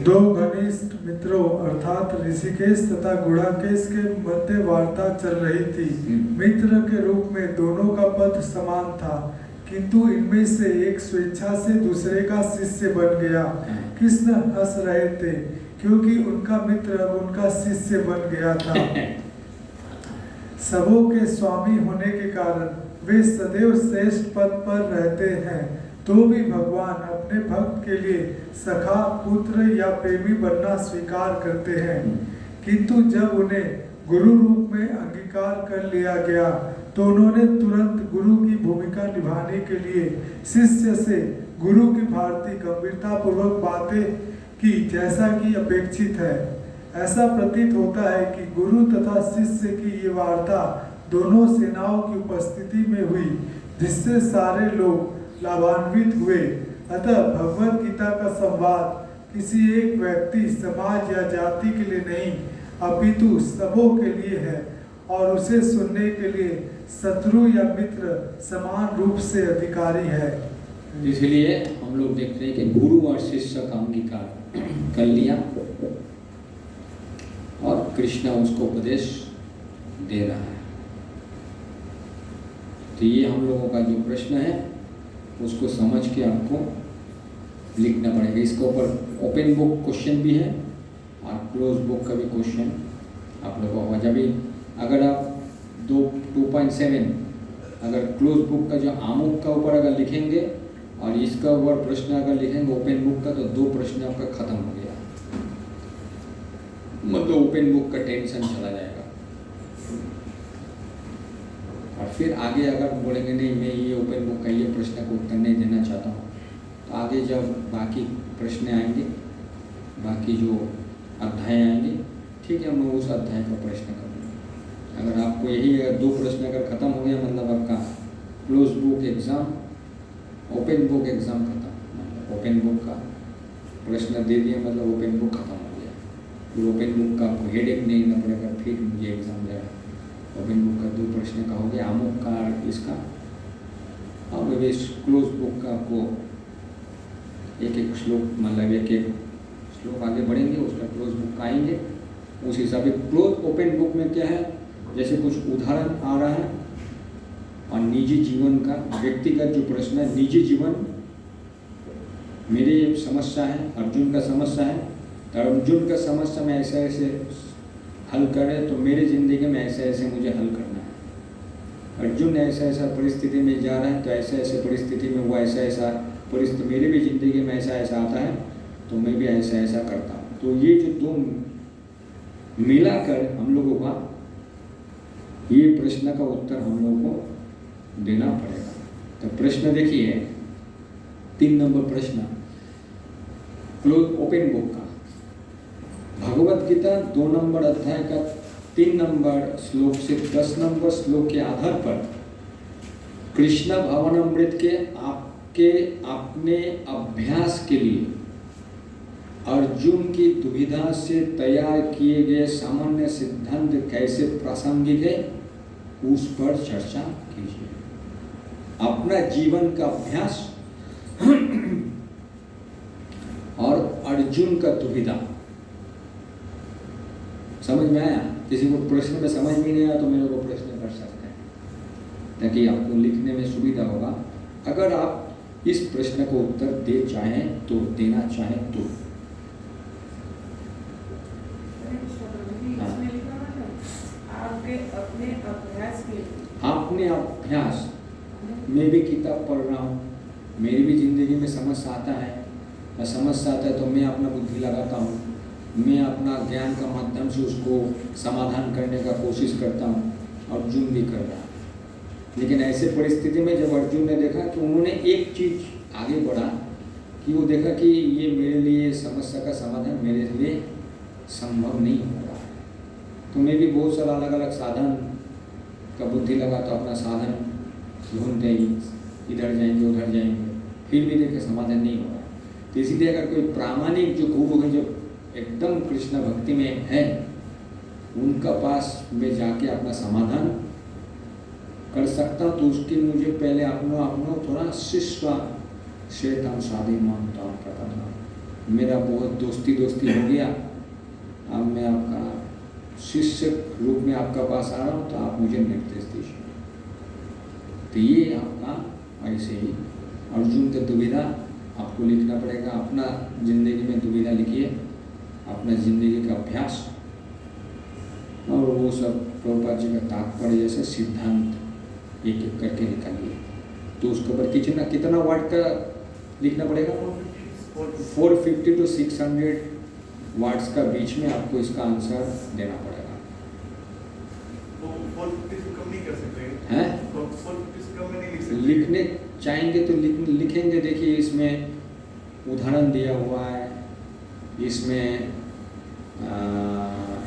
दो घनिष्ठ मित्रों अर्थात ऋषिकेश तथा गुणाकेश के मध्य वार्ता चल रही थी। मित्र के रूप में दोनों का पद समान था, किंतु इनमें से एक स्वेच्छा से दूसरे का शिष्य बन गया। कृष्ण हंस रहे थे क्योंकि उनका मित्र अब उनका शिष्य बन गया था। सबों के स्वामी होने के कारण वे सदैव श्रेष्ठ पद पर रहते हैं, तो भी भगवान अपने भक्त के लिए सखा, पुत्र या प्रेमी बनना स्वीकार करते हैं। किंतु जब उन्हें गुरु रूप में अंगीकार कर लिया गया तो उन्होंने तुरंत गुरु की भूमिका निभाने के लिए शिष्य से गुरु की भारती गंभीरता पूर्वक बातें की, जैसा कि अपेक्षित है। ऐसा प्रतीत होता है कि गुरु तथा शिष्य की ये वार्ता दोनों सेनाओं की उपस्थिति में हुई, जिससे सारे लोग लाभान्वित हुए। अतः भगवत गीता का संवाद किसी एक व्यक्ति, समाज या जाति के लिए नहीं, अपितु सबों के लिए है, और उसे सुनने के लिए शत्रु या मित्र समान रूप से अधिकारी है। इसलिए हम लोग देखते हैं कि गुरु और शिष्य का अंगीकार कर लिया और कृष्ण उसको उपदेश दे रहा है। तो ये हम लोगों का जो प्रश्न है उसको समझ के आपको लिखना पड़ेगा। इसके ऊपर ओपन बुक क्वेश्चन भी है और क्लोज बुक का भी क्वेश्चन आप लोगों को। जब भी अगर आप 2.7 अगर क्लोज बुक का जो आमुख का ऊपर अगर लिखेंगे और इसका ऊपर प्रश्न अगर लिखेंगे ओपन बुक का, तो 2 प्रश्न आपका खत्म हो गया, मतलब ओपन बुक का टेंशन चला जाएगा। और फिर आगे अगर बोलेंगे नहीं मैं ये ओपन बुक का ये प्रश्न का उत्तर नहीं देना चाहता हूँ, तो आगे जब बाकी प्रश्न आएंगे, बाकी जो अध्याय आएंगे, ठीक है, मैं उस अध्याय का प्रश्न करूँगा। अगर आपको यही 2 प्रश्न अगर खत्म हो गया, मतलब आपका close book exam, open book exam खत्म, मतलब ओपन बुक का प्रश्न दे दिया मतलब ओपन बुक खत्म हो गया। फिर ओपन बुक का आपको हेडेक नहीं लेना पड़ेगा, फिर मुझे एग्ज़ाम दे रहा है। ओपन बुक का 2 प्रश्न का हो गया, अमुक का इसका, अब इस क्लोज बुक का आपको एक श्लोक, मतलब एक श्लोक आगे बढ़ेंगे, उसका क्लोज बुक का आएंगे, उस हिसाब से। क्लोज ओपन बुक में क्या है, जैसे कुछ उदाहरण आ रहा है और निजी जीवन का, व्यक्तिगत जो प्रश्न है, निजी जीवन, मेरी समस्या है, अर्जुन का समस्या है, तो अर्जुन का समस्या में ऐसे ऐसे हल करे, तो मेरी ज़िंदगी में ऐसे ऐसे मुझे हल करना है। अर्जुन ऐसा ऐसा परिस्थिति में जा रहा है, तो ऐसे ऐसे परिस्थिति में वो ऐसा ऐसा परिस्थिति, मेरी भी ज़िंदगी में ऐसा ऐसा आता है, तो मैं भी ऐसा ऐसा करता हूँ। तो ये जो 2 मिलाकर हम लोगों का ये प्रश्न का उत्तर हम लोगों को देना पड़ेगा। तो प्रश्न देखिए, 3 नंबर प्रश्न क्लोज ओपन बुक का, भगवत गीता 2 नंबर अध्याय का 3 नंबर श्लोक से 10 नंबर श्लोक के आधार पर कृष्ण भावनामृत के आपके अपने अभ्यास के लिए अर्जुन की दुविधा से तैयार किए गए सामान्य सिद्धांत कैसे प्रासंगिक है, उस पर चर्चा कीजिए। अपना जीवन का अभ्यास और अर्जुन का दुविधा, समझ में आया? किसी को प्रश्न में समझ में नहीं आया तो मेरे को प्रश्न कर सकते हैं, ताकि आपको लिखने में सुविधा होगा। अगर आप इस प्रश्न को उत्तर दे चाहें तो, देना चाहें तो। इसमें लिखा हुआ है आपके अपने अभ्यास के लिए। अपने अभ्यास, मैं भी किताब पढ़ रहा हूँ, मेरी भी ज़िंदगी में समस्या आता है, और समस्या आता है तो मैं अपना बुद्धि लगाता हूँ, मैं अपना ज्ञान का माध्यम से उसको समाधान करने का कोशिश करता हूँ। अर्जुन भी कर रहा है, लेकिन ऐसे परिस्थिति में जब अर्जुन ने देखा कि उन्होंने एक चीज़ आगे बढ़ा कि वो देखा कि ये मेरे लिए समस्या का समाधान मेरे लिए संभव नहीं हो रहा है, तो मैं भी बहुत सारा अलग अलग साधन का बुद्धि लगाता हूँ, अपना साधन ढूंढते ही इधर जाएंगे उधर जाएंगे, फिर भी देखे समाधान नहीं हो रहा। तो इसीलिए अगर कोई प्रामाणिक जो गुरु है, जो एकदम कृष्ण भक्ति में है, उनका पास मैं जाके अपना समाधान कर सकता हूँ, तो उसके मुझे पहले अपना थोड़ा शिष्य श्वेतम शादी मानता हूँ प्रकरण, मेरा बहुत दोस्ती हो गया, अब मैं आपका शिष्य रूप में आपका पास आ रहा हूँ, तो आप मुझे निर्देश दीजिए। तो ये आपका ऐसे ही अर्जुन का दुविधा आपको लिखना पड़ेगा। अपना जिंदगी में दुविधा लिखिए, अपना जिंदगी का अभ्यास, और वो सब प्रभुपाद जी का तात्पर्य जैसे सिद्धांत एक एक करके निकालिए। तो उसके ऊपर कितना वर्ड का लिखना पड़ेगा? 450 to 600 वर्ड्स का बीच में आपको इसका आंसर देना पड़ेगा। वो 450 से कम नहीं कर सकते हैं? 450 से कम में नहीं लिख सकते। लिखने चाहेंगे तो लिखेंगे। देखिए इसमें उदाहरण दिया हुआ है, इसमें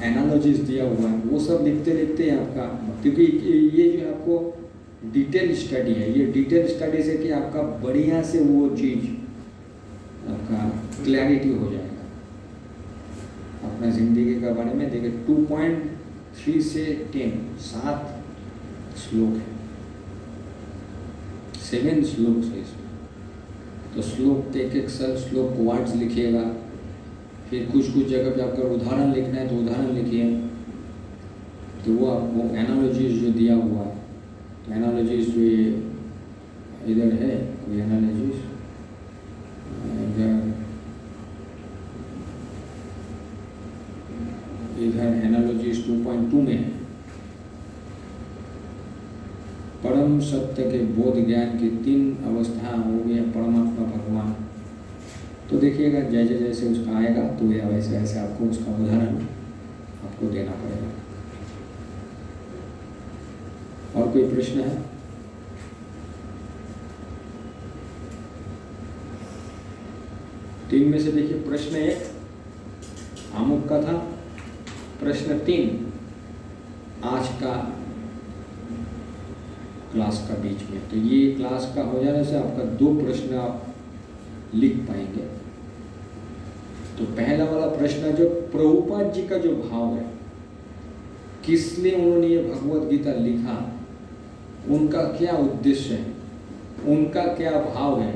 एनालॉजीज दिया हुआ है, वो सब लिखते लिखते आपका, क्योंकि ये जो आपको डिटेल स्टडी है, ये डिटेल स्टडी से कि आपका बढ़िया से वो चीज़ आपका क्लैरिटी हो जाएगा अपना ज़िंदगी के बारे में। देखिए 2.3 से 10 7 श्लोक है, 7 श्लोक है इसमें। तो श्लोक एक श्लोक वर्ड्स लिखिएगा, फिर कुछ जगह पे आपका उदाहरण लिखना है तो उदाहरण लिखिए। तो वो आपको एनालॉजीज जो दिया हुआ है, तो एनालॉजीज जो ये इधर है, कोई एनालॉजीज इधर एनालॉजीज 2.2 में है, परम सत्य के बोध ज्ञान की 3 अवस्था हो गई, परमात्मा भगवान। तो देखिएगा जैसे जैसे उसका आएगा तो वैसे वैसे आपको उसका उदाहरण आपको देना पड़ेगा। और कोई प्रश्न है? तीन में से देखिए, प्रश्न 1 आमुख का था, प्रश्न 3 आज का क्लास का बीच में। तो ये क्लास का हो जाने से आपका 2 प्रश्न आप लिख पाएंगे। तो पहला वाला प्रश्न जो प्रभुपाद जी का जो भाव है, किस लिए उन्होंने ये भगवत गीता लिखा, उनका क्या उद्देश्य है, उनका क्या भाव है,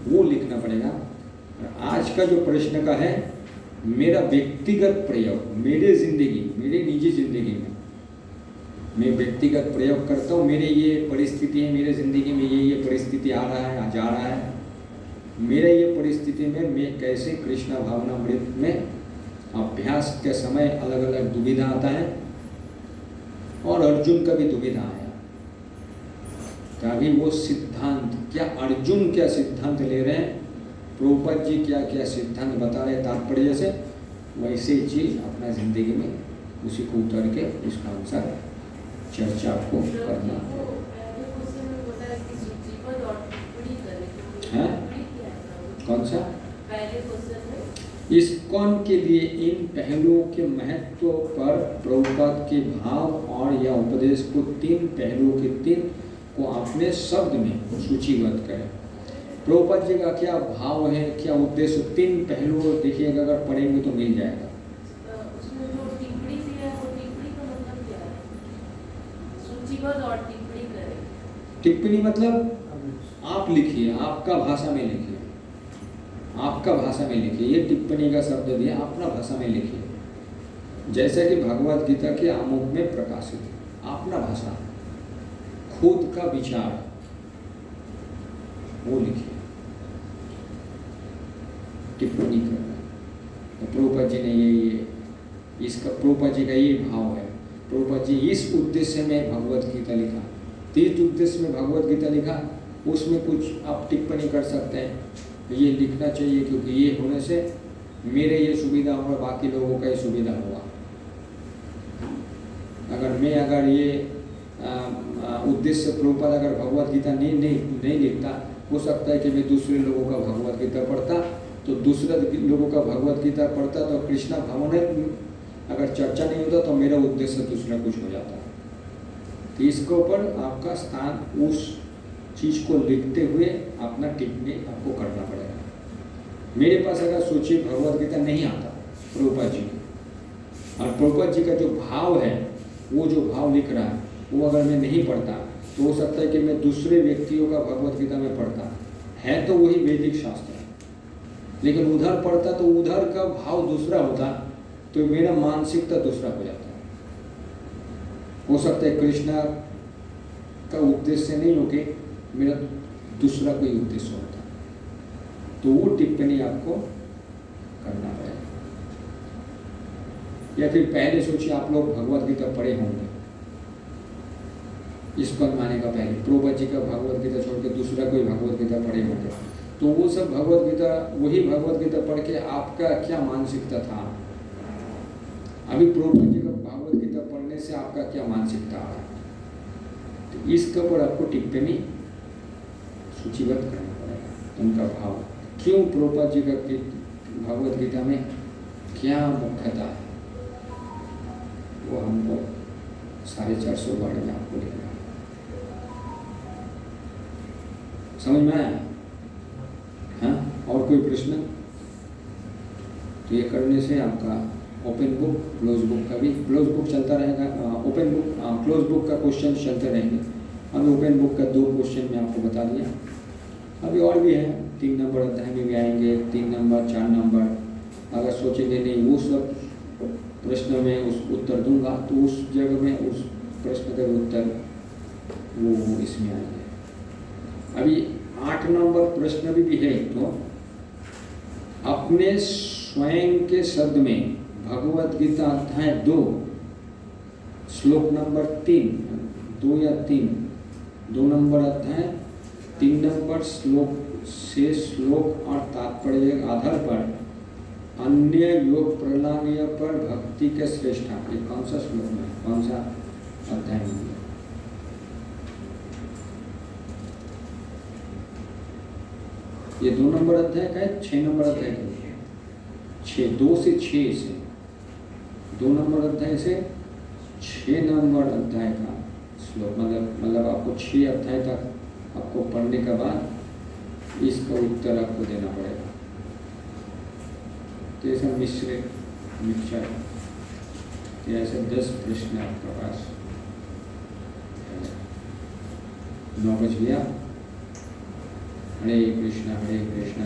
वो लिखना पड़ेगा। आज का जो प्रश्न का है, मेरा व्यक्तिगत प्रयोग, मेरे जिंदगी, मेरे निजी जिंदगी में मैं व्यक्तिगत प्रयोग करता हूँ, मेरे ये परिस्थिति है, मेरे जिंदगी में ये परिस्थिति आ रहा है, जा रहा है, मेरे ये परिस्थिति में मैं कैसे कृष्णा भावनामृत में अभ्यास के समय अलग अलग दुविधा आता है, और अर्जुन का भी दुविधा आया। तो अभी वो सिद्धांत क्या, अर्जुन क्या सिद्धांत ले रहे हैं, प्रभुपाद जी क्या क्या सिद्धांत बता रहे तात्पर्य से, वैसे ही चीज अपना जिंदगी में उसी को उतर के उसका अनुसार चर्चा आपको करना है। कौन सा? इस्कॉन के लिए इन पहलुओं के महत्व पर प्रभुपाद के भाव और या उपदेश को 3 पहलुओं के 3 को अपने शब्द में सूचीबद्ध करें। प्रभुपाद जी का क्या भाव है, क्या उद्देश्य, 3 पहलू देखिएगा, अगर पढ़ेंगे तो मिल जाएगा। उसमें जो टिप्पणी दी है, वो टिप्पणी का मतलब क्या है? सूचीबद्ध और टिप्पणी करें। टिप्पणी मतलब आप लिखिए, आपका भाषा में लिखिए, आपका भाषा में लिखिए। ये टिप्पणी का शब्द दिया, अपना भाषा में लिखिए। जैसा कि भगवत गीता के आमुख में प्रकाशित है, अपना भाषा, खुद का विचार वो लिखिए, टिप्पणी करना। तो प्रभुपाद जी ने ये इसका, प्रभुपाद जी का ये भाव है, प्रभुपाद जी इस उद्देश्य में भगवत गीता लिखा, 3 उद्देश्य में भगवत गीता लिखा, उसमें कुछ आप टिप्पणी कर सकते हैं। ये लिखना चाहिए क्योंकि ये होने से मेरे ये सुविधा होगा, बाकी लोगों का ये सुविधा होगा। अगर ये उद्देश्य प्रभुपाद अगर भगवत गीता नहीं लिखता, हो सकता है कि मैं दूसरे लोगों का भगवत गीता पढ़ता, तो दूसरे लोगों का भगवत गीता पढ़ता तो कृष्णा भावना अगर चर्चा नहीं होता तो मेरा उद्देश्य दूसरा कुछ हो जाता। तो इसके ऊपर आपका स्थान, उस चीज को लिखते हुए अपना टिप्पणी आपको करना पड़ेगा। मेरे पास अगर सोचिए भगवत गीता नहीं आता प्रभुपाद जी की, और प्रभुपाद जी का जो भाव है, वो जो भाव लिख रहा है, वो अगर मैं नहीं पढ़ता तो हो सकता है कि मैं दूसरे व्यक्तियों का भगवत गीता में पढ़ता है, तो वही वैदिक शास्त्र है, लेकिन उधर पढ़ता तो उधर का भाव दूसरा होता, तो मेरा मानसिकता दूसरा हो जाता। हो सकता है कृष्णा का उद्देश्य नहीं होके मेरा दूसरा कोई उद्देश्य होता, तो वो टिप्पणी आपको करना पड़ेगा। या फिर पहले सोचिए आप लोग भगवत गीता पढ़े होंगे, इसको माने का पहले प्रभुपाद जी का भगवत गीता छोड़ के दूसरा कोई भगवत गीता पढ़े होंगे, तो वो सब भगवत गीता, वही भगवत गीता पढ़ के आपका क्या मानसिकता था, अभी प्रभुपाद जी का भगवत गीता पढ़ने से आपका क्या मानसिकता आ रहा है, तो इसके ऊपर आपको टिप्पणी सूचीबद्ध करना पड़ेगा। उनका भाव क्यों, प्रभुपाद जी का भगवत गीता में क्या मुख्यता है, वो हमको 450 वर्ड में आपको लिखना है। समझ में आया? हाँ, और कोई प्रश्न? तो ये करने से आपका ओपन बुक, क्लोज बुक का भी, क्लोज बुक चलता रहेगा, ओपन बुक, क्लोज बुक का क्वेश्चन चलते रहेंगे। अभी ओपन बुक का 2 क्वेश्चन मैं आपको बता दिया, अभी और भी है, 3 नंबर अध्याय में भी आएंगे, 3 नंबर 4 नंबर। अगर सोचेंगे नहीं वो सब प्रश्न में उस उत्तर दूंगा, तो उस जगह में उस प्रश्न का उत्तर वो इसमें आएंगे। अभी 8 नंबर प्रश्न भी है, तो अपने स्वयं के शब्द में भगवत गीता अध्याय 2 श्लोक नंबर 3, 2 या 3, 2 नंबर अध्याय 3 नंबर श्लोक से श्लोक और तात्पर्य के आधार पर अन्य योग प्रणाली पर भक्ति के श्रेष्ठ, ये कौन सा श्लोक में, कौन सा अध्याय में? ये 2 नंबर अध्याय का है, 6 नंबर अध्याय का? 6, 2 से 6 से 2 नंबर अध्याय से 6 नंबर अध्याय का श्लोक, मतलब आपको 6 अध्याय तक आपको पढ़ने के बाद इसका उत्तर आपको देना पड़ेगा। तो ऐसा मिक्सचर तो ऐसे 10 प्रश्न आपके पास 9 बज गया। हरे कृष्णा हरे कृष्णा